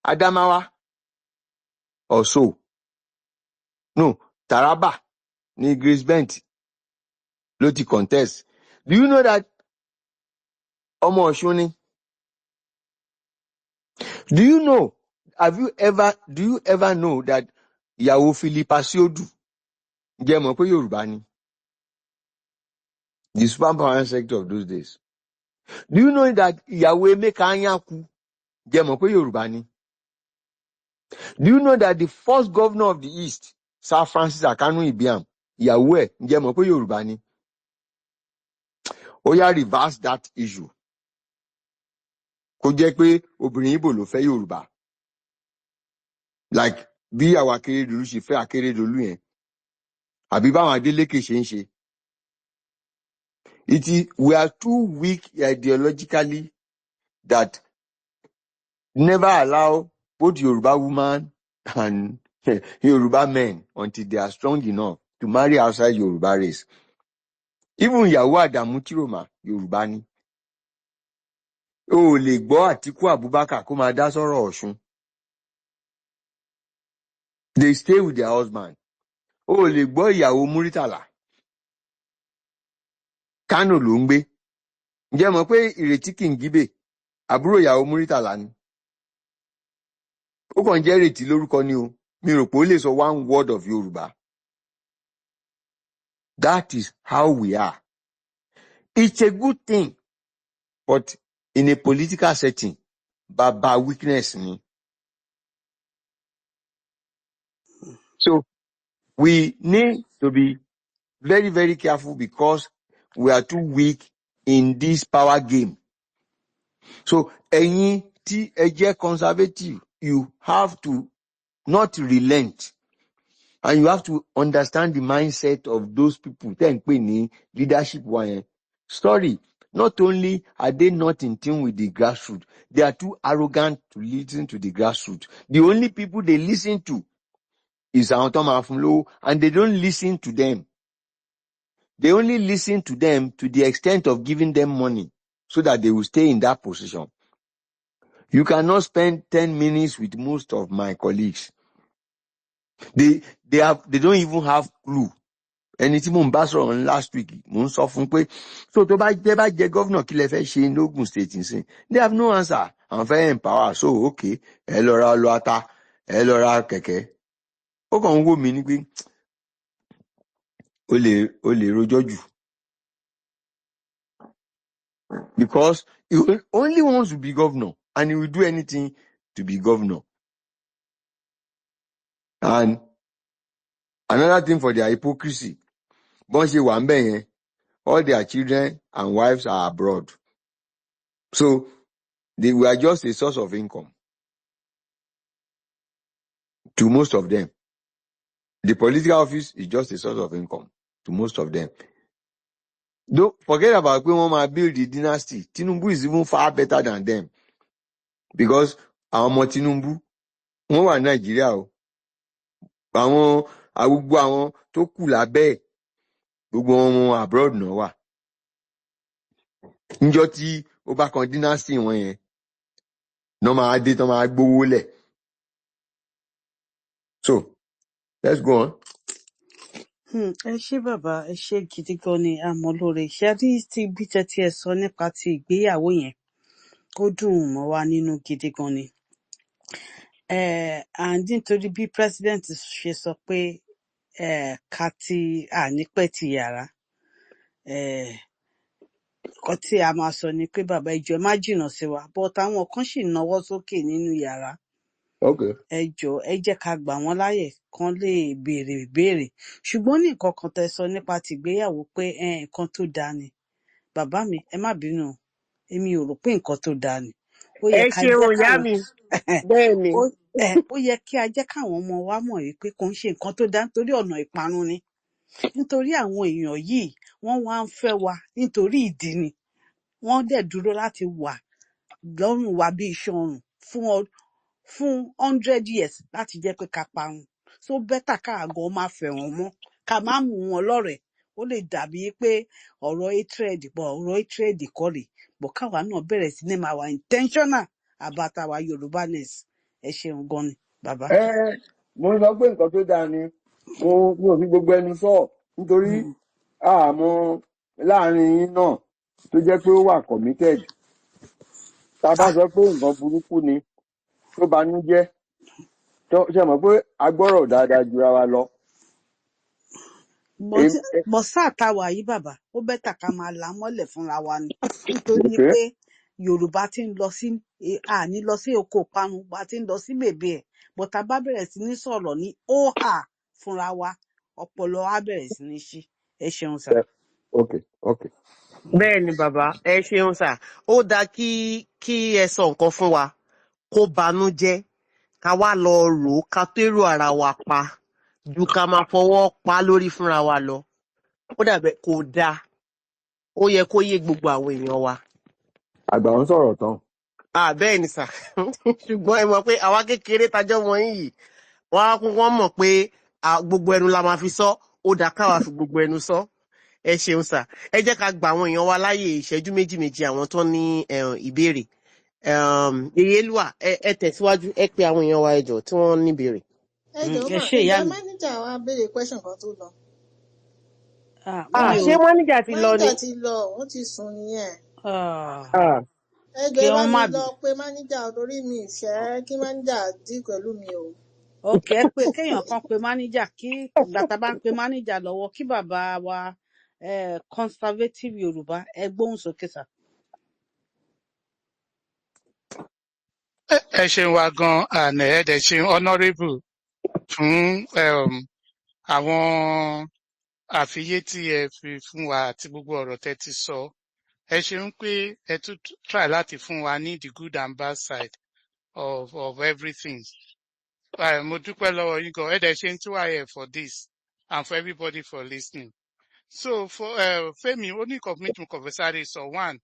Adamawa, or so? No, Taraba, ni Grace Bent, ló ti contest. Do you know that ọmọ Ọ̀ṣun ni? Do you ever know that ìyàwó Philip Asiodu jẹ́ mọ̀ pé Yorùbá ni? The superpower sector of those days. Do you know that ìyàwó Emeka Anyaku jẹ́ mọ̀ pé Yorùbá ni? Do you know that the first governor of the East, Sir Francis Akanu Ibiam, ìyàwó ẹ̀ jẹ́ mọ̀ pé Yorùbá ni? Ó yá reverse that issue. Kó jẹ́ pé obìnrin Ìgbò ló fẹ́ Yorùbá. Like bí àwọn Akérédolú ṣe fẹ́ Akérédolú yẹn. Àbí báwọn Adélékè ṣe ń ṣe. We are too weak ideologically that never allow both Yoruba women and Yoruba men until they are strong enough to marry outside Yoruba race. Even ìyàwó Adamu Chiroma, Yorùbá ni. O ò lè gbọ́ Àtíkù Abubakar kó máa dá sọ́rọ̀ Ọ̀ṣun. They stay with their husband. O ò lè gbọ́ ìyàwó Muritala. Kánò ló ń gbé. Ǹjẹ́ mọ̀ pé Ìrètí Kìngíbè àbúrò ìyàwó Muritala ni? Ó kàn jẹ́ Ìrètí lórúkọ ni o. Mi rò pé ó lè sọ one word of Yorùbá. That is how we are. It's a good thing, but in a political setting, baba weakness ni. So we need to be very, very careful because we are too weak in this power game. So ẹ̀yin tí ẹ jẹ́ conservative, you have to not relent. And you have to understand the mindset of those people. Tẹ́ ń pè ní leadership wa yẹn. Sorry, not only are they not in tune with the grassroots, they are too arrogant to listen to the grassroots. The only people they listen to is àwọn tó máa fún lówó, and they don't listen to them. They only listen to them to the extent of giving them money so that they will stay in that position. You cannot spend 10 minutes with most of my colleagues. They don't even have clue. Ẹni tí mò ń bá sọ̀rọ̀ last week, mò ń sọ fún pé, so tó bá jẹ́ governor kí lẹ fẹ́ ṣe ní Ogun State nsìn. They have no answer. Àwọn fẹ́ empower. So okay, ẹ lọ ra ọlọ ata, ẹ lọ ra kẹ̀kẹ́. Ó kàn ń wò mí ní pé ó lè rojọ́ jù. Because he only wants to be governor and he will do anything to be governor. And another thing for their hypocrisy, bọ́n ṣe wà ń bẹ̀ yẹn, all their children and wives are abroad. So they were just a source of income to most of them. The political office is just a source of income to most of them. Don't forget about pé wọ́n máa build the dynasty. Tinubu is even far better than them. Because àwọn ọmọ Tinubu, wọ́n wà Nàìjíríà o. Gbogbo àwọn tó kù lábẹ́ ẹ̀, gbogbo wọn abroad náà wà. Níjọ́ tí ó bá kan dynasty wọn yẹn, náà máa dé tán máa gbówó lẹ̀. So, let's go on. Ẹ ṣé bàbá, ẹ ṣé gidi gan ni àmọ́ lóore. Ṣé rí ti bí tẹ́tí ẹ sọ nípa ti ìgbéyàwó yẹn, ó dùn mọ́ wa nínú gidi gan ni. And nítorí bí president ṣe sọ pé ká ti ànípẹ́ ti yàrá, nǹkan tí a máa sọ ni pé bàbá ìjọ má jìnnà sí wa, but àwọn kan sì náwó sókè nínú yàrá. Okay. ẹ jọ̀ọ́ ẹ jẹ́ ká gbà wọ́n láyè kán lè béèrè ìbéèrè ṣùgbọ́n ní nǹkan kan tẹ́ sọ nípa tìgbéyàwó pé nǹkan tó dáa ni bàbá mi ẹ má bínú o, èmi ò rò pé nǹkan tó dáa ni ó ẹ yẹ ká ṣeun jẹ́ ìyá káwọn mi. Bẹ́ẹ̀ ni. ó ó yẹ kí a jẹ́ káwọn ọmọ wa mọ̀ yìí pé kò ń ṣe nǹkan tó dáa nítorí ọ̀nà ìparun ni nítorí àwọn èèyàn yìí wọ́n wá ń fẹ́ wa nítorí ìdí ni wọ́n dẹ̀ dúró láti wà lọ́rùn wa bí iṣan ọrùn fún 100 years láti jẹ́ pé ká parun so bẹ́tà ká àgọ́ máa fẹ́ wọn mọ́ ká má mú wọn lọ́rẹ̀ẹ́ ó lè dàbí pé ọ̀rọ̀ hatred bọ̀ ọ̀rọ̀ hatred kọ́ rèé bọ̀ káwa náà bẹ̀rẹ̀ sí ní máa wà intentional about our Yorùbáness ẹ ṣeun gan ni bàbá. mo sọ pé nǹkan tó dáa ni mo ò fi gbogbo ẹnu sọ nítorí àmọ́ láàrin yín náà tó jẹ́ pé ó wà committed tá a bá sọ pé nǹkan burúkú ni tó banújẹ́ ṣe mọ̀ pé agbọ́rọ̀ dáadáa jura wa lọ. bọ́ sáà tá a wà yìí bàbá ó bẹ́tà ká máa là á mọ́lẹ̀ fúnra wa ni nítorí pé Yorùbá ti ń lọ sí àní lọ sí oko ìparun bá ti ń lọ sí bèbè ẹ̀ bọ́ tá a bá bẹ̀rẹ̀ sí ní sọ̀rọ̀ ní óhà fúnra wa ọpọlọ á bẹ̀rẹ̀ sí ní ṣí ẹ ṣeun sà. Okay. Bẹ́ẹ̀ ni bàbá ẹ ṣeun sà. Ó dáa kí ẹ sọ nǹkan fún wa kó banújẹ́ ká wá lọ rò ó ká tó èrò ara wa pa ju ká máa fọwọ́ pa lórí fúnra wa lọ. Ó dàbẹ̀ kò dáa. Ó yẹ kó yé gbogbo àwọn èèyàn wa. Àgbà ń sọ̀rọ̀ tán. Bẹ́ẹ̀ ni sà. Ṣùgbọ́n ẹ mọ̀ pé àwa kékeré tajọ́ wọn yìí wọ́n mọ̀ pé gbogbo ẹnu la máa fi sọ ó dáa káwa fi gbogbo ẹnu sọ. Ẹ ṣeun sà. Ẹ jẹ́ ká gba àwọn èèyàn wa láàyè ìṣẹ́jú méjì àwọn tó ní ìbéèrè. Yèyélúà ẹ tẹ̀síwájú ẹ pé àwọn èèyàn wa ẹ jọ̀ọ́ tí wọ́n ní ìbéèrè. ẹ jọ̀ọ́ mà ǹjẹ́ máníjà wa béèrè question kan tó lọ. Ṣé máníjà ti lọ ni? Máníjà ti lọ wọ́n ti sùn nìyẹn. Ẹ jọ̀ọ́ ẹ bá mi lọ pé máníjà torí mi ìfẹ́ kí máníjà dí pẹ̀lú mi o. Ok, ẹ pé kéèyàn kan pe máníjà kí gbàtà bá ń pe máníjà lọ́wọ́ kí bàbá wa conservative Yorùbá ẹ gbóhùn sókè sà. Ẹ ṣeun wa gan àná ẹ dẹ̀ ṣeun honourable fún àwọn àfiyé tí ẹ fi fún wa àti gbogbo ọ̀rọ̀ tẹ́ ti sọ. Ẹ ṣeun pé ẹ tún try láti fún wa ní the good and bad side of everything. Mo dúpẹ́ lọ́wọ́ yín gan ẹ dẹ̀ ṣe ń tún wáyé for this and for everybody for listening. So for Fẹ́mi ó ní commitment conversary sọ one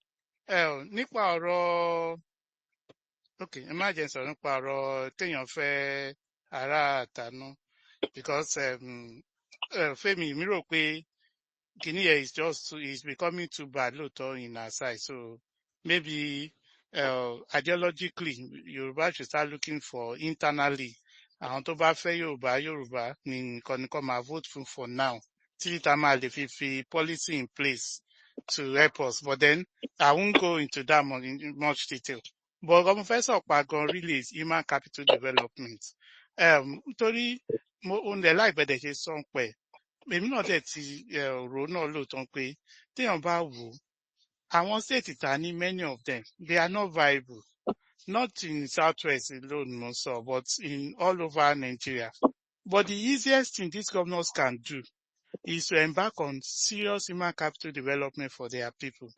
nípa ọ̀rọ̀ ẹ má jẹ́ sọ̀rọ̀ nípa ọ̀rọ̀ téèyàn fẹ́ ará àtànú because Fẹ́mi mi rò pé kìíní yẹn is becoming too bad lóòótọ́ in our side so maybe ideologically Yorùbá should start looking for internally àwọn tó bá fẹ́ Yorùbá ní nǹkan máa vote for now tí tá máa lè fi policy in place to help us but then I won't go into that in much detail. But ọmọ fẹ́ sọ̀pá gan really is human capital development. Nítorí mo ń lẹ̀ láìpẹ́dẹ̀ ṣe sọ ń pẹ́ èmi náà dẹ̀ ti rò náà lóòótọ́ pé téèyàn bá wò ó àwọn state ta ní many of them they are not viable not in southwest alone mo sọ but in all over Nigeria. But the easiest thing these governors can do is to embark on serious human capital development for their people.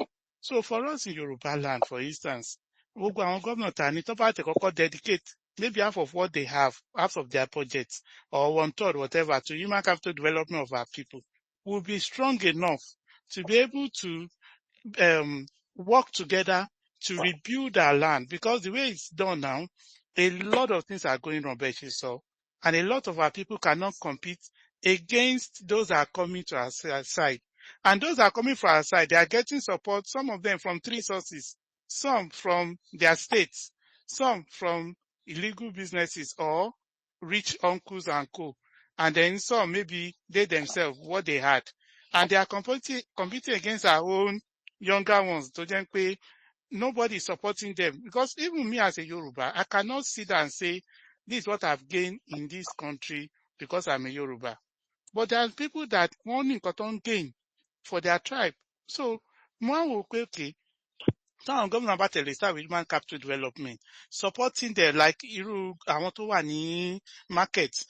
So for us in Yoruba land, for instance, gbogbo àwọn gómìnà ta ni tó bá tẹ̀ kọ́kọ́ dedicate maybe half of what they have, half of their budgets, or 1/3, whatever, to human capital development of our people, will be strong enough to be able to work together to rebuild our land. Because the way it's done now, a lot of things are going wrong, so, and a lot of our people cannot compete against those that are coming to our side. And those that are coming from our side, they are getting support, some of them from 3 sources, some from their states, some from illegal businesses or rich uncles and co. And then some maybe they themselves, what they had. And they are competing against our own younger ones. So then nobody is supporting them. Because even me as a Yoruba, I cannot sit and say, this is what I've gained in this country because I'm a Yoruba. But there are people that want to gain for their tribe. So, more will okay, táwọn gómìnà bá tẹ̀lé start with human capital development supporting them like irú àwọn tó wà ní market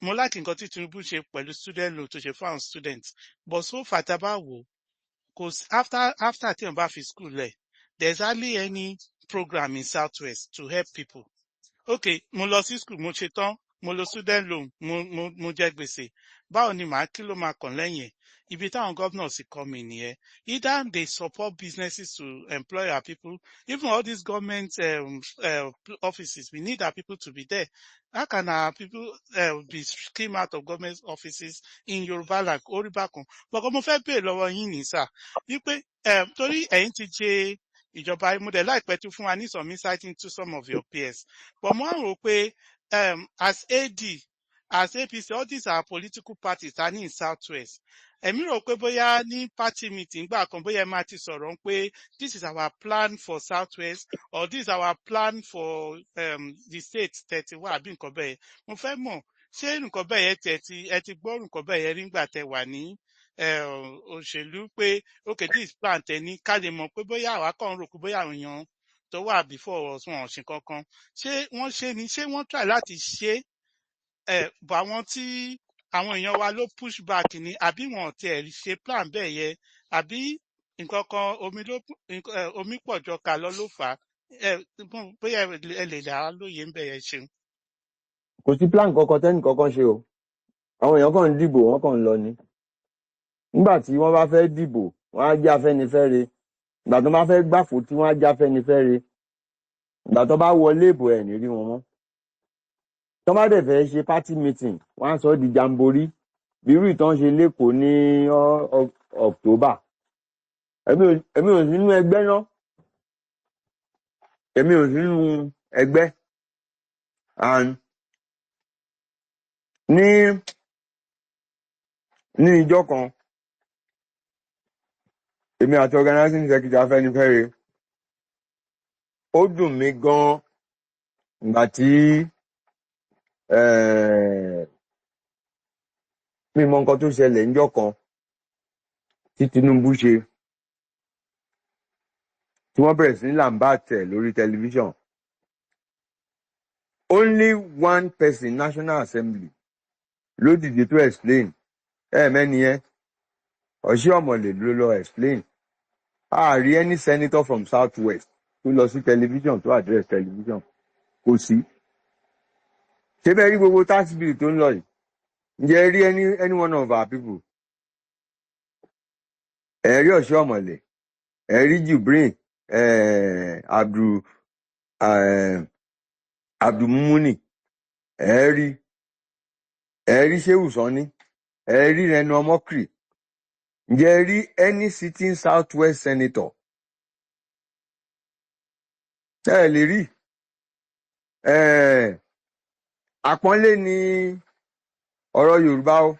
mo like nǹkan tí Tinubu ṣe pẹ̀lú student loan tó ṣe fún àwọn students but so far tá a bá wò kò after tí wọ́n bá fi school lẹ̀ there's hardly any program in Southwest to help people. Okay, mo lọ sí school mo ṣe tán mo lo student loan mo jẹ gbèsè báwo ni màá kí ló máa kàn lẹ́yìn ẹ̀ ibi táwọn governors kọ́ mi nìyẹn either they support businesses to employ our people even all these government offices we need our people to be there. How can our people be scheme out of government offices in Yoruba land orí bákan bọ́kọ́ mo fẹ́ béèrè lọ́wọ́ yín ní sà wípé torí ẹ̀yin ti ṣe ìjọba ìmúdẹ̀ láìpẹ́ tún fún wa ní some insight into some of your peers but mo á rò pé as AD as APC all these are political parties ta ní in Southwest èmi rò pé bóyá ní party meeting gbà kan bóyá ẹ máa ti sọ̀rọ̀ pé this is our plan for Southwest or this is our plan for the state 31 àbí nǹkan bẹ́ẹ̀ mo fẹ́ mọ̀ ṣé nǹkan bẹ́ẹ̀ yẹn ẹ ti gbọ́ nǹkan bẹ́ẹ̀ yẹn rí nígbà tẹ́ wà ní òṣèlú pé okay this plan tẹ ní ká lè mọ̀ pé bóyá àwa kàn ń rò pé bóyá àwọn èèyàn tó wà before wọn ọ̀sìn kankan ṣé wọ́n ṣe ni ṣé wọ́n try láti ṣe bọ̀ àwọn tí àwọn èèyàn wa ló push back ni àbí wọn ti ẹ̀ ṣe plan bẹ́ẹ̀ yẹ àbí nǹkan kan omi pọ̀ jọ kà lọ ló fà á bóyá ẹ lè dá lóye ń bẹ̀ yẹn ṣeun. kò sí plan kankan tẹ́nì kankan ṣe o àwọn èèyàn kàn ń dìbò wọ́n kàn ń lọ ni nígbà tí wọ́n bá fẹ́ dìbò wọ́n á jẹ́ Afẹ́nifẹ́re ìgbà tó bá fẹ́ gbàfò tí wọ́n á jẹ́ Afẹ́nifẹ́re ìgbà tó bá wọlé ìbò ẹ̀ ní rí wọn mọ́ tó bá dẹ̀ fẹ́ ṣe party meeting wọ́n á sọ di jamboree bí irú ìtàn ṣe lẹ́kọ̀ọ́ ní October èmi ò sí nínú ẹgbẹ́ náà èmi ò sí nínú ẹgbẹ́ and ní ìjọ kan èmi àti organizing secretary Afẹ́nifẹ́re ó dùn mí gan ìgbà tí mi mọ nǹkan tó ṣẹlẹ̀ níjọ́ kan tí Tinubu ṣe tí wọ́n bẹ̀rẹ̀ sí ní làǹbàtẹ̀ lórí tẹlifíṣàn only one person National Assembly ló dìde tó explain mẹ́ni yẹn Ọ̀ṣíọ̀mọ̀lé ló lọ explain ààrí any senator from Southwest tó lọ sí tẹlifíṣàn tó address tẹlifíṣàn kò sí ṣé bẹ́ẹ̀ rí gbogbo tax bill tó ń lọ yìí ǹjẹ́ rí any one of our people rí Ọ̀ṣíọ̀mọ̀lé rí Jibrin Abdulmumuni rí Shehu Sani rí Rẹnu Ọmọkìrì ǹjẹ́ rí any sitting Southwest senator lè rí àpọ́nlé ní ọ̀rọ̀ Yorùbá o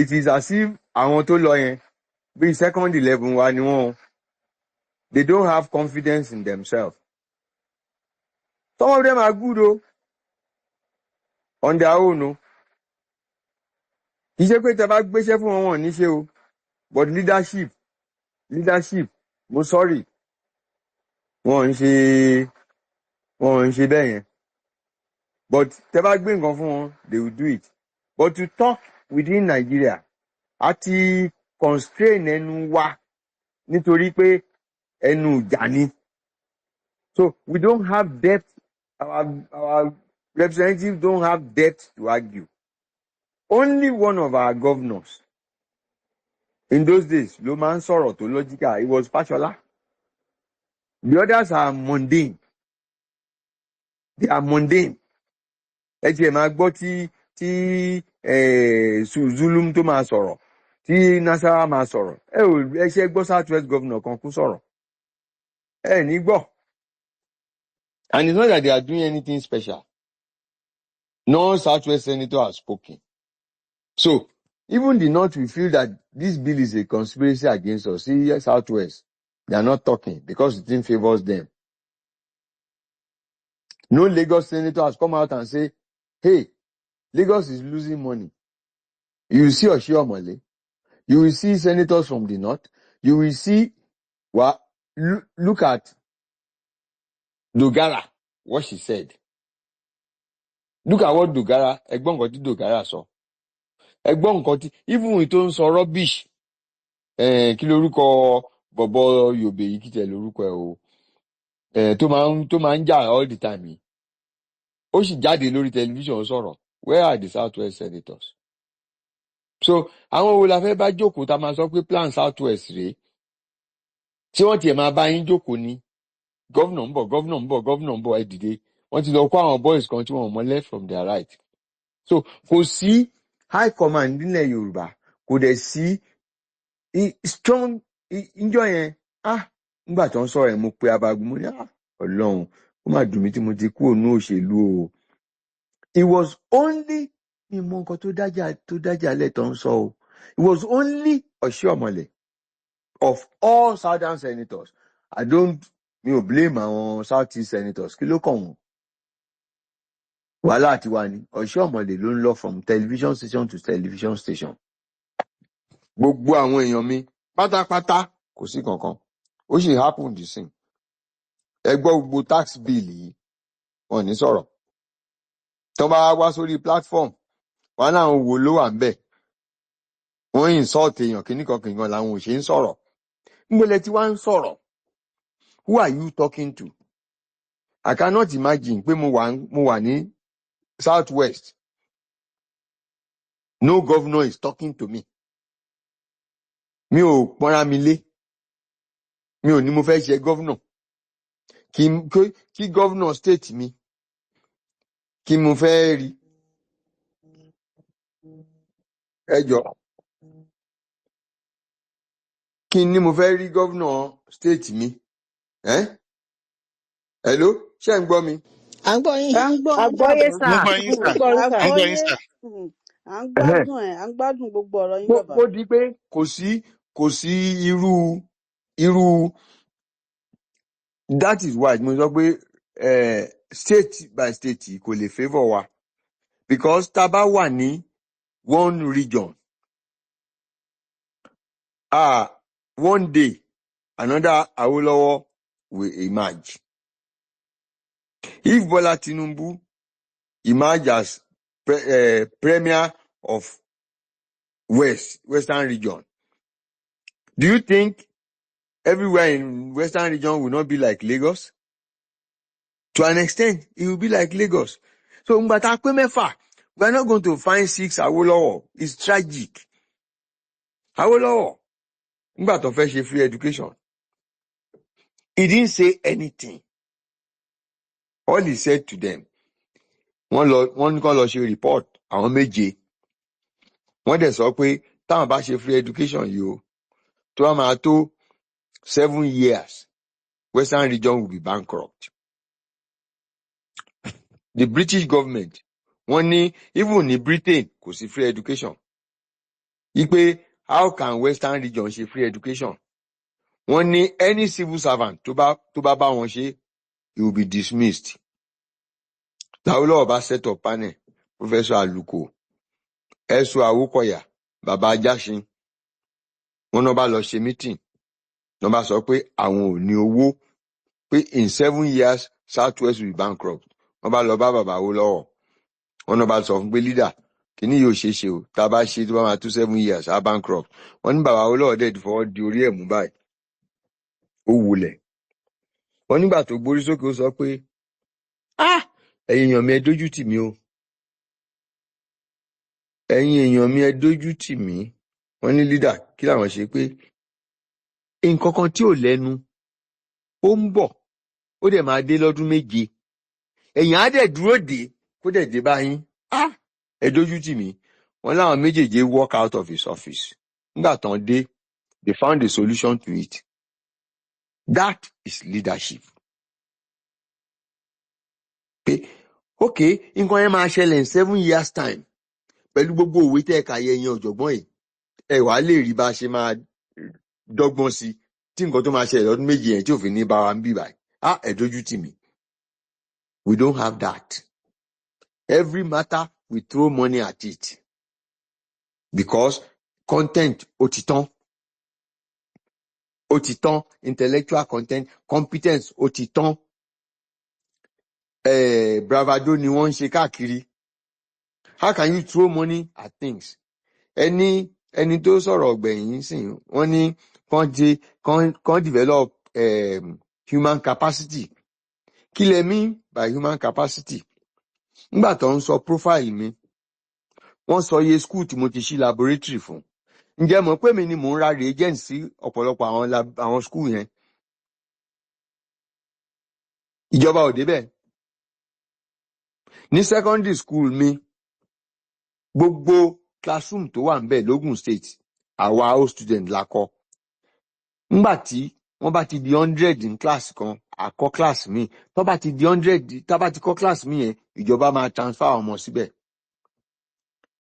it is as if àwọn tó lọ yẹn bíi second 11 wa ni wọ́n they don't have confidence in themselves some of them are good o on their own o kì í ṣe pé tẹ́ bá gbéṣẹ́ fún wọn ní ṣe o but leadership mo sorry wọn ń ṣe bẹ́ẹ̀ yẹn but tẹ́ bá gbé nǹkan fún wọn they will do it but to talk within Nigeria àti constrain ẹnu wa nítorí pé ẹnu ìjà ni so we don't have depth our representatives don't have depth to argue only one of our governors in those days ló máa ń sọ̀rọ̀ tó logical it was Fashola the others are mundane they are mundane ẹ tiẹ̀ máa gbọ́ tí Zulum tó máa sọ̀rọ̀ tí Nasara máa sọ̀rọ̀ ẹ ṣe gbọ́ Southwest governor kan kú sọ̀rọ̀ ẹ ní gbọ́ and it's not that they are doing anything special no Southwest senator has spoken so even the North will feel that this bill is a conspiracy against us see Southwest they are not talking because it favors them. No Lagos senator has come out and say, hey, Lagos is losing money. You will see Oshiomhole. You will see senators from the North. you will see look at Dogara, what she said. Look at what Dogara, ẹgbọ́n nǹkan tí Dogara sọ. Ẹgbọ́n nǹkan tí, even with tó ń sọ rubbish, kí lorúkọ bọ̀bọ̀ Yobe yìí kí tẹ̀ lorúkọ ẹ̀ o, tó máa ń jà all the time yìí. Ó sì jáde lórí tẹlifíṣàn sọ̀rọ̀. Where are the Southwest senators? So, àwọn wo la fẹ́ bá jókòó tá a máa sọ pé plan Southwest rèé? Tí wọ́n tiẹ̀ máa bá yín jókòó ni, gọ́vnà ń bọ̀, ẹ dìde. Wọ́n ti lọ kó àwọn boys kan tí wọ́n mọ left from their right. So, kò sí high command nílẹ̀ Yorùbá, kò dẹ̀ sí strong ìjọ yẹn. Nígbà tó ń sọ̀rọ̀ ẹ̀ mo pe abagun mo ní Ọlọ́run ó mà dùn mí tí mo ti kú òun òṣèlú o. It was only ìmọ̀ nǹkan tó dájà lẹ̀ tó ń sọ o. It was only Oshiomhole of all southern senators. Mi ò blame àwọn southeast senators, kí ló kàn wọ́n? Wàhálà tiwa ni. Oshiomhole ló ń lọ from television station to television station. Gbogbo àwọn èèyàn mi pátápátá kò sí kankan. Ó sì happen the same. Ẹ gbọ́ gbogbo tax bill yìí, wọ́n ní sọ̀rọ̀. Tó bá wá sórí platform, wọn náà wò ló wà ń bẹ̀. Wọ́n insult èèyàn kìnnìkan làwọn ò ṣe ń sọ̀rọ̀. Ngbọ́lẹ̀ tí wọ́n ń sọ̀rọ̀. Who are you talking to? I cannot imagine pé mo wà ní Southwest. No governor is talking to me. Mi ò pọ́nra mi lé. Mi ò ní mo fẹ́ ṣe governor. Kí governor state mi. Kí mo fẹ́ rí. Ẹ jọ̀ọ́. Kí ni mo fẹ́ rí governor state mi? Hello? Ṣé ń gbọ́ mi? À ń gbọ́ yín. À ń gbọ́ Àgbọ́yé bàbá. sà. Mo gbọ́ yín sà. Àgbọ́yé. Mo gbọ́ yín sà. À ń gbádùn ẹ̀, à ń gbádùn gbogbo ọ̀rọ̀ yín bàbá. Ó di pé kò sí irú that is why mo sọ pé state by state kò lè favour wa because tá a bá wà ní one region one day another Awolowo will emerge. If Bola Tinubu emerge as premier of Western region, do you think everywhere in Western region will not be like Lagos? To an extent, it will be like Lagos. So, ngbata pé mẹ́fà, we are not going to find 6 Awolowo. It's tragic. Awolowo, ngbà tó fẹ́ ṣe free education, he didn't say anything. All he said to them, wọ́n ní kó lọ ṣe report àwọn méje. Wọ́n dẹ̀ sọ pé táwọn bá ṣe free education yìí o, tó wá máa tó 7 years, Western region will be bankrupt. The British government, wọ́n ní even ní Britain kò sí free education. Ipe how can Western region ṣe free education? Wọ́n ní any civil servant tó bá wọn ṣe, he will be dismissed. Lawolowo bá set up panel, Professor Aluko, Ẹ̀sùn Awókọ̀yà, Bàbá Ajásin, wọ́n náà bá lọ ṣe meeting. Wọ́n bá sọ pé àwọn ò ní owó, pé in 7 years Southwest will be bankrupt. Wọ́n bá lọ bá Bàbá Awólọ́wọ̀. Wọ́n náà bá sọ fún pé leader, kìíní yóò ṣe o, tá a bá ṣe tó bá máa tó 7 years, á bankrupt. Wọ́n ní Bàbá Awólọ́wọ̀ dẹ̀ ti fọwọ́ di orí ẹ̀ mú báyìí. Ó wulẹ̀. Wọ́n nígbà tó gbórí sókè ó sọ pé, ẹ̀yin èèyàn mi ẹ dójú tì mí o. Ẹ̀yin èèyàn mi ẹ dójú tì mí. Wọ́n ní leader kí làwọn ṣe pé nǹkan kan tí ò lẹ́nu ó ń bọ̀, ó dẹ̀ máa dé lọ́dún 7. Ẹ̀yin á dẹ̀ dúró dè kó dẹ̀ dé báyìí. Ẹ dójú tì mí. Wọ́n láwọn méjèèjì walk out of his office. Nígbà tán dé, they found a solution to it. That is leadership. Pé okay, nǹkan yẹn máa ṣẹlẹ̀ in 7 years time. Pẹ̀lú gbogbo òwe tẹ́ ẹ̀ka yẹn ọ̀jọ̀gbọ́n yìí, ẹ wàá lè rí bá a ṣe máa dọ́gbọ́n sí tí nǹkan tó máa ṣẹlẹ̀ lọ́dún 7 yẹn tí òfin ní bá wa ń bì báyìí. Ẹ dójú tì mí. We don't have that. Every matter we throw money at it because content ó ti tán. ó ti tán, intellectual content competence ó ti tán, bravado ni wọ́n ń ṣe káàkiri. How can you throw money at things? ẹni tó sọ̀rọ̀ ọ̀gbẹ̀yìn sìn wọ́n ní kàn develop human capacity. Kí lẹ mean by human capacity? Nígbà tó ń sọ profile mi, wọ́n sọ iye school tí mo ti ṣí laboratory fún. Ǹjẹ́ mọ̀ pé mi ni mò ń ra reagent sí ọ̀pọ̀lọpọ̀ àwọn school yẹn? Ìjọba ò débẹ̀. Ní secondary school mi, gbogbo classroom tó wà ńbẹ̀ l'Ógùn State, àwa old student la kọ́. Nígbà tí wọ́n bá ti di 100 ní class kan, àkọ́ class mi. Tó bá ti di 100, tá bá ti kọ́ class mi yẹn, ìjọba máa transfer ọmọ síbẹ̀.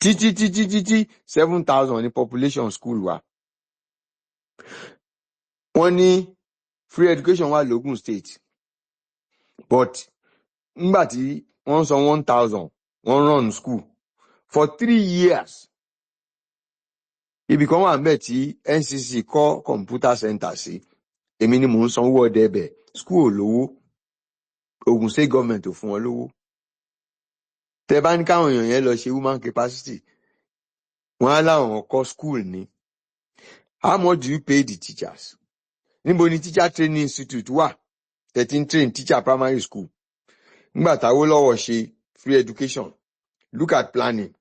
Títí 7,000 ní population school wa. Wọ́n ní free education wà l'Ógùn State. But nígbà tí wọ́n san 1,000, wọ́n run school for 3 years. Ibì kan wà ńbẹ̀ tí NCC kọ́ computer center sí. Èmi ni mò ń sanwó ọdẹ ẹbẹ̀. School ò lówó. Ògùn State government ò fún wọn lówó. Tẹ́ bá ní káwọn èèyàn yẹn lọ ṣe human capacity, wọ́n á láwọn kọ́ school ni. How much do you pay the teachers? Níbo ni teacher training institute wà? 13 train teacher primary school. Nígbà t'Awólọ́wọ̀ ṣe free education. Look at planning.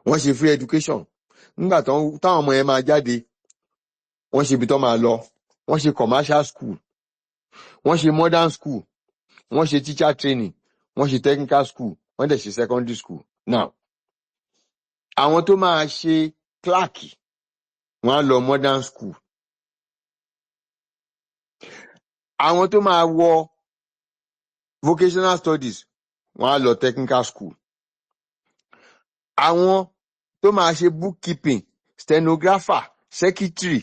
Wọ́n ṣe free education. Nígbà táwọn ọmọ yẹn máa jáde, wọ́n ṣe ibi tó máa lọ. Wọ́n ṣe commercial school. Wọ́n ṣe modern school. Wọ́n ṣe teacher training. Wọ́n ṣe technical school. Wọ́n dẹ̀ ṣe secondary school. Now, àwọn tó máa ṣe clerk, wọ́n á lọ modern school. Àwọn tó máa wọ vocational studies, wọ́n á lọ technical school. Àwọn tó máa ṣe bookkeeping, stenographer, secretary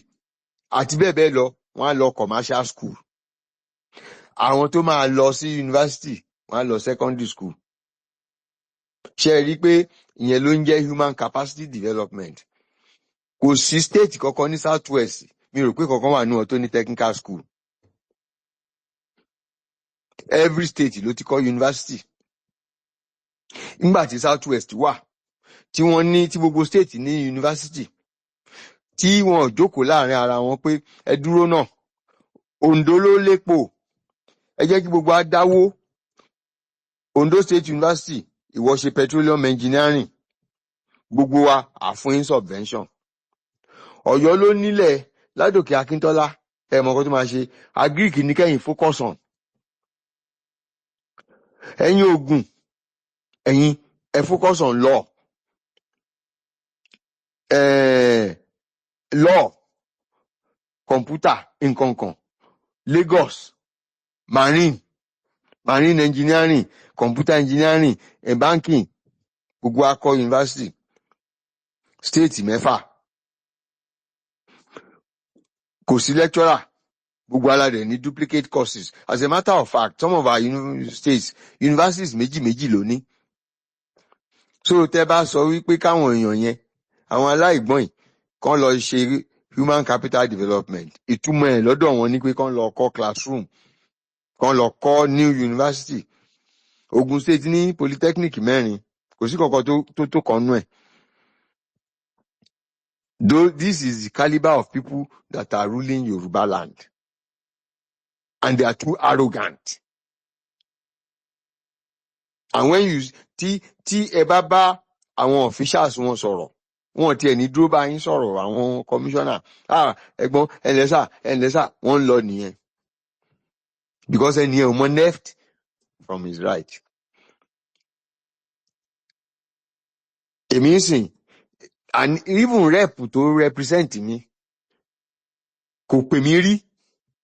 àti bẹ́ẹ̀ bẹ́ẹ̀ lọ, wọ́n á lọ commercial school. Àwọn tó máa lọ sí university, wọ́n á lọ secondary school. Ṣé ẹ rí pé ìyẹn ló ń jẹ́ human capacity development? Kò sí state kankan ní South West, mi rò pé kankan wà ní wọn tó ní technical school. Every state ló ti kọ́ university. Nígbà tí South West wà, tí gbogbo state ní university, tí wọn ò jókòó láàrin ara wọn pé ẹ dúró náà, Ondo ló lépo, ẹ jẹ́ kí gbogbo á dáwó. Ondo State University, ìwọ ṣe petroleum engineering, gbogbo wa àfún subvention. Ọ̀yọ́ ló nílẹ̀ Ládòkè Akíntọ́lá, ẹ mọ̀ nǹkan tó máa ṣe, agric ní kẹ́yìn focus on. Ẹ̀yin Ògùn, ẹ̀yin ẹ focus on law. Law, computer, nǹkankan. Lagos, marine engineering, computer engineering, banking, gbogbo akọ university. State mẹ́fà. Kò sí lecturer. Gbogbo aládẹ̀ ní duplicate courses. As a matter of fact, some of our universities méjì ló ní. So tẹ́ bá sọ wípé káwọn èèyàn yẹn, àwọn aláìgbọ́n yìí, kán lọ ṣe human capital development, ìtumọ̀ ẹ̀ lọ́dọ̀ wọn ní pé kán lọ kọ́ classroom, kán lọ kọ́ new university. Ogun State ní polytechnic 4, kò sí kankan tó kàn nú ẹ̀. Though this is the caliber of people that are ruling Yoruba land, and they are too arrogant. And when tí ẹ bá àwọn officials wọn sọ̀rọ̀, wọn tiẹ̀ ní dúró bá yín sọ̀rọ̀, àwọn commissioner, ẹ̀gbọ́n ẹnlẹ́sà wọ́n ń lọ nìyẹn. Because ẹni ẹ̀ ò mọ left from his right. Èmi ń sìn, and even rep tó represent mi kò pè mí rí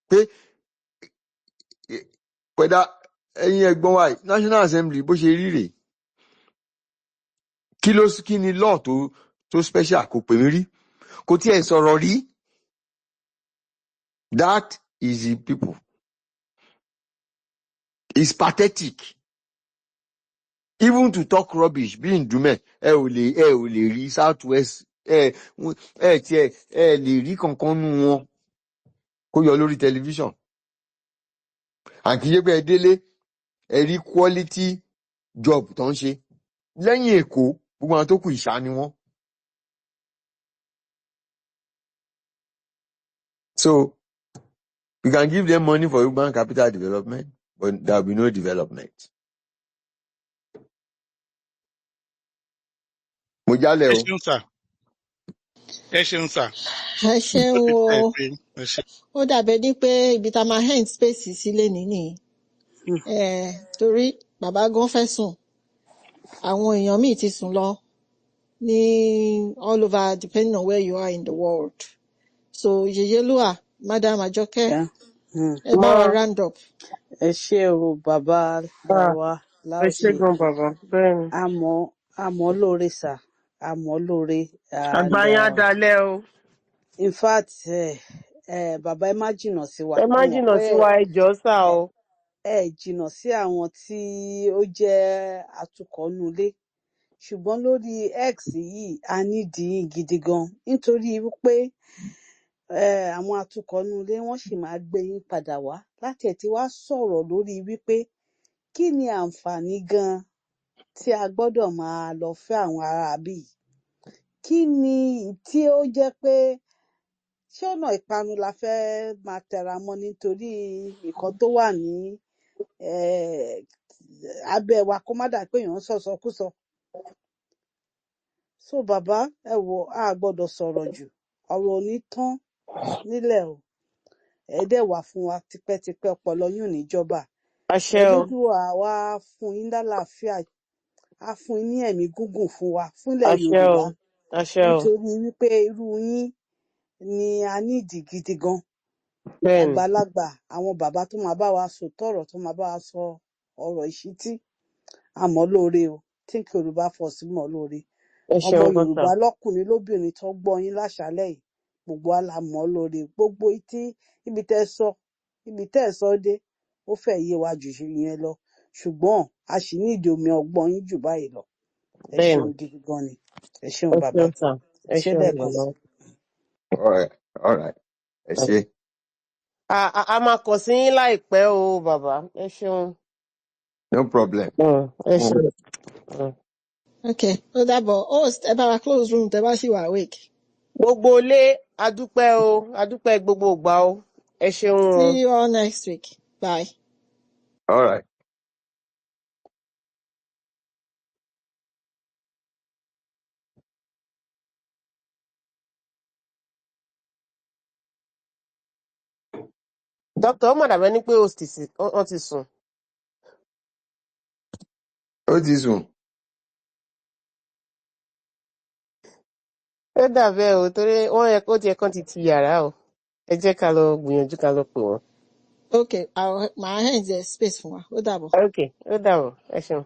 pé pẹ̀dá ẹ̀yin ẹ̀gbọ́n wa National Assembly bó ṣe rí rèé. Kí ni law tó special? Kò pè mí rí. Kò tiẹ̀ sọ̀rọ̀ rí. That is the people. It's pathetic. Even to talk rubbish bí Ndume, ẹ ò lè rí South West, lè rí kankan nú wọn. kó yọ lórí tẹlifíṣàn àkíyé pé ẹ délé ẹ rí quality job tó ń ṣe lẹ́yìn èkó gbogbo àwọn tó kù ìṣá ni wọ́n. So we can give them money for human capital development but there will be no development. mo jálẹ̀ ẹ o. ṣeun sà ẹ ṣeun sà ẹ ṣeun ó ti o. tẹ́ ẹ pé ẹ ṣe. Ó dàbẹ̀ ní pé ibi tá a máa hand space sílé nìyí. Torí bàbá gan fẹ́ sùn. Àwọn èèyàn míì ti sùn lọ ní all over depending on where you are in the world. So Yèyélúà, Madam Àjọkẹ́, Yeah. Mm. ẹ bá wa Máa round up. Ẹ ṣé o bàbá wa ẹ ṣé Láòṣe. gan bàbá bẹ́ẹ̀ ni. Àmọ́ lóore sà, àmọ́ lóore and Àgbáyé á dalẹ́ o. in fact bàbá ẹ má jìnnà sí wa. Ẹ má Mo mọ̀ jìnnà pé sí wa ẹ jọ̀ọ́ sà o. jìnnà sí àwọn tí ó jẹ́ atukọ̀ nulé. Ṣùgbọ́n lórí X yìí a nídìí yín gidi gan nítorí wípé àwọn atukọ̀ nulé wọ́n sì máa gbé yín padà wá láti ẹ̀ tí wá sọ̀rọ̀ lórí wípé kí ni àǹfààní gan tí a gbọ́dọ̀ máa lọ fẹ́ àwọn aráabí yìí? Kí ni tí ó jẹ́ pé ṣé ọ̀nà ìpanu la fẹ́ máa tẹra mọ́ nítorí nǹkan tó wà ní abẹ́ wa kó má dà pé èèyàn ń sọ̀sọkúsọ. So bàbá ẹ wò a gbọ́dọ̀ sọ̀rọ̀ jù, ọ̀rọ̀ ò ní tán nílẹ̀ o. Ẹ dẹ̀ wà fún wa tipẹ́tipẹ́, ọpọlọ yín ò ní jọba. Àṣẹ o. Elédùà wá fún yín lálàáfíà, á fún yín ní ẹ̀mí gígùn fún wa fúnlẹ̀ Àṣẹ o. Yorùbá Àṣẹ o. nítorí wípé irú yín ni a nídìí gidi gan. Bẹ́ẹ̀ ni. Àgbàlagbà, àwọn bàbá tó máa bá wa sòótọ́ ọ̀rọ̀, tó máa bá wa sọ ọ̀rọ̀ ìṣítí. Àmọ́ lóore o, Think Yorùbá First mọ̀ lóore. Ẹ Ọmọ ṣeun gan sà. Yorùbá lọ́kùnrin lóbìnrin tó gbọ́ yín láṣálẹ́ yìí, gbogbo wa la mọ̀ ọ́ lóore. Gbogbo ibi tẹ́ ẹ sọ dé, ó fẹ́ yé wa jù yẹn lọ. Ṣùgbọ́n a sì nídìí omi ọgbọ́n yín jù báyìí lọ. Ẹ Bẹ́ẹ̀ ni. ṣeun gidi gan ni. Ẹ ṣeun Ẹ bàbá. ṣeun sà. Ẹ Ẹ ṣé ṣeun lẹ́ẹ̀kan bàbá. sí. all right ẹ ṣé. A máa kàn sí yín láìpẹ́ o bàbá. Ẹ ṣeun. no problem. Ẹ ṣeun. Okay, ó dàbọ̀. Host, ẹ bá wa close room tẹ bá ṣì wà awake. Gbogbo ilé adúpẹ́ o, adúpẹ́ gbogbo ìgbà o. Ẹ ṣeun o. See you all next week. Bye. all right. Dr. Ọmọ dàbẹ́ ní pé host wọ́n ti sùn. ó ti sùn. Ó dàbẹ́ o torí wọ́n yẹ kó tiẹ̀ kán ti ti yàrá o. Ẹ jẹ́ ká lọ gbìyànjú ká lọ pè wọ́n. Okay, màá hand the space fún wa. Ó dàbọ̀. Ok, ó dàbọ̀. Ẹ ṣeun.